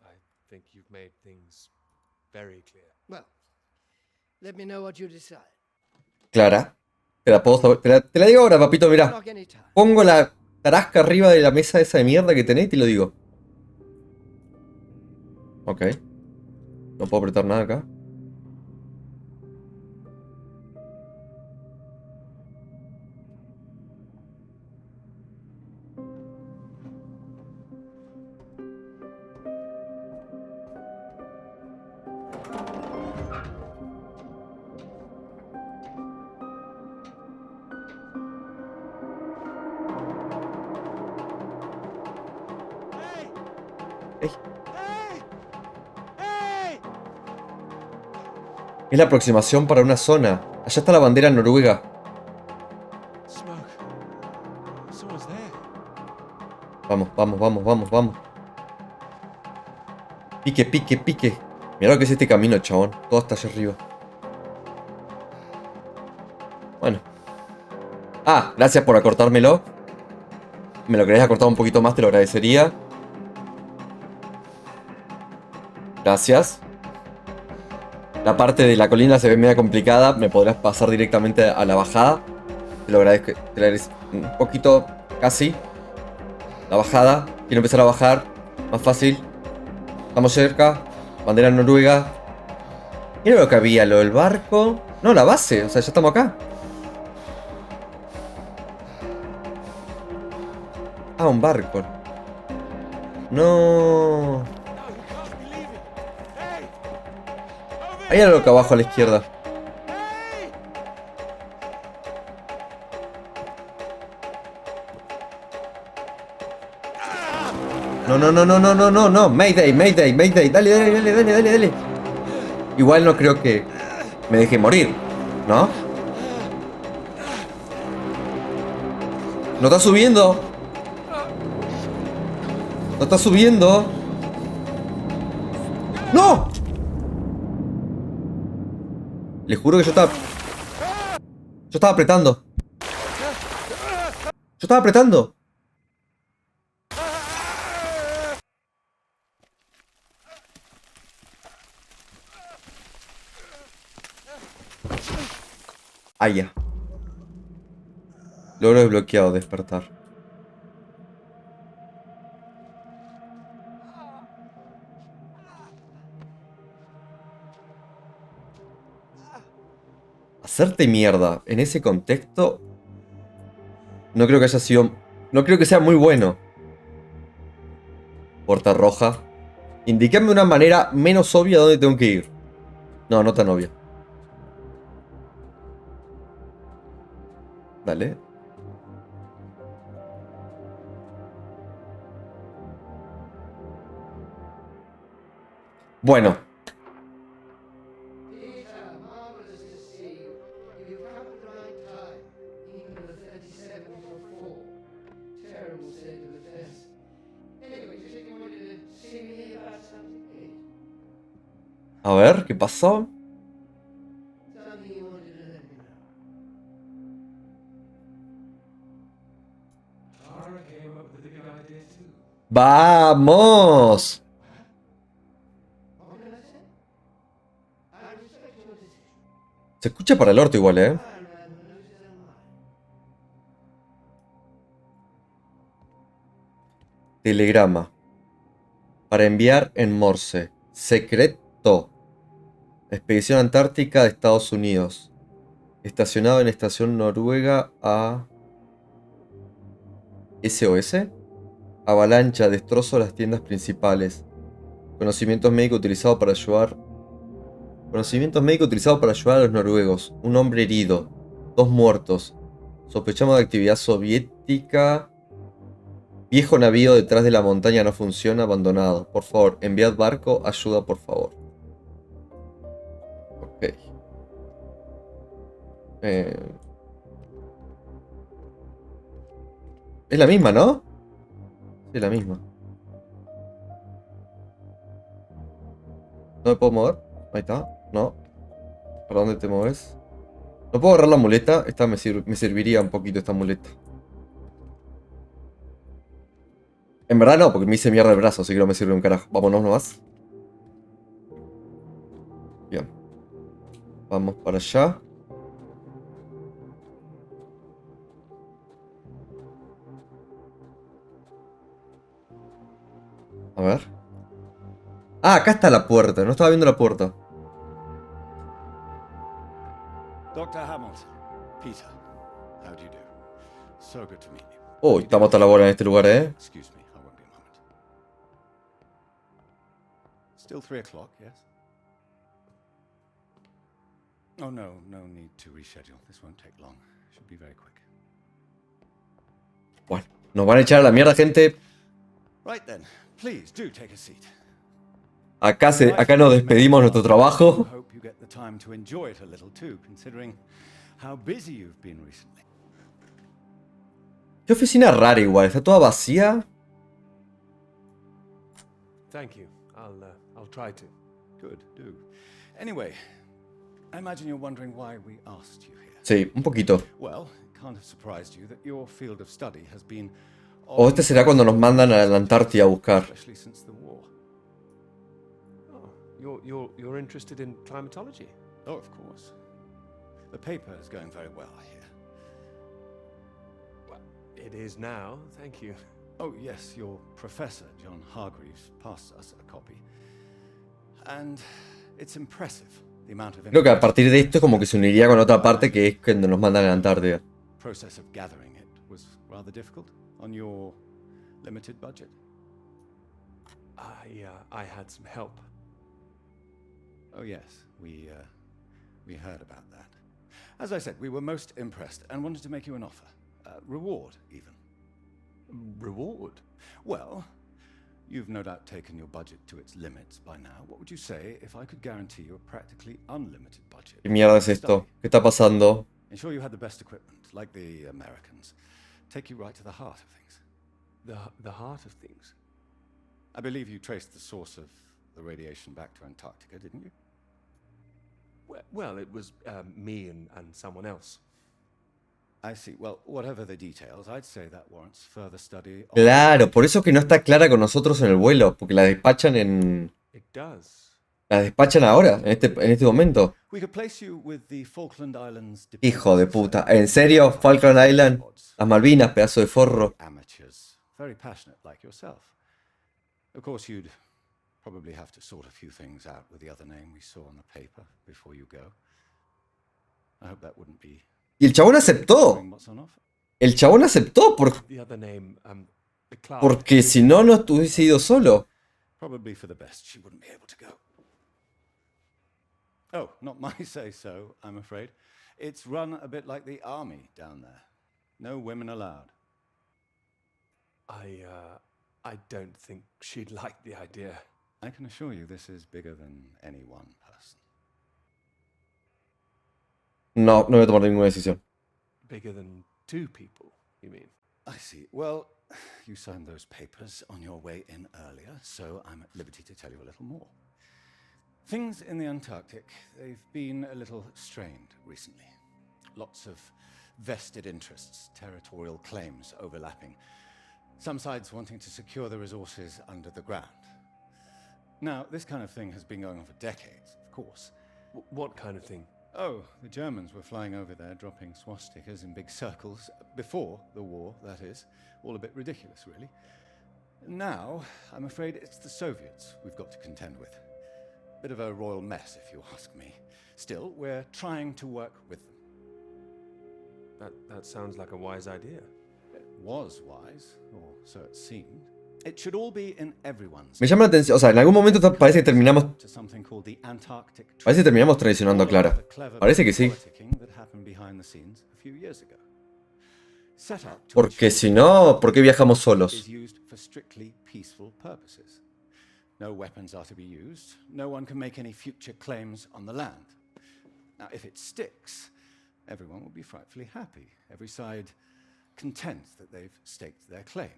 I think you've made things very clear. Well, let me know what you decide. Clara, te la puedo saber- te la digo ahora, papito, mirá. Knock any time. Pongo la tarasca arriba de la mesa esa de mierda que tenés y te lo digo. Ok. No puedo apretar nada acá. Ey. Es la aproximación para una zona. Allá está la bandera noruega. Smoke. Someone's there. Vamos, vamos, vamos, vamos, vamos. Pique, pique, pique. Mirá lo que es este camino, chabón. Todo hasta allá arriba. Bueno. Ah, gracias por acortármelo. Me lo querés acortar un poquito más, te lo agradecería. Gracias. La parte de la colina se ve media complicada. Me podrás pasar directamente a la bajada. Te lo agradezco. Te lo agradezco un poquito, casi. La bajada. Quiero empezar a bajar. Más fácil. Estamos cerca. Bandera noruega. Mira lo que había, lo del barco. No, la base. O sea, ya estamos acá. Ah, un barco. No. Hay algo acá abajo a la izquierda. No, no, no, no, no, no, no, no. Mayday, Mayday, Mayday. Dale, dale, dale, dale, dale, dale. Igual no creo que me deje morir, ¿no? No está subiendo. No está subiendo. ¡No! Le juro que yo estaba... Yo estaba apretando. Yo estaba apretando. Ah, ya. Logro desbloqueado, despertar. Hacerte mierda en ese contexto no creo que haya sido... No creo que sea muy bueno. Puerta roja. Indícame una manera menos obvia dónde tengo que ir. No, no tan obvia. Dale. Bueno. A ver, ¿qué pasó? ¡Vamos! Se escucha para el orto igual, ¿eh? Telegrama. Para enviar en Morse. Secreto. Expedición Antártica de Estados Unidos. Estacionado en estación noruega a... SOS. Avalancha, destrozo las tiendas principales. Conocimientos médicos utilizados para ayudar. Conocimientos médicos utilizados para ayudar a los noruegos. Un hombre herido. 2 muertos. Sospechamos de actividad soviética. Viejo navío detrás de la montaña no funciona, abandonado. Por favor, enviad barco, ayuda por favor. Ok. Es la misma, ¿no? Sí, es la misma. ¿No me puedo mover? Ahí está. No. ¿Para dónde te mueves? No puedo agarrar la muleta. Esta me serviría un poquito esta muleta. En verdad no, porque me hice mierda el brazo, así que no me sirve un carajo. Vámonos nomás. Bien. Vamos para allá. A ver. Ah, acá está la puerta. No estaba viendo la puerta. Dr. Hamilton, Peter, how do you do? So good to meet you. Uy, estamos hasta la bola en este lugar, Excuse me, I won't be a moment. Still 3 o'clock, yes? Oh no, no need to reschedule. This won't take long. Should be very quick. Bueno, nos van a echar a la mierda, gente. Right then, please do take a seat. Acá nos despedimos de nuestro trabajo. Hope you get the time to enjoy it a little too, considering how busy you've been recently. Qué oficina rara igual, está toda vacía. Thank you. I'll try to. Good, do. Anyway, I imagine you're wondering why we asked you here. Sí, un poquito. Well, it can't have surprised you that your field of study has been O este será cuando nos mandan a la Antártida a buscar. especially since the war. Oh, you're interested in climatology? Oh, of course. The paper is going very well, I hear. Well, it is now, thank you. Oh, yes, your professor, John Hargreaves, passed us a copy. And it's impressive, the amount of Creo que a partir de esto como que se uniría con otra parte que es cuando nos mandan a la Antártida. process of gathering it was rather difficult on your limited budget. I had some help. Oh, yes, we heard about that. As I said, we were most impressed and wanted to make you an offer. Reward, even. Reward? Well, you've no doubt taken your budget to its limits by now. What would you say if I could guarantee you a practically unlimited budget? ¿Qué mierda es esto? ¿Qué está pasando? Ensure you had the best equipment, like the Americans. Take you right to the heart of things. The heart of things? I believe you traced the source of the radiation back to Antarctica, didn't you? Well, it was me and someone else. I see. Well, whatever the details, I'd say that warrants further study. Claro, por eso que no está clara con nosotros en el vuelo, porque la despachan en... It does. La despachan ahora, en este momento. We could place you with the Falkland Islands. Hijo de puta. ¿En serio? Falkland Island. Las Malvinas, pedazo de forro. Amateurs, very passionate like yourself. Of course, you'd probably have to sort a few things out with the other name we saw on the paper before you go. I hope that wouldn't be. Y el chabón aceptó. what's on offer. El chabón aceptó The other name, the cloud. porque si no, no estuviese ido solo. Probably for the best. She wouldn't be able to go. Oh, not my say-so, I'm afraid. It's run a bit like the army down there. No women allowed. I don't think she'd like the idea. I can assure you this is bigger than any one person. No, no voy a tomar ninguna decisión. Bigger than 2 people, you mean? I see. Well, you signed those papers on your way in earlier, so I'm at liberty to tell you a little more. Things in the Antarctic, they've been a little strained recently. Lots of vested interests, territorial claims overlapping. Some sides wanting to secure the resources under the ground. Now, this kind of thing has been going on for decades, of course. What kind of thing? Oh, the Germans were flying over there, dropping swastikas in big circles. Before the war, that is. All a bit ridiculous, really. Now, I'm afraid it's the Soviets we've got to contend with. Bit of a royal mess, if you ask me. Still, we're trying to work with them. That sounds like a wise idea. It was wise, or so it seemed. It should all be in everyone's. Me llama la atención, o sea, en algún momento parece que terminamos to something called the Antarctic Parece que terminamos traicionando a Clara. Parece que sí. that happened behind the scenes a few years ago. Set up to Porque si no, ¿por qué viajamos solos? is used for strictly peaceful purposes. No weapons are to be used. No one can make any future claims on the land. Now, if it sticks, everyone will be frightfully happy. Every side content that they've staked their claim.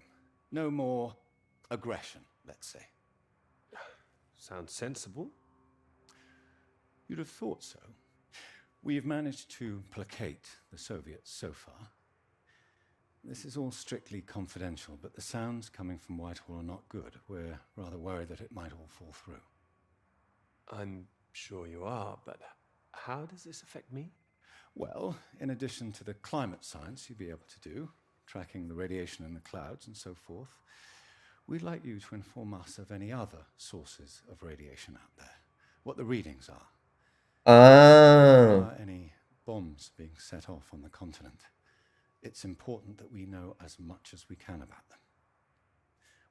No more aggression, let's say. Sounds sensible. You'd have thought so. We've managed to placate the Soviets so far. This is all strictly confidential, but the sounds coming from Whitehall are not good. We're rather worried that it might all fall through. I'm sure you are, but how does this affect me? Well, in addition to the climate science you'd be able to do, tracking the radiation in the clouds and so forth, we'd like you to inform us of any other sources of radiation out there, what the readings are. Are any bombs being set off on the continent? It's important that we know as much as we can about them.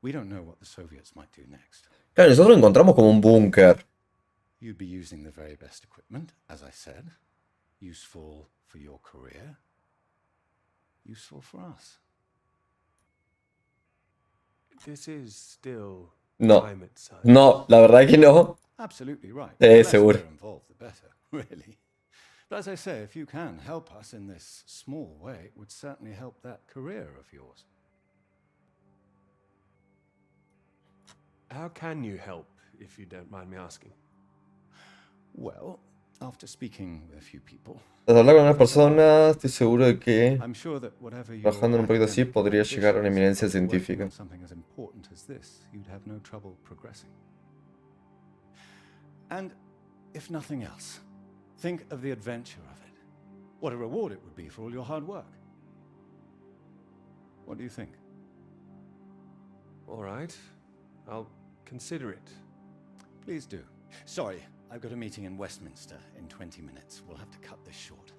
We don't know what the Soviets might do next. Claro, nosotros lo encontramos como un búnker. You'd be using the very best equipment, as I said. Useful for your career. Useful for us. This is still No. climate science. No, la verdad que no. Absolutely right. The less seguro. we're involved, the better, really. But as I say, if you can help us in this small way, it would certainly help that career of yours. How can you help, if you don't mind me asking? Well, after speaking with a few people, Tras hablar con unas personas, estoy seguro de que I'm sure that whatever your trabajando en un proyecto así academic podría llegar a una eminencia ambitions, working científica. on something as important as this, you'd have no trouble progressing. And if nothing else, think of the adventure of it. What a reward it would be for all your hard work. What do you think? All right, I'll consider it. Please do. Sorry, I've got a meeting in Westminster in 20 minutes. We'll have to cut this short.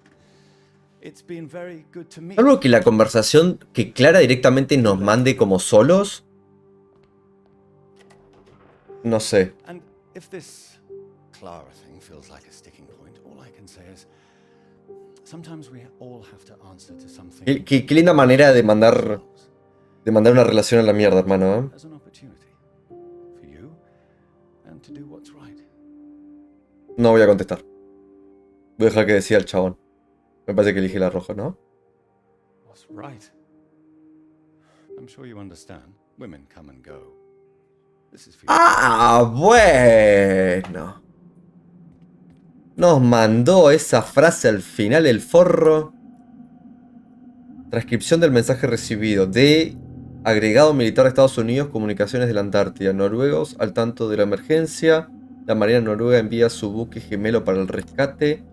It's been very good to meet. Algo que la conversación, que Clara directamente nos mande como solos. No sé. And if this Clara thing feels like a sticking point, all I can say is sometimes we all have to answer to something. Qué linda manera de mandar una relación a la mierda, hermano, ¿eh? As an opportunity for you and to do what's right. No voy a contestar. Voy a dejar que decida el chabón. Me parece que elige la roja, ¿no? What's right? I'm sure you understand. Women come and go. This is for you. Ah, bueno. Nos mandó esa frase al final el forro. Transcripción del mensaje recibido de agregado militar de Estados Unidos, comunicaciones de la Antártida. Noruegos al tanto de la emergencia. La Marina Noruega envía su buque gemelo para el rescate.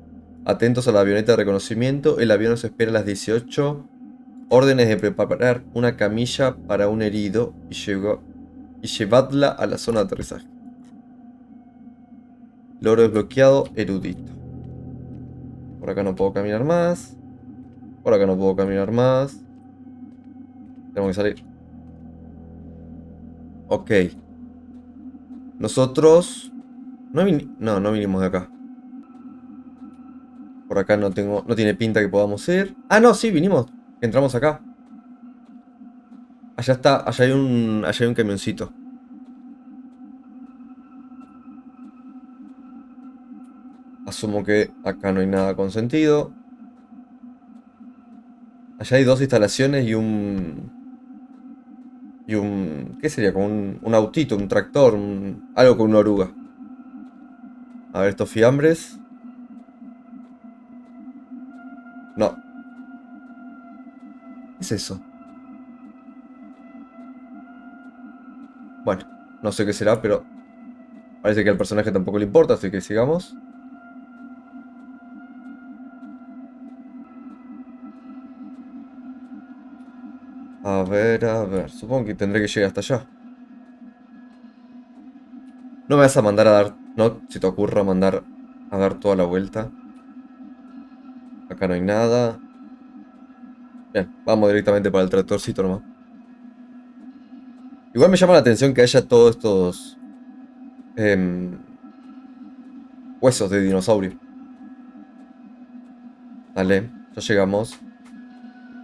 Atentos a la avioneta de reconocimiento. El avión nos espera a las 18. Órdenes de preparar una camilla para un herido y llevadla a la zona de aterrizaje. Logro desbloqueado, erudito. Por acá no puedo caminar más. Por acá no puedo caminar más. Tengo que salir. Ok. Nosotros... No vinimos de acá. Por acá no tiene pinta que podamos ir. Ah, no, sí, vinimos. Entramos acá. Allá está, allá hay un camioncito. Asumo que acá no hay nada con sentido. Allá hay dos instalaciones y un... ¿Qué sería? Como un autito, un tractor, algo con una oruga. A ver, estos fiambres. No. ¿Qué es eso? Bueno, no sé qué será, pero parece que al personaje tampoco le importa, así que sigamos. A ver. Supongo que tendré que llegar hasta allá. No me vas a mandar a dar... No se te ocurra mandar a dar toda la vuelta. Acá no hay nada. Bien, vamos directamente para el tractorcito nomás. Igual me llama la atención que haya todos estos huesos de dinosaurio. Dale, ya llegamos.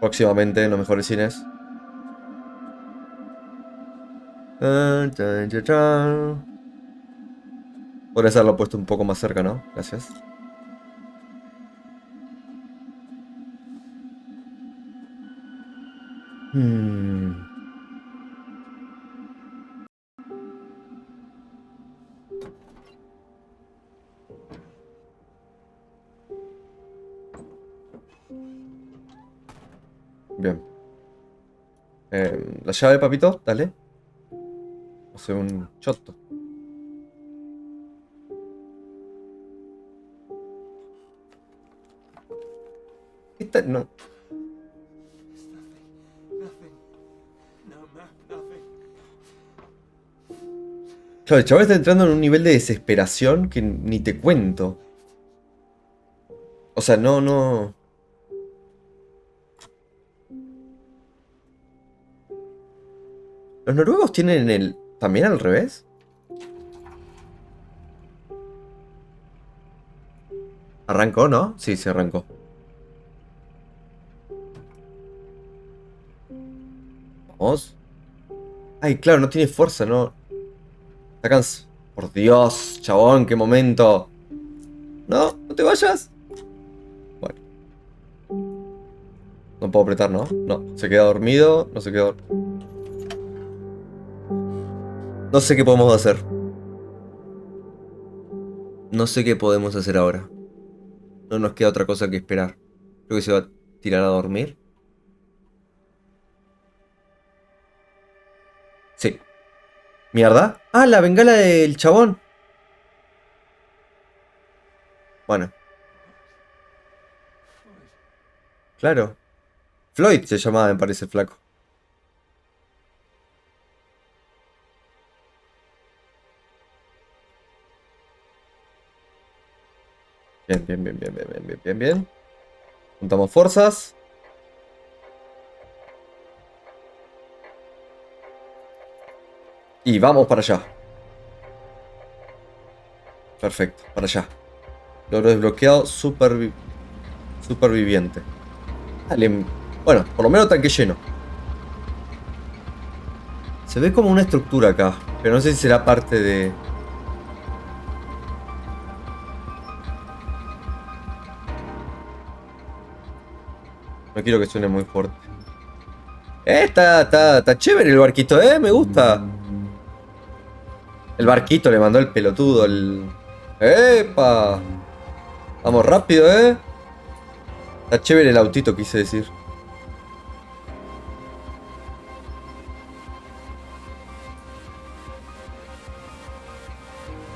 Próximamente en los mejores cines. Podría haberlo puesto un poco más cerca, ¿no? Gracias. Bien. La llave, papito, dale. O sea, un choto. Esta no. Claro, el chaval está entrando en un nivel de desesperación que ni te cuento. O sea, no. ¿Los noruegos tienen el también al revés? ¿Arrancó, no? Sí, se arrancó. Vamos. Ay, claro, no tiene fuerza, no. Está cansado. Por Dios, chabón, qué momento. No, no te vayas. Bueno. No puedo apretar, ¿no? No, se queda dormido. No se quedó. No sé qué podemos hacer. No sé qué podemos hacer ahora. No nos queda otra cosa que esperar. Creo que se va a tirar a dormir. Sí. ¿Mierda? Ah, la bengala del chabón. Bueno. Claro. Floyd se llamaba, me parece, flaco. Bien, bien, bien, bien, bien, bien, bien, bien, bien. Juntamos fuerzas. Y vamos para allá. Perfecto, para allá. Logro desbloqueado, superviviente. Dale. Bueno, por lo menos tanque lleno. Se ve como una estructura acá, pero no sé si será parte de... No quiero que suene muy fuerte. Está chévere el barquito, me gusta. El barquito le mandó el pelotudo, ¡Epa! Vamos rápido, Está chévere el autito, quise decir.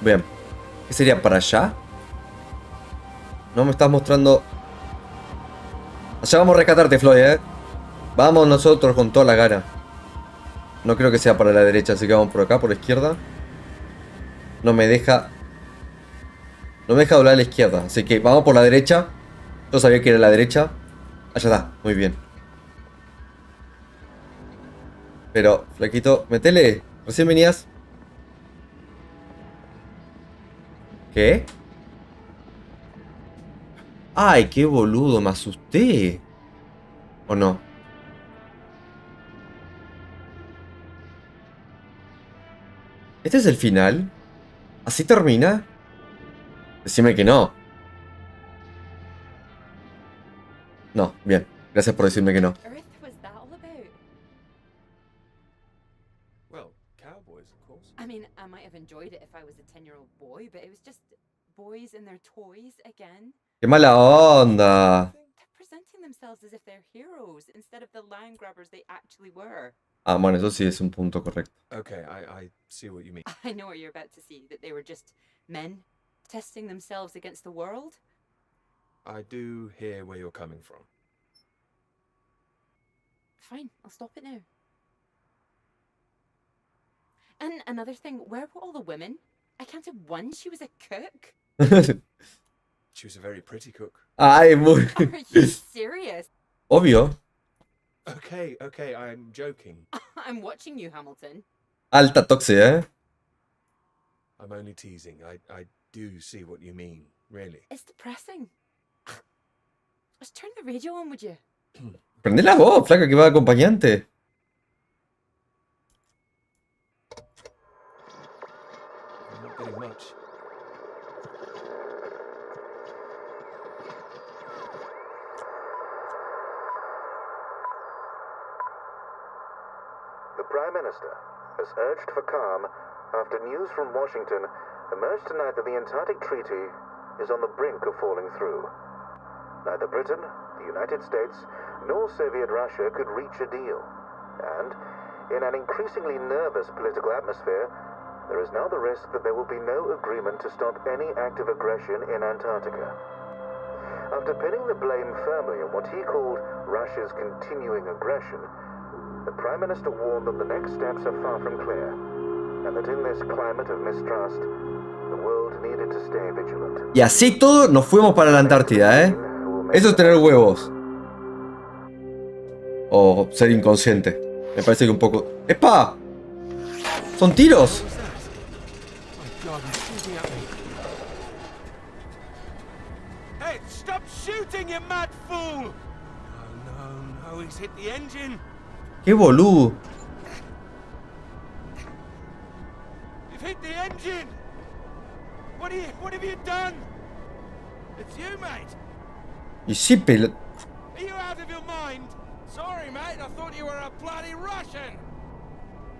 Bien. ¿Qué sería para allá? No me estás mostrando... Allá vamos a rescatarte, Floyd, Vamos nosotros con toda la gana. No creo que sea para la derecha, así que vamos por acá, por la izquierda. No me deja doblar a la izquierda, así que vamos por la derecha. Yo sabía que era la derecha. Allá está, muy bien. Pero, flaquito, metele. Recién venías. ¿Qué? Ay, qué boludo, me asusté. ¿O no? ¿Este es el final? ¿Así termina? Decime que no. No, bien. Gracias por decirme que no. Earth was that all about? Well, cowboys, of course. I mean, I might have enjoyed it if I was a 10-year-old boy, but it was just boys and their toys again. ¡Qué mala onda! They're presenting themselves as if they're heroes instead of the land grabbers they actually were. Ah, bueno, eso sí es un punto correcto. Okay, I see what you mean. I know what you're about to see, that they were just men testing themselves against the world. I do hear where you're coming from. Fine, I'll stop it now. And another thing, where were all the women? I counted one, she was a cook. She was a very pretty cook. Ay, muy... Are you serious? Obvio. Okay, I'm joking. I'm watching you, Hamilton. Alta tóxica, I'm only teasing. I do see what you mean, really. It's depressing. Just turn the radio on, would you? Prende la voz, flaca, que va de acompañante. I'm not getting much. The Prime Minister has urged for calm after news from Washington emerged tonight that the Antarctic Treaty is on the brink of falling through. Neither Britain, the United States, nor Soviet Russia could reach a deal. And, in an increasingly nervous political atmosphere, there is now the risk that there will be no agreement to stop any active aggression in Antarctica. After pinning the blame firmly on what he called Russia's continuing aggression, the Prime Minister warned that the next steps are far from clear, and that in this climate of mistrust, the world needed to stay vigilant. Y así todo nos fuimos para la Antártida, ¿eh? Eso es tener huevos. O ser inconsciente. Me parece que un poco... ¡Epa! ¡Son tiros! My God, he's shooting at me. Hey, stop shooting, you mad fool! No, he's hit the engine. ¡Qué boludo! You've hit the engine. What have you done? It's you, mate. Y sí, pero... Are you out of your mind? Sorry, mate. I thought you were a bloody Russian.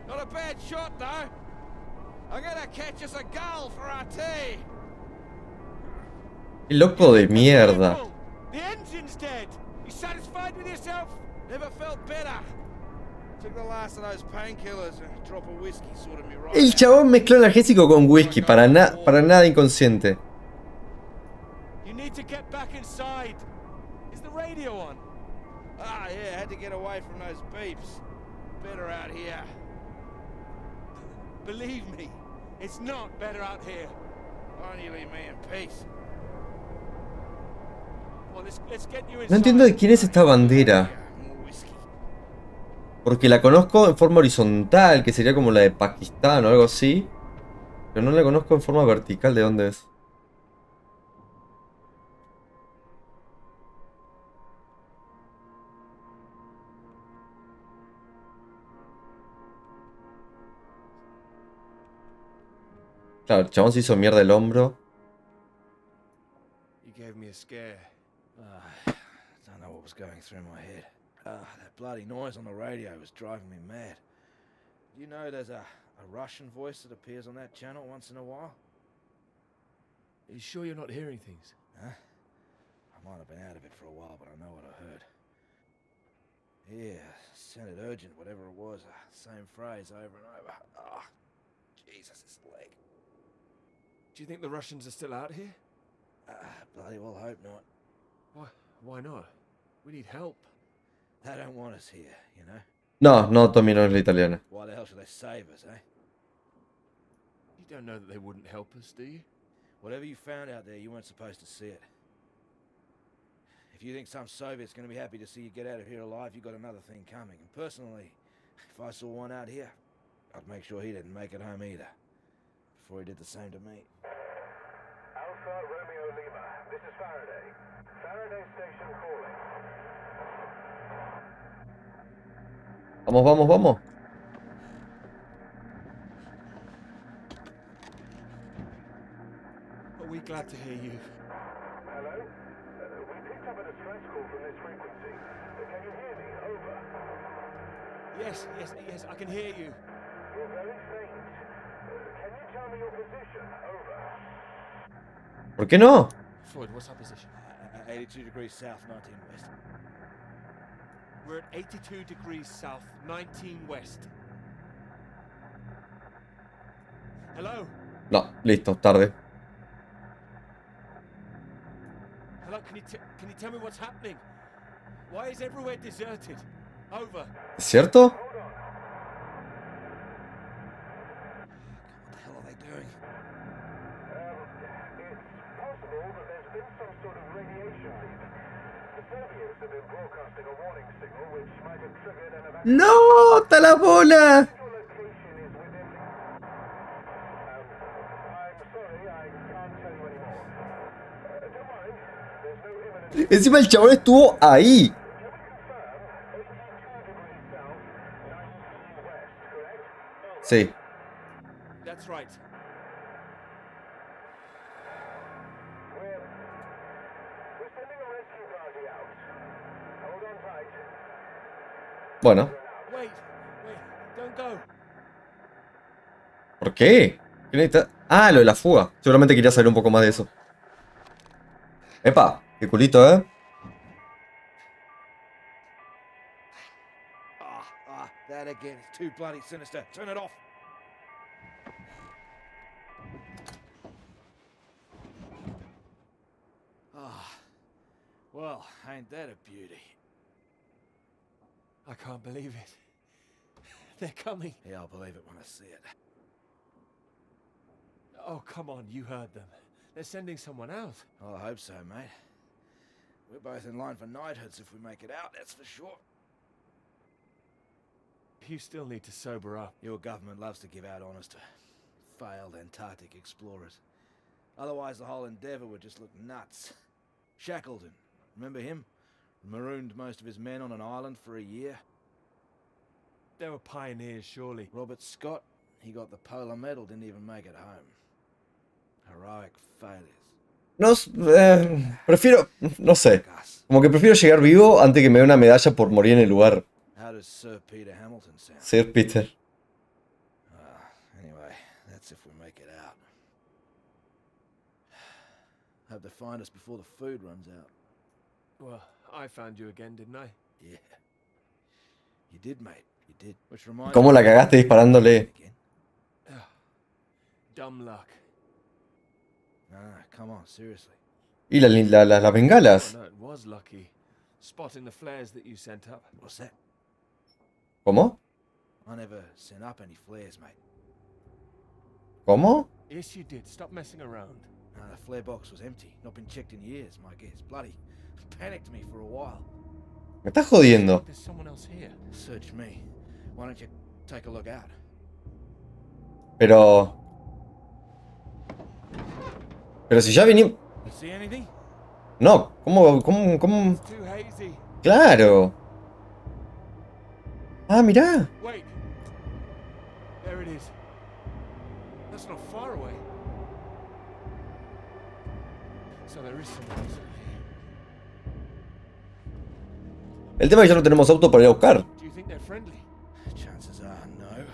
Not a bad shot, though. I'm gonna catch us a gull for our tea. ¡Qué loco de mierda! The engine's dead. You satisfied with yourself? Never felt better. Took the last of those painkillers and a drop of whiskey sorted me right. El chabón mezcló analgésico con whisky, para nada inconsciente. You need to get back inside. Is the radio on? Ah, yeah, had to get away from those beeps. Better out here. Believe me, it's not better out here. Why don't you leave me in peace? Well, let's get you inside. No entiendo de quién es esta bandera. More whiskey. Porque la conozco en forma horizontal, que sería como la de Pakistán o algo así. Pero no la conozco en forma vertical, ¿de dónde es? Claro, el chabón se hizo mierda el hombro. You gave me a scare. Don't know what was going through my head. That bloody noise on the radio was driving me mad. Do you know there's a Russian voice that appears on that channel once in a while? Are you sure you're not hearing things? Huh? I might have been out of it for a while, but I know what I heard. Yeah, sounded urgent, whatever it was. Same phrase over and over. Oh, Jesus, this leg. Do you think the Russians are still out here? Bloody well hope not. Why not? We need help. They don't want us here, you know? No, Tommy no es la italiana. Why the hell should they save us, eh? You don't know that they wouldn't help us, do you? Whatever you found out there, you weren't supposed to see it. If you think some Soviet's going to be happy to see you get out of here alive, you got another thing coming. And personally, if I saw one out here, I'd make sure he didn't make it home either. Before he did the same to me. Alpha Romeo Lima, this is Faraday. Faraday station calling. Vamos. Are we glad to hear you? Hello? We picked up a distress call from this frequency. Can you hear me? Over. Yes, I can hear you. You're very faint. Can you tell me your position? Over. ¿Por qué no? Floyd, what's our position? 82 degrees south, 19 west. We're at 82 degrees south, 19 west. Hello? No, listo, tarde. Hello, can you tell me what's happening? Why is everywhere deserted? Over. ¿Es cierto? What the hell are they doing? It's possible that there's been some sort of radiation leak. The Soviets have been broadcasting a warning signal which might have triggered an evacuation. ¡No! ¡Está la bola! Your location is within Encima el chabón estuvo ahí. Sí. That's right. Bueno. Wait, don't go. ¿Por qué? ¿Qué necesita? Ah, lo de la fuga. Seguramente quería saber un poco más de eso. Epa, qué culito, ¿eh? That again. It's too bloody sinister. Turn it off. Well, ain't that a beauty? I can't believe it. They're coming. Yeah, I'll believe it when I see it. Oh, come on, you heard them. They're sending someone out. Well, I hope so, mate. We're both in line for knighthoods if we make it out, that's for sure. You still need to sober up. Your government loves to give out honours to failed Antarctic explorers. Otherwise, the whole endeavour would just look nuts. Shackleton, remember him? Marooned most of his men on an island for a year. They were pioneers, surely. Robert Scott, he got the polar medal, didn't even make it home. Heroic failures. No, prefiero, no sé. Como que prefiero llegar vivo antes que me dé una medalla por morir en el lugar. How does Sir Peter Hamilton sound? Sir Peter. Anyway, that's if we make it out. Hope they find us before the food runs out. Well, I found you again, didn't I? Yeah. You did, mate. You did. Which reminds ¿Cómo la cagaste disparándole? Dumb luck. Nah, come on, seriously. Y las bengalas. Oh, no, it was lucky. Spotting the flares that you sent up. What's that? ¿Cómo? I never sent up any flares, mate. ¿Cómo? Yes, you did. Stop messing around. The flare box was empty. Not been checked in years, my guess. Bloody panicked me for a while. Me estás jodiendo. There's someone else here. Search me. Why don't you take a look out? Pero si ya vinimos. See anything? No, ¿cómo? It's too hazy. Claro. Ah, mirá. Wait. There it is. That's not far away. So there is someone else here. El tema es que ya no tenemos auto para ir a buscar. Do you think they're friendly? Chances are no.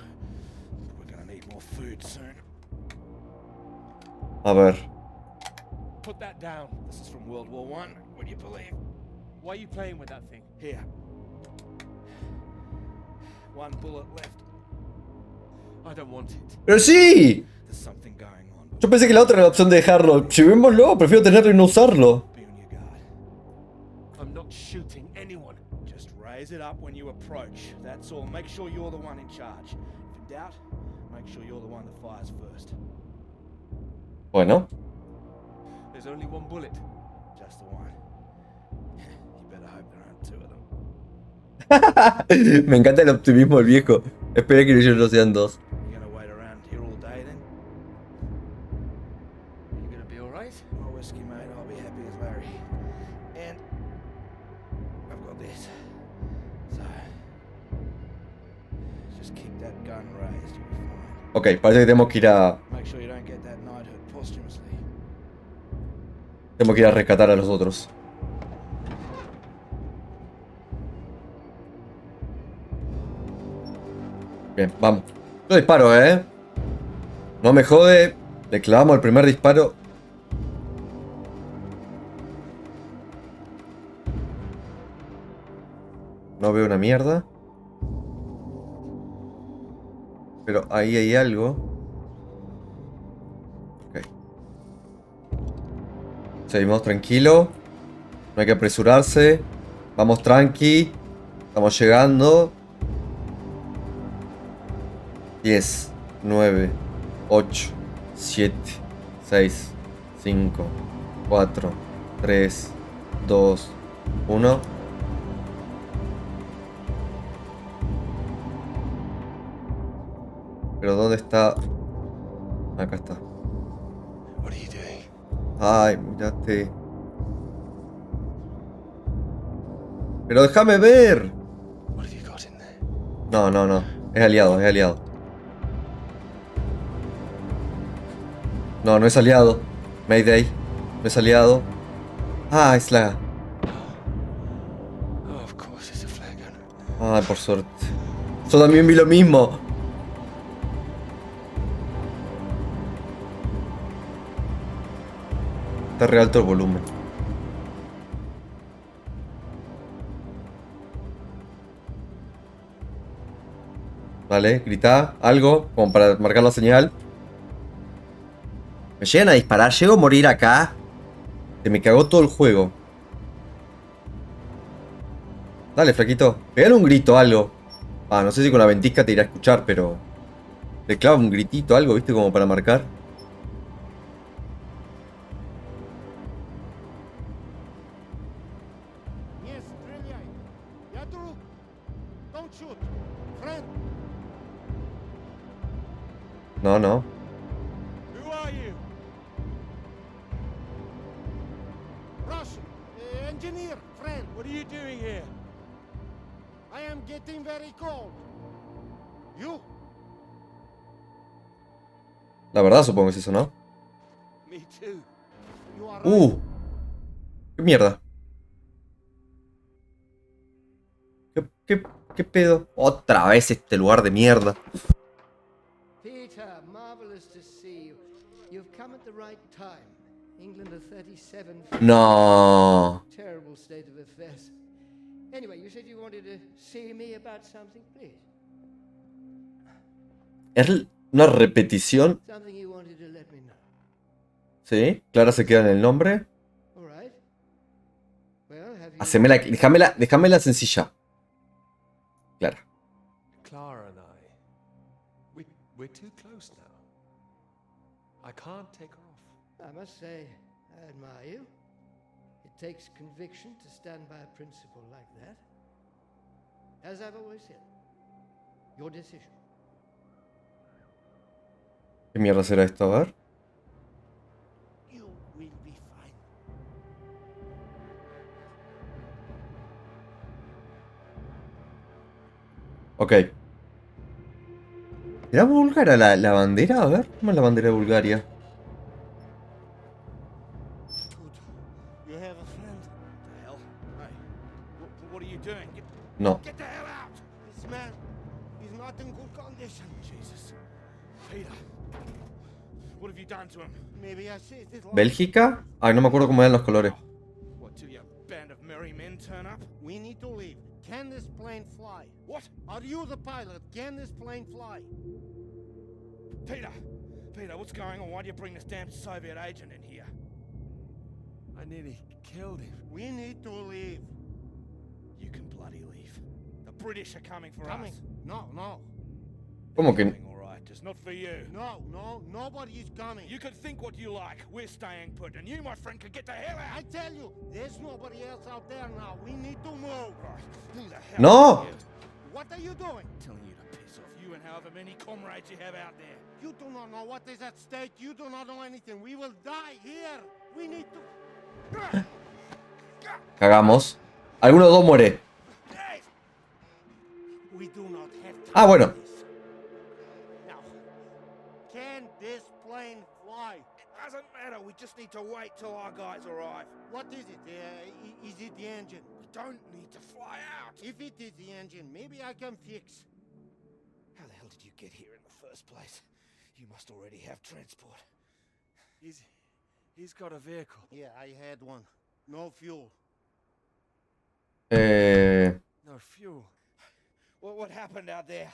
We're gonna need more food soon. A ver. Put that down. This is from World War I. Would you believe? Why are you playing with that thing? Here. One bullet left. I don't want it. ¡Pero sí! There's something going on. Yo pensé que la otra era la opción de dejarlo. Llevémoslo, prefiero tenerlo y no usarlo. Be on your guard. I'm not shooting anyone. Just raise it up when you approach. That's all. Make sure you're the one in charge. If in doubt, make sure you're the one that fires first. Bueno. There's only one bullet. Just the one. You better hope there aren't two of them. Me encanta el optimismo del viejo. Espera que ellos no sean dos. You gonna wait around here all day then? You gonna be alright? My whiskey, mate. I'll be happy as Larry. And I've got this. So just keep that gun raised. You'll be fine. Ok, parece que tenemos que ir a. Make sure you don't get that knighthood posthumously. Tenemos que ir a rescatar a los otros. Bien, vamos. Yo disparo, No me jode. Le clavamos el primer disparo. No veo una mierda. Pero ahí hay algo. Ok. Seguimos tranquilo. No hay que apresurarse. Vamos tranqui. Estamos llegando. 10, 9, 8, 7, 6, 5, 4, 3, 2, 1. Pero ¿dónde está? Acá está. What are you doing? Ay, mírate. Pero déjame ver. What have you got in there? No, no, no. Es aliado, es aliado. No, no es aliado. Mayday. No es aliado. Ah, es la... Oh, of course it's a flare gun. Ay, por suerte. Yo también vi lo mismo. Está re alto el volumen. Vale, grita algo como para marcar la señal. Me llegan a disparar, llego a morir acá. Se me cagó todo el juego. Dale, flaquito. Pegale un grito, algo. Ah, no sé si con la ventisca te irá a escuchar, pero... Le clava un gritito, algo, ¿viste? Como para marcar. No, no. Who are you? Russian, engineer, friend. What are you doing here? I am getting very cold. You? La verdad supongo que es eso, ¿no? Me too. You are right. ¿Qué mierda? ¿Qué pedo? Otra vez este lugar de mierda. Peter, marvelous to see you. You've come at the right time. England are 37. No. Terrible state of affairs. Anyway, you said you wanted to see me about something, please. ¿Es una repetición? Something you wanted to let me know. Sí, Clara se queda en el nombre. All right. Well, have you... Hacémela, déjamela sencilla. Clara. Clara and we're too close now. I can't take her off. I must say, I admire you. It takes conviction to stand by a principle like that. As I've always said, your decision. ¿Qué mierda será esto? A ver. You will be fine. Ok. ¿Era búlgara la bandera? A ver, ¿cómo es la bandera de Bulgaria? You have a friend. The hell? Hey, what are you doing? No. Get the hell out! This man is not in good condition. Jesus. Peter. What have you done to him? Maybe I saved his life. ¿Bélgica? Ay, no me acuerdo cómo eran los colores. What, till your band of merry men turn up? We need to leave. Can this plane fly? What? Are you the pilot? Can this plane fly? Peter! Peter, what's going on? Why do you bring this damn Soviet agent in here? I nearly killed him. We need to leave. You can bloody leave. The British are coming for Coming? us. No, no. ¿Cómo que? Coming, all right, just not for you. No, nobody is coming. You can think what you like. We're staying put, and you, my friend, can get the hell I out. tell you, there's nobody else out there now. We need to move. Right. Who the hell No! are you? What are you doing? Telling you to piss off. You and however many comrades you have out there. You do not know what is at stake. You do not know anything. We will die here. We need to... Cagamos. Alguno de los dos muere. We do not have time Ah, bueno. for this. Now, can this plane fly? It doesn't matter. We just need to wait till our guys arrive. What is it? Is it the engine? We don't need to fly out. If it is the engine, maybe I can fix. How the hell did you get here in the first place? You must already have transport. He's got a vehicle. Yeah, I had one. No fuel. No fuel. Well, what happened out there?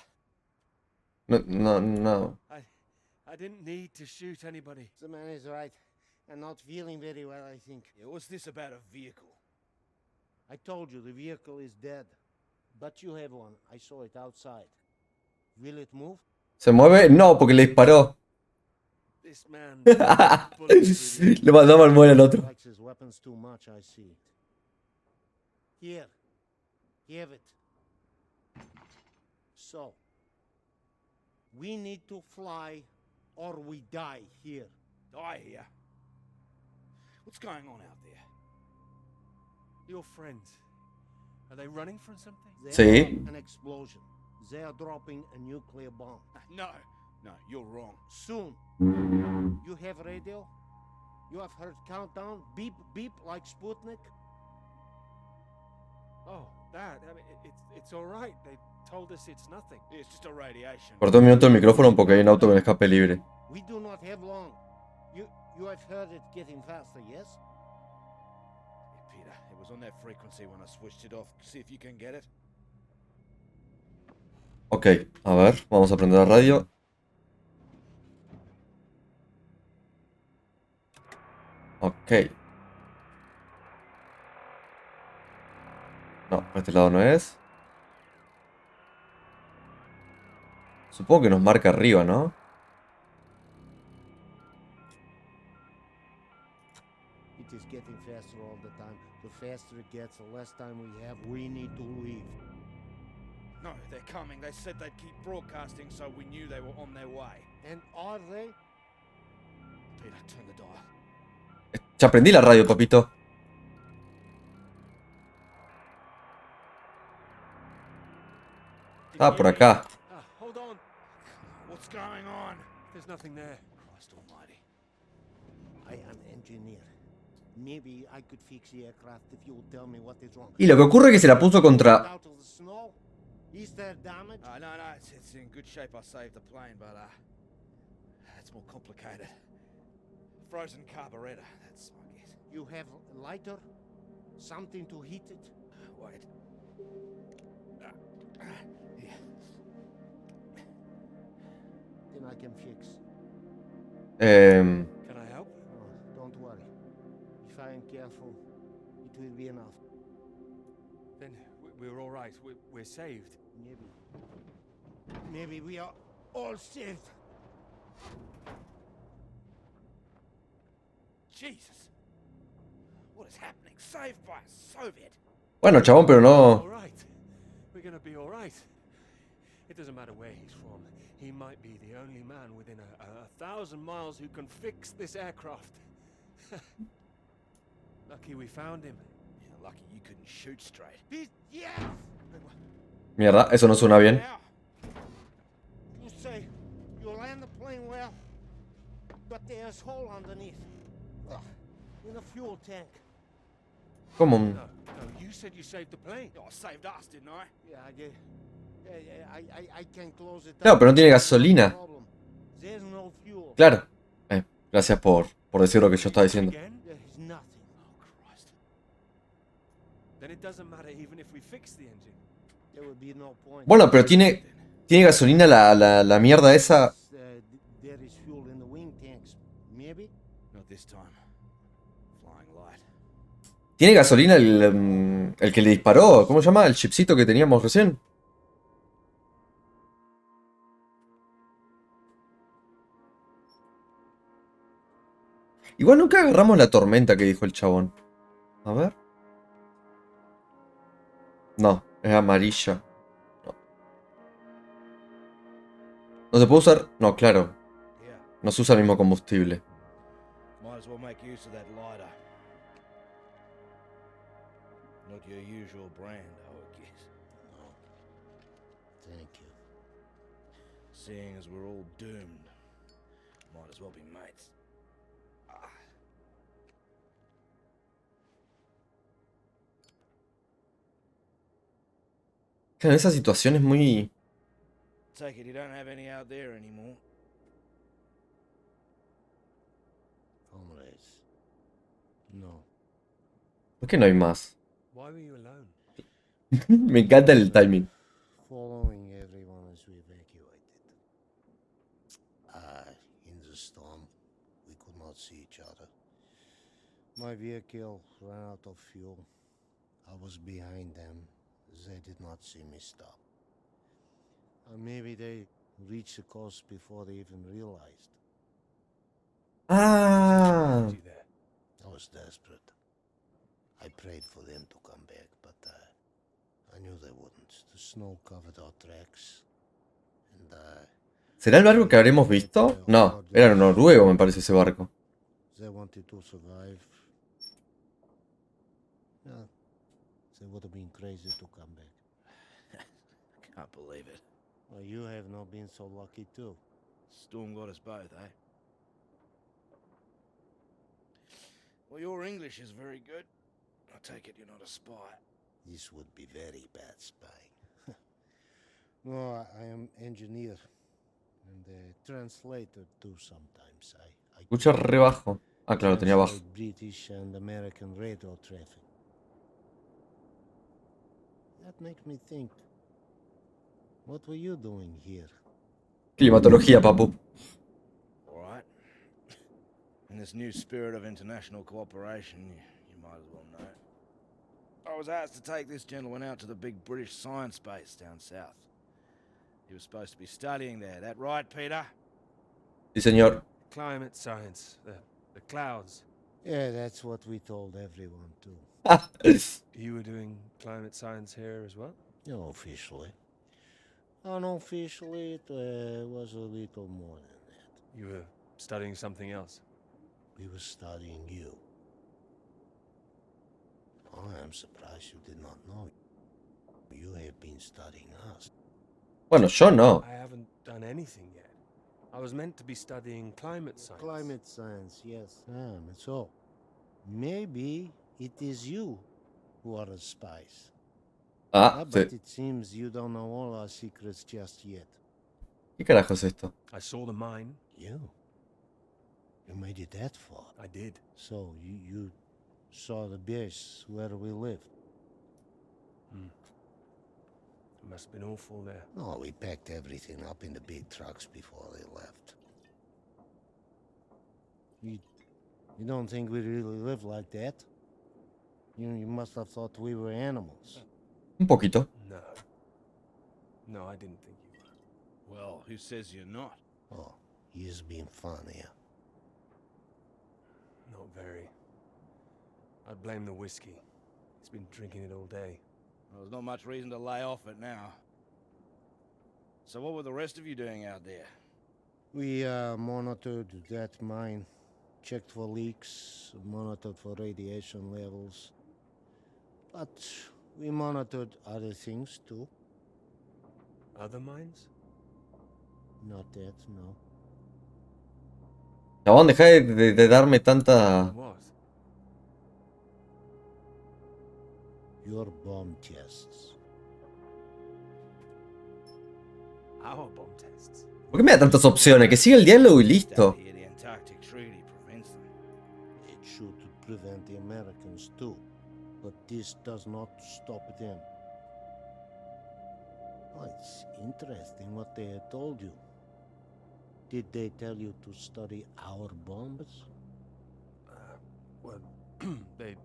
No. I didn't need to shoot anybody. The man is right. And not feeling very well, I think. Yeah, what's this about a vehicle? I told you, the vehicle is dead. But you have one. I saw it outside. Will it move? ¿Se mueve? No, porque le disparó. This man. Le mandaba al muere al otro. Likes his weapons too much, I see it. Here. Have it. So, we need to fly or we die here. Die here? What's going on out there? Your friends. Are they running from something? Sí. An explosion. They are dropping a nuclear bomb. No, you're wrong. Soon. You have radio? You have heard countdown? Beep, beep, like Sputnik? Oh, that. I mean, it's all right. They told us it's nothing. It's just a radiation. Corté un minuto el micrófono porque hay un auto con escape libre. We do not have long. You have heard it getting faster, yes? Yeah, Peter, it was on that frequency when I switched it off. See if you can get it. Ok, a ver, vamos a prender la radio. Ok. No, por este lado no es. Supongo que nos marca arriba, ¿no? It is getting faster all the time. The faster it gets, the less time we have. We need to leave. No, they're coming. They said they'd keep broadcasting, so we knew they were on their way. And are they? Peter, turn the dial. Ya prendí la radio, papito. Ah, por acá. Hold on. What's going on? There's nothing there. Christ almighty. I am engineer. Maybe I could fix the aircraft if you will tell me what is wrong. Y lo que ocurre es que se la puso contra... Out of the snow? Is there damage? No, it's in good shape. I saved the plane, but it's more complicated. Frozen carburetor, that's my guess. You have a lighter? Something to heat it? Wait. Here. Then I can fix. Can I help? Oh, don't worry. If I am careful, it will be enough. Then we're all right. We're saved. Maybe we are all saved. Jesus. What is happening? Saved by a Soviet. Bueno, chabón, pero no... All right. We're gonna be all right. It doesn't matter where he's from. He might be the only man within a 1,000 miles who can fix this aircraft. Lucky we found him. Yeah, lucky you couldn't shoot straight. Yes! Mierda, eso no suena bien. Now, You say you land the plane well, but there's hole underneath. In the fuel tank. ¿Cómo? No, you said you saved the plane. I saved us, didn't I? Yeah, I did. I can close it Claro, down. pero no tiene gasolina. There's no fuel. Claro. Gracias por decir lo que yo estaba diciendo. Again? There is nothing. Oh, Christ. Then it doesn't matter even if we fix the engine. There would be no point. Bueno, pero tiene gasolina la mierda esa. There is fuel in the wing tanks. Maybe? Not this time. Flying light. ¿Tiene gasolina el que le disparó? ¿Cómo se llama? El chipcito que teníamos recién. Igual nunca agarramos la tormenta que dijo el chabón. A ver. No, es amarilla. No se puede usar. No, claro. Yeah. No se usa el mismo combustible. Might as well make use of that lighter. Not your usual brand, I would guess. Thank you. Seeing as we're all doomed, might as well be mates. Claro, esa situación es muy... Take it you don't have any out there anymore. Comrades. No. ¿Por qué no hay más? Why were you alone? Me encanta el timing. Following everyone as we evacuated. In the storm, we could not see each other. My vehicle ran out of fuel. I was behind them. They did not see me stop. Maybe they reached the coast before they even realized. Ah. You there? I was desperate. I prayed for them to come back, but I knew they wouldn't. The snow covered our tracks. And ¿Será el barco que habremos visto? No, era noruego me parece ese barco. they wanted to survive. They would have been crazy to come back. Can't believe it. Well, you have not been so lucky too. Storm got us both, eh? Well, your English is very good. I take it you're not a spy. This would be very bad spying. No, I am engineer and translator too sometimes. I Escucha re bajo. Ah, claro, tenía bajo. translate British and American radio traffic. That makes me think. What were you doing here? Climatología, papu. All right. In this new spirit of international cooperation, you might as well know. I was asked to take this gentleman out to the big British science base down south. He was supposed to be studying there. That right, Peter? Sí, señor. Climate science, the clouds. Yeah, that's what we told everyone too. You were doing climate science here as well? No, officially. Unofficially, it was a little more than that. You were studying something else? We were studying you. I am surprised you did not know. You have been studying us. Bueno, yo no. I haven't done anything yet. I was meant to be studying climate science. Climate science, yes. So, maybe it is you who are the spies. Ah, But sí. it seems you don't know all our secrets just yet. ¿Qué carajo es esto? I saw the mine. You made it that far. I did. So, you saw the base where we lived. It must have been awful there. Oh, we packed everything up in the big trucks before they left. You don't think we really live like that? You must have thought we were animals. Un poquito. No. No, I didn't think you were. Well, who says you're not? Oh, he's being fun here. Not very. I'd blame the whiskey. He's been drinking it all day. Well, there's not much reason to lay off it now. So what were the rest of you doing out there? We monitored that mine, checked for leaks, monitored for radiation levels. But we monitored other things too. Other mines? Not that, no. Chabón, deja de darme tanta... What? Your bomb tests. Our bomb tests. ¿Por qué me da tantas opciones? Que siga el diálogo y listo. Here, the Antarctic Treaty prevents them. It should prevent the Americans too. But this does not stop them. Oh, it's interesting what they had told you. Did they tell you to study our bombs? Well, they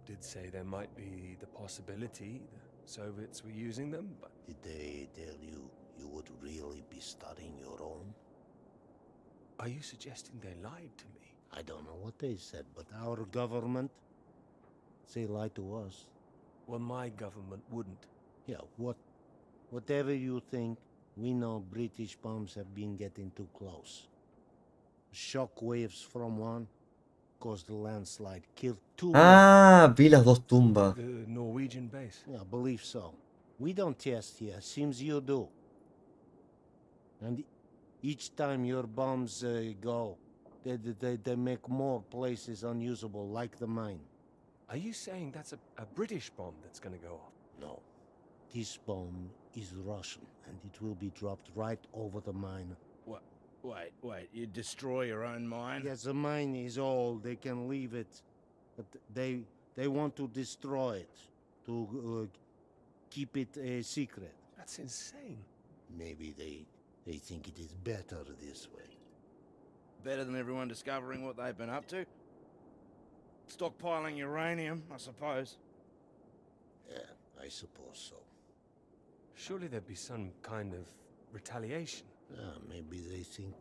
did say there might be the possibility the Soviets were using them, but... Did they tell you you would really be studying your own? Are you suggesting they lied to me? I don't know what they said, but our government, they lied to us. Well, my government wouldn't. Yeah, whatever you think, we know British bombs have been getting too close. Shock waves from one caused a landslide, killed 2 Ah, vi las dos tumbas. The Norwegian base? Yeah, I believe so. We don't test here, seems you do. And each time your bombs go, they make more places unusable, like the mine. Are you saying that's a British bomb that's gonna go off? No. This bomb is Russian, and it will be dropped right over the mine. What? Wait, you destroy your own mine? Yes, the mine is old, they can leave it. But they want to destroy it, to keep it a secret. That's insane. Maybe they think it is better this way. Better than everyone discovering what they've been up to? Stockpiling uranium, I suppose. Yeah, I suppose so. Surely there'd be some kind of retaliation. Maybe they think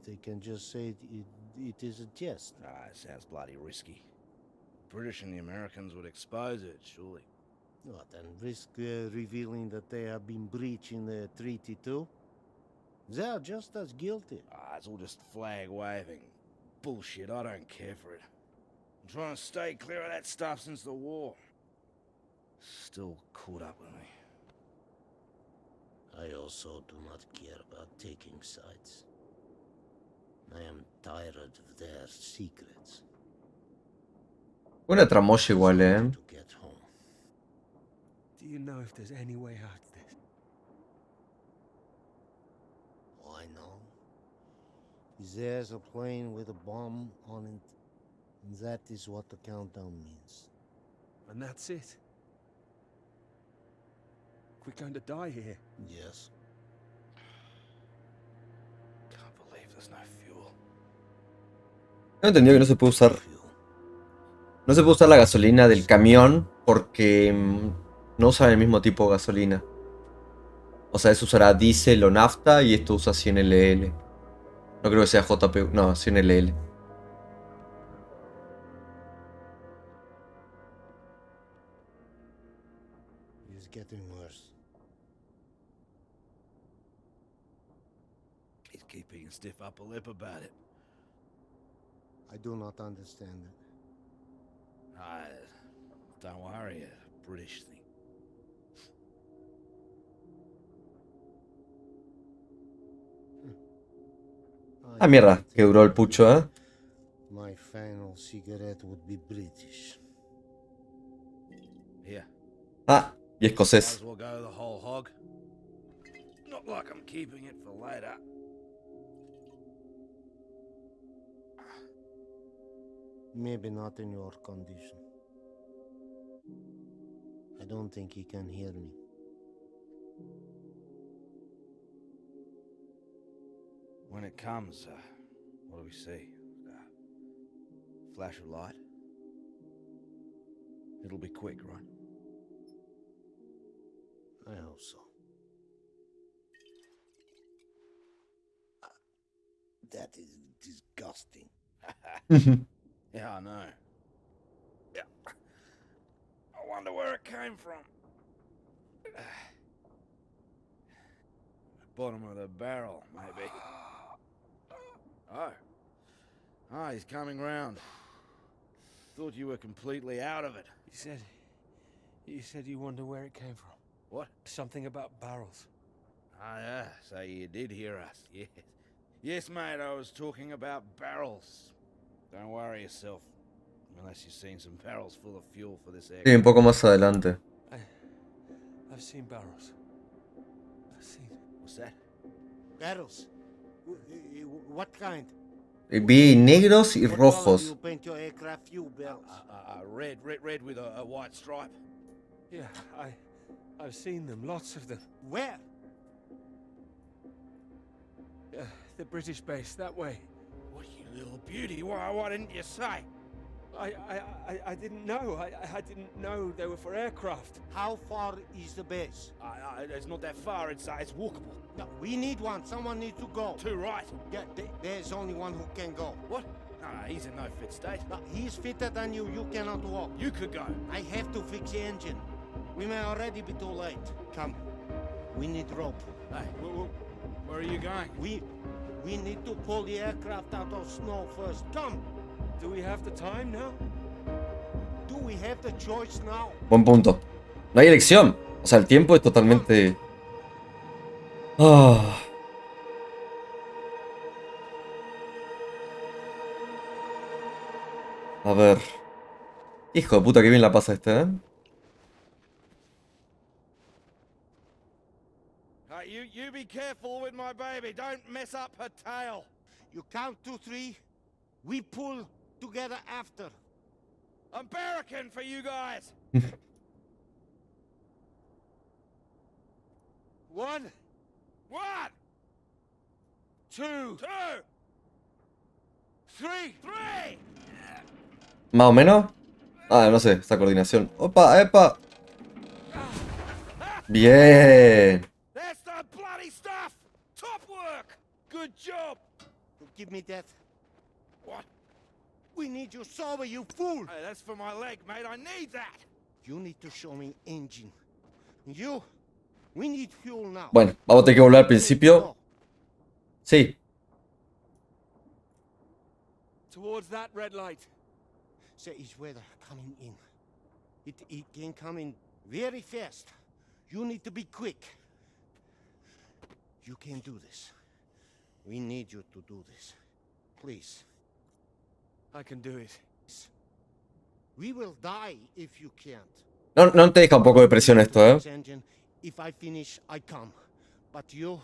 they can just say it is a jest. It sounds bloody risky. British and the Americans would expose it, surely. What, and risk revealing that they have been breaching the treaty too? They are just as guilty. It's all just flag waving. Bullshit, I don't care for it. I'm trying to stay clear of that stuff since the war. Still caught up with me. I also do not care about taking sides. I am tired of their secrets. Una tramoya igual, To get home. Do you know if there's any way out of this? I know. There's a plane with a bomb on it. And that is what the countdown means. And that's it? We're going to die here. Yes. Can't believe there's no fuel. Tengo entendido que no se puede usar. No se puede usar la gasolina del camión porque no usan el mismo tipo de gasolina. O sea, eso usará diésel o nafta y esto usa 100 LL. No creo que sea JP, no, 100 LL. It's getting worse. He's keeping a stiff upper lip about it. I do not understand it. Don't worry, a British thing. Ah, mierda, que duró el pucho, ¿eh? My final cigarette would be British. Here. Ah, y Might escocés. as well go the whole hog. Not like I'm keeping it for later. Maybe not in your condition. I don't think he can hear me. When it comes, what do we see? Flash of light? It'll be quick, right? I hope so. That is disgusting. Yeah, I know. Yeah. I wonder where it came from. Bottom of the barrel, maybe. Oh. Ah, he's coming round. Thought you were completely out of it. You said you wonder where it came from. What? Something about barrels. Ah, yeah, so you did hear us, yes. Yes, mate, I was talking about barrels. Don't worry yourself. Unless you've seen some barrels full of fuel for this Sí, aircraft. un poco más adelante. I've seen barrels. I've seen... What's that? Barrels? What kind? Vi negros y What color do rojos. you paint your aircraft fuel barrels? Red with a white stripe. Yeah, I've seen them, lots of them. Where? The British base, that way. What, you little beauty? Why didn't you say? I didn't know. I didn't know they were for aircraft. How far is the base? It's not that far. It's walkable. No, we need one. Someone needs to go. Too right. Yeah, there's only one who can go. What? No, he's in no fit state. No, he's fitter than you. You cannot walk. You could go. I have to fix the engine. We may already be too late. Come. We need rope. Hey, where are you going? We need to pull the aircraft out of snow first. Come. Do we have the time now? Do we have the choice now? Buen punto. No hay elección. O sea, el tiempo es totalmente... Ah. A ver. Hijo de puta, que bien la pasa este, ¿eh? You be careful with my baby. Don't mess up her tail. You count 2, 3. We pull together after. I'm barracking for you guys. 1, 2, 3. Más o menos. Ah, no sé, esa coordinación. ¡Opa, epa! Bien. That's the bloody stuff. Top work. Good job. Give me that. What? We need your sober, you fool! Hey, that's for my leg, mate. I need that. You need to show me engine. We need fuel now. Bueno, vamos a tener que volver al principio. Sí. Towards that red light. There is weather coming in. It can come in very fast. You need to be quick. You can do this. We need you to do this. Please. I can do it. We will die if you can't. No, no te deja un poco de presión esto, Engine, if I finish, I come. But you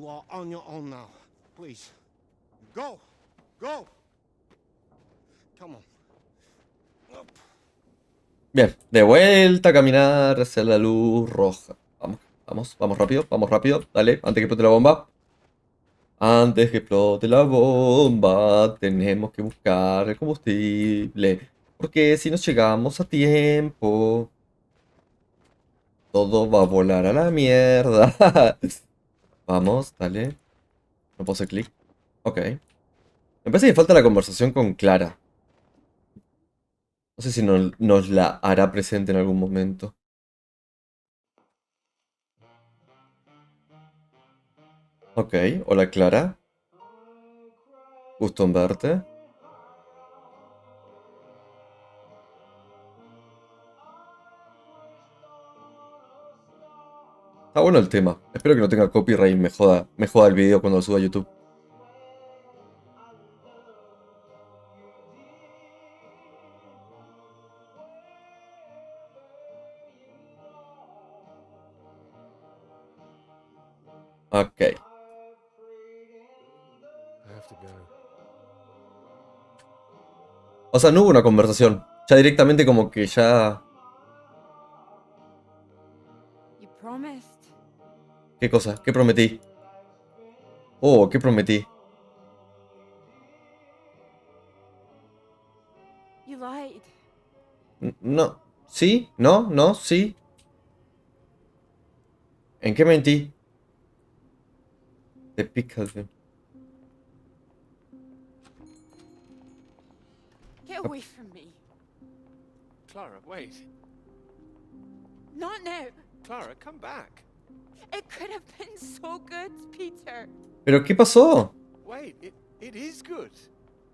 are on your own now. Please. Go! Go! Come on. Up. Bien, de vuelta a caminar hacia la luz roja. Vamos rápido, dale, antes que explote la bomba. Antes que explote la bomba, tenemos que buscar el combustible. Porque si no llegamos a tiempo, todo va a volar a la mierda. Vamos, dale. No puedo hacer clic. Ok. Me parece que falta la conversación con Clara. No sé si nos la hará presente en algún momento. Ok, hola Clara. Gusto en verte. Está bueno el tema. Espero que no tenga copyright y me joda el video cuando lo suba a YouTube. Ok. I have to go. O sea, no hubo una conversación. Ya directamente como que ya... You promised. ¿Qué cosa? ¿Qué prometí? Oh, ¿qué prometí? You lied. No. ¿Sí? ¿No? ¿No? ¿Sí? ¿En qué mentí? The pickle. Get away from me. Clara, wait. Not now. Clara, come back. It could have been so good, Peter. ¿Pero qué pasó? Wait, it is good.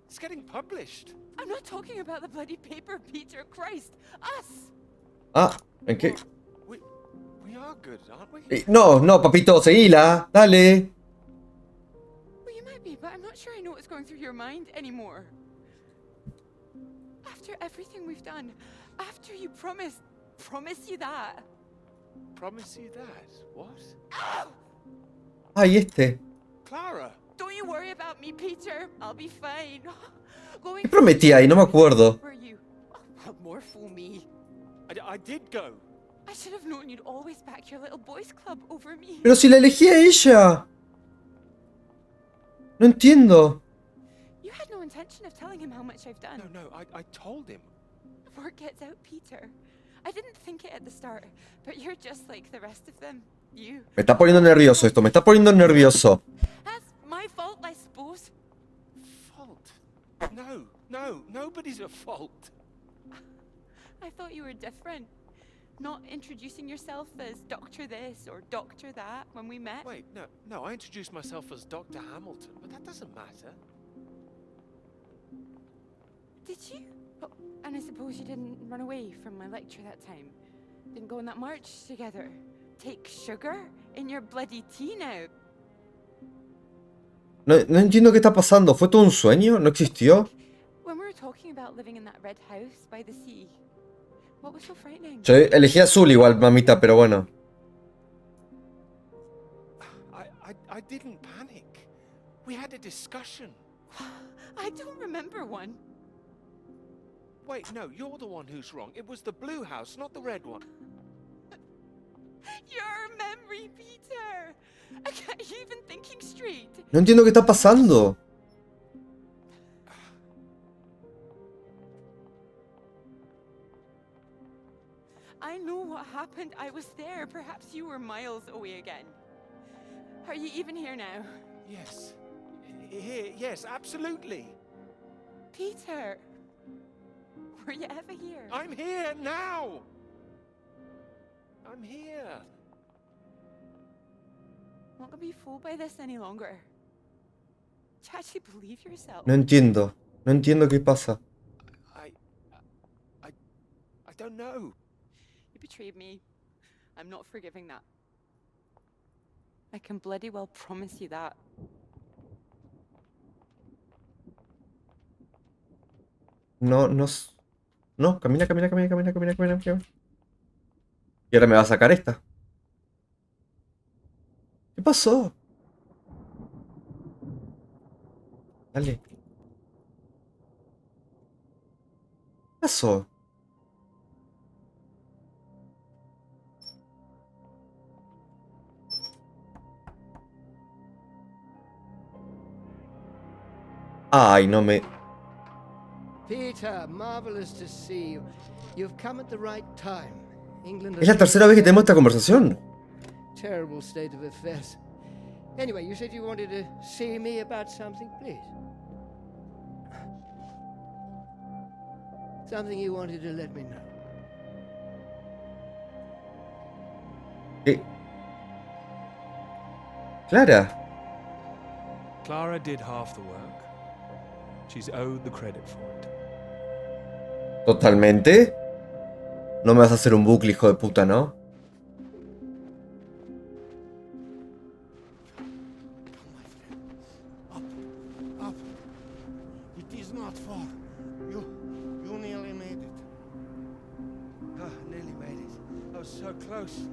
It's getting published. I'm not talking about the bloody paper, Peter. Christ. Us. Ah, ¿en qué? We are good, aren't we? No, no, papito, seguila. Dale. Well, you might be, but I'm not sure I know what's going through your mind anymore. After everything we've done, after you promise you that. Promise you that? What? Ay, este. Clara! Don't you worry about me, Peter. I'll be fine. Going ¿Qué prometí ahí? No me acuerdo. for you. Oh, more fool me. I did go. I should have known you'd always back your little boys club over me. Pero si la elegí a ella. No entiendo. You had no intention of telling him how much I've done. No, I told him. Word gets out, Peter. I didn't think it at the start, but you're just like the rest of them. You. Me está poniendo nervioso esto, me está poniendo nervioso. That's my fault, I suppose. Fault? No, nobody's at fault. I thought you were different. Not introducing yourself as Doctor this or Doctor that when we met. Wait, no, I introduced myself as Dr. Hamilton, but that doesn't matter. Did you? Oh, and I suppose you didn't run away from my lecture that time. Didn't go on that march together. Take sugar in your bloody tea now. No entiendo qué está pasando. ¿Fue todo un sueño? ¿No existió? When we were talking about living in that red house by the sea, what was so frightening? Yo elegí azul igual, mamita, pero bueno. I didn't panic. We had a discussion. I don't remember one. Wait, no, you're the one who's wrong. It was the blue house, not the red one. Your memory, Peter. I can't even thinking straight. No entiendo qué está pasando. I know what happened. I was there. Perhaps you were miles away again. Are you even here now? Yes. Here, yes, absolutely. Peter, were you ever here? I'm here now. I'm here. I'm not gonna be fooled by this any longer. Do you actually believe yourself? No entiendo. No entiendo qué pasa. I don't know. You betrayed me. I'm not forgiving that. I can bloody well promise you that. No, no. No, camina, camina, camina, camina, camina, camina, camina. Y ahora me va a sacar esta. ¿Qué pasó? Dale. ¿Qué pasó? Ay, no me... Peter, marvelous to see you. You've come at the right time. England Es la tercera vez que tenemos esta conversación. Terrible state of affairs. Anyway, you said you wanted to see me about something, please. Something you wanted to let me know. Clara. Clara did half the work. She's owed the credit for it. ¿Totalmente? No me vas a hacer un bucle, hijo de puta, ¿no? Up. It is not far. You nearly made it. Nearly made it. I was so close.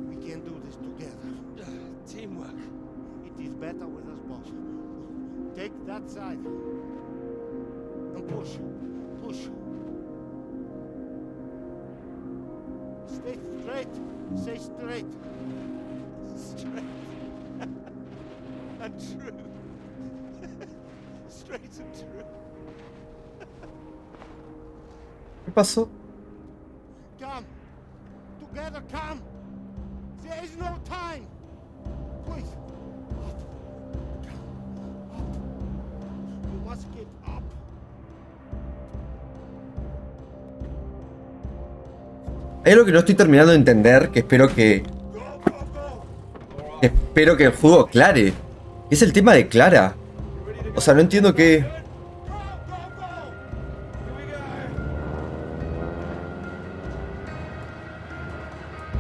We can do this together. Teamwork. It is better with us, boss. Take that side. And push. Push. Stay straight. Stay straight. Straight. And true. Straight and true. ¿Qué pasó? Come. Together, come. There is no time. Please. Up. You must get up. Hay algo que no estoy terminando de entender, que espero que el juego aclare. Es el tema de Clara. O sea, no entiendo qué...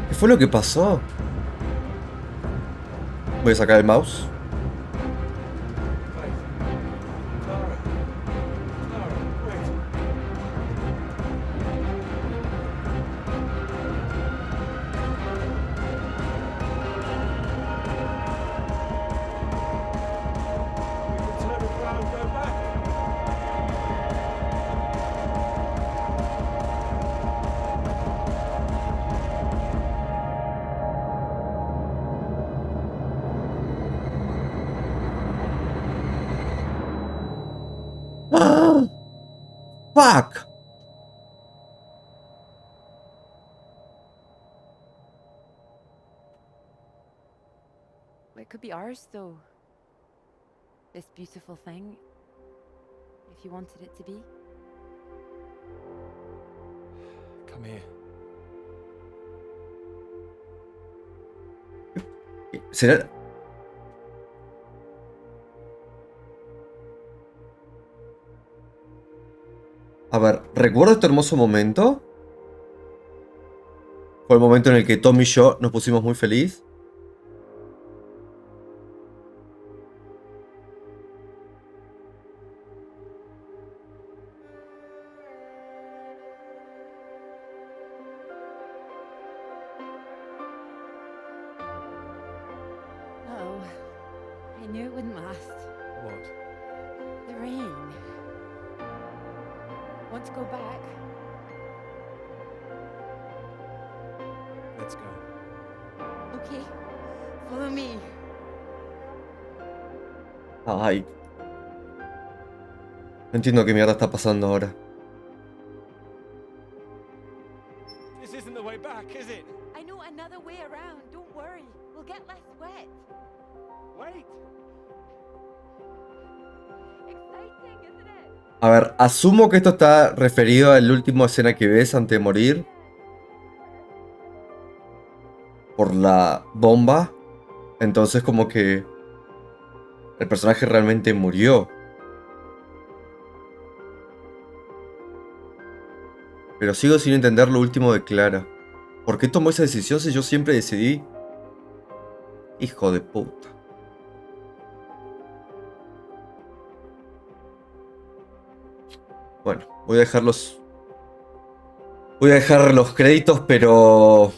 ¿Qué fue lo que pasó? Voy a sacar el mouse. Fuck. It could be ours, though. This beautiful thing. If you wanted it to be. Come here. ¿Será? A ver, ¿recuerdo este hermoso momento? Fue el momento en el que Tom y yo nos pusimos muy feliz. Oh, I knew it wouldn't last. What? The rain. Want to go back? Let's go. Okay. Follow me. Ay. No entiendo qué mierda está pasando ahora. This isn't the way back, is it? I know another way around. Don't worry. We'll get less wet. Wait. Exciting, isn't it? A ver, asumo que esto está referido a la última escena que ves antes de morir. Por la bomba. Entonces como que el personaje realmente murió. Pero sigo sin entender lo último de Clara. ¿Por qué tomó esa decisión si yo siempre decidí? Hijo de puta. Bueno, voy a dejar los créditos, pero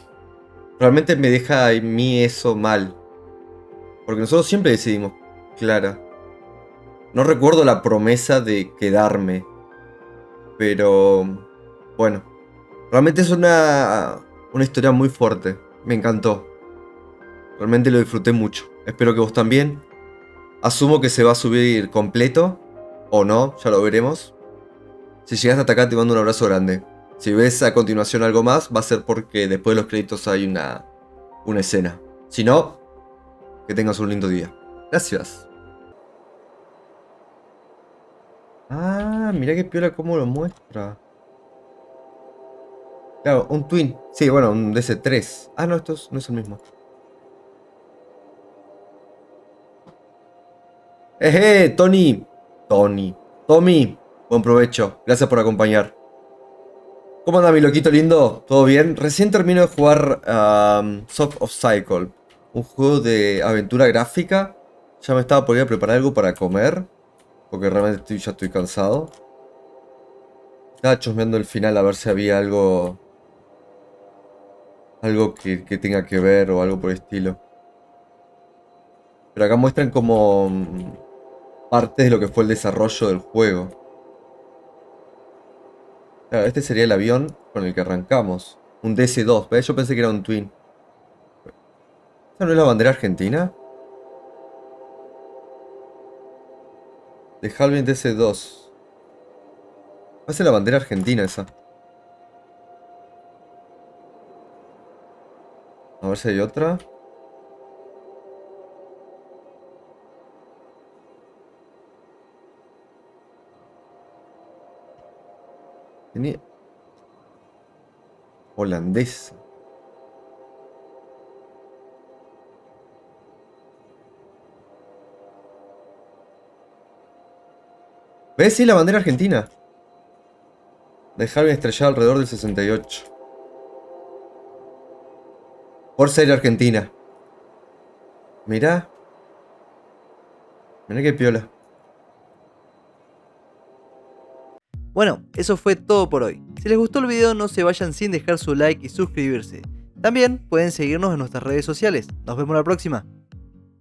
realmente me deja a mí eso mal. Porque nosotros siempre decidimos Clara. No recuerdo la promesa de quedarme. Pero bueno, realmente es una historia muy fuerte. Me encantó. Realmente lo disfruté mucho. Espero que vos también. Asumo que se va a subir completo. O no, ya lo veremos. Si llegaste hasta acá te mando un abrazo grande. Si ves a continuación algo más, va a ser porque después de los créditos hay una escena. Si no, que tengas un lindo día. Gracias. Ah, mira qué piola cómo lo muestra. Claro, un Twin. Sí, bueno, un DC3. Ah, no, esto no es el mismo. Tony. Tommy. Buen provecho. Gracias por acompañar. ¿Cómo anda mi loquito lindo? ¿Todo bien? Recién termino de jugar Soft of Cycle. Un juego de aventura gráfica. Ya me estaba por ir a preparar algo para comer. Porque realmente ya estoy cansado. Estaba chusmeando el final a ver si había algo... Algo que tenga que ver o algo por el estilo. Pero acá muestran como... partes de lo que fue el desarrollo del juego. Claro, este sería el avión con el que arrancamos. Un DC-2, ¿ves? Yo pensé que era un Twin. ¿Esta no es la bandera argentina? De Halvin DC-2. Va a ser la bandera argentina esa. A ver si hay otra. Tenía... holandesa. ¿Ves? Sí, la bandera argentina. Dejar bien estrellado alrededor del 68. Fuerza Aérea Argentina. Mirá. Mirá qué piola. Bueno, eso fue todo por hoy. Si les gustó el video no se vayan sin dejar su like y suscribirse. También pueden seguirnos en nuestras redes sociales. Nos vemos la próxima.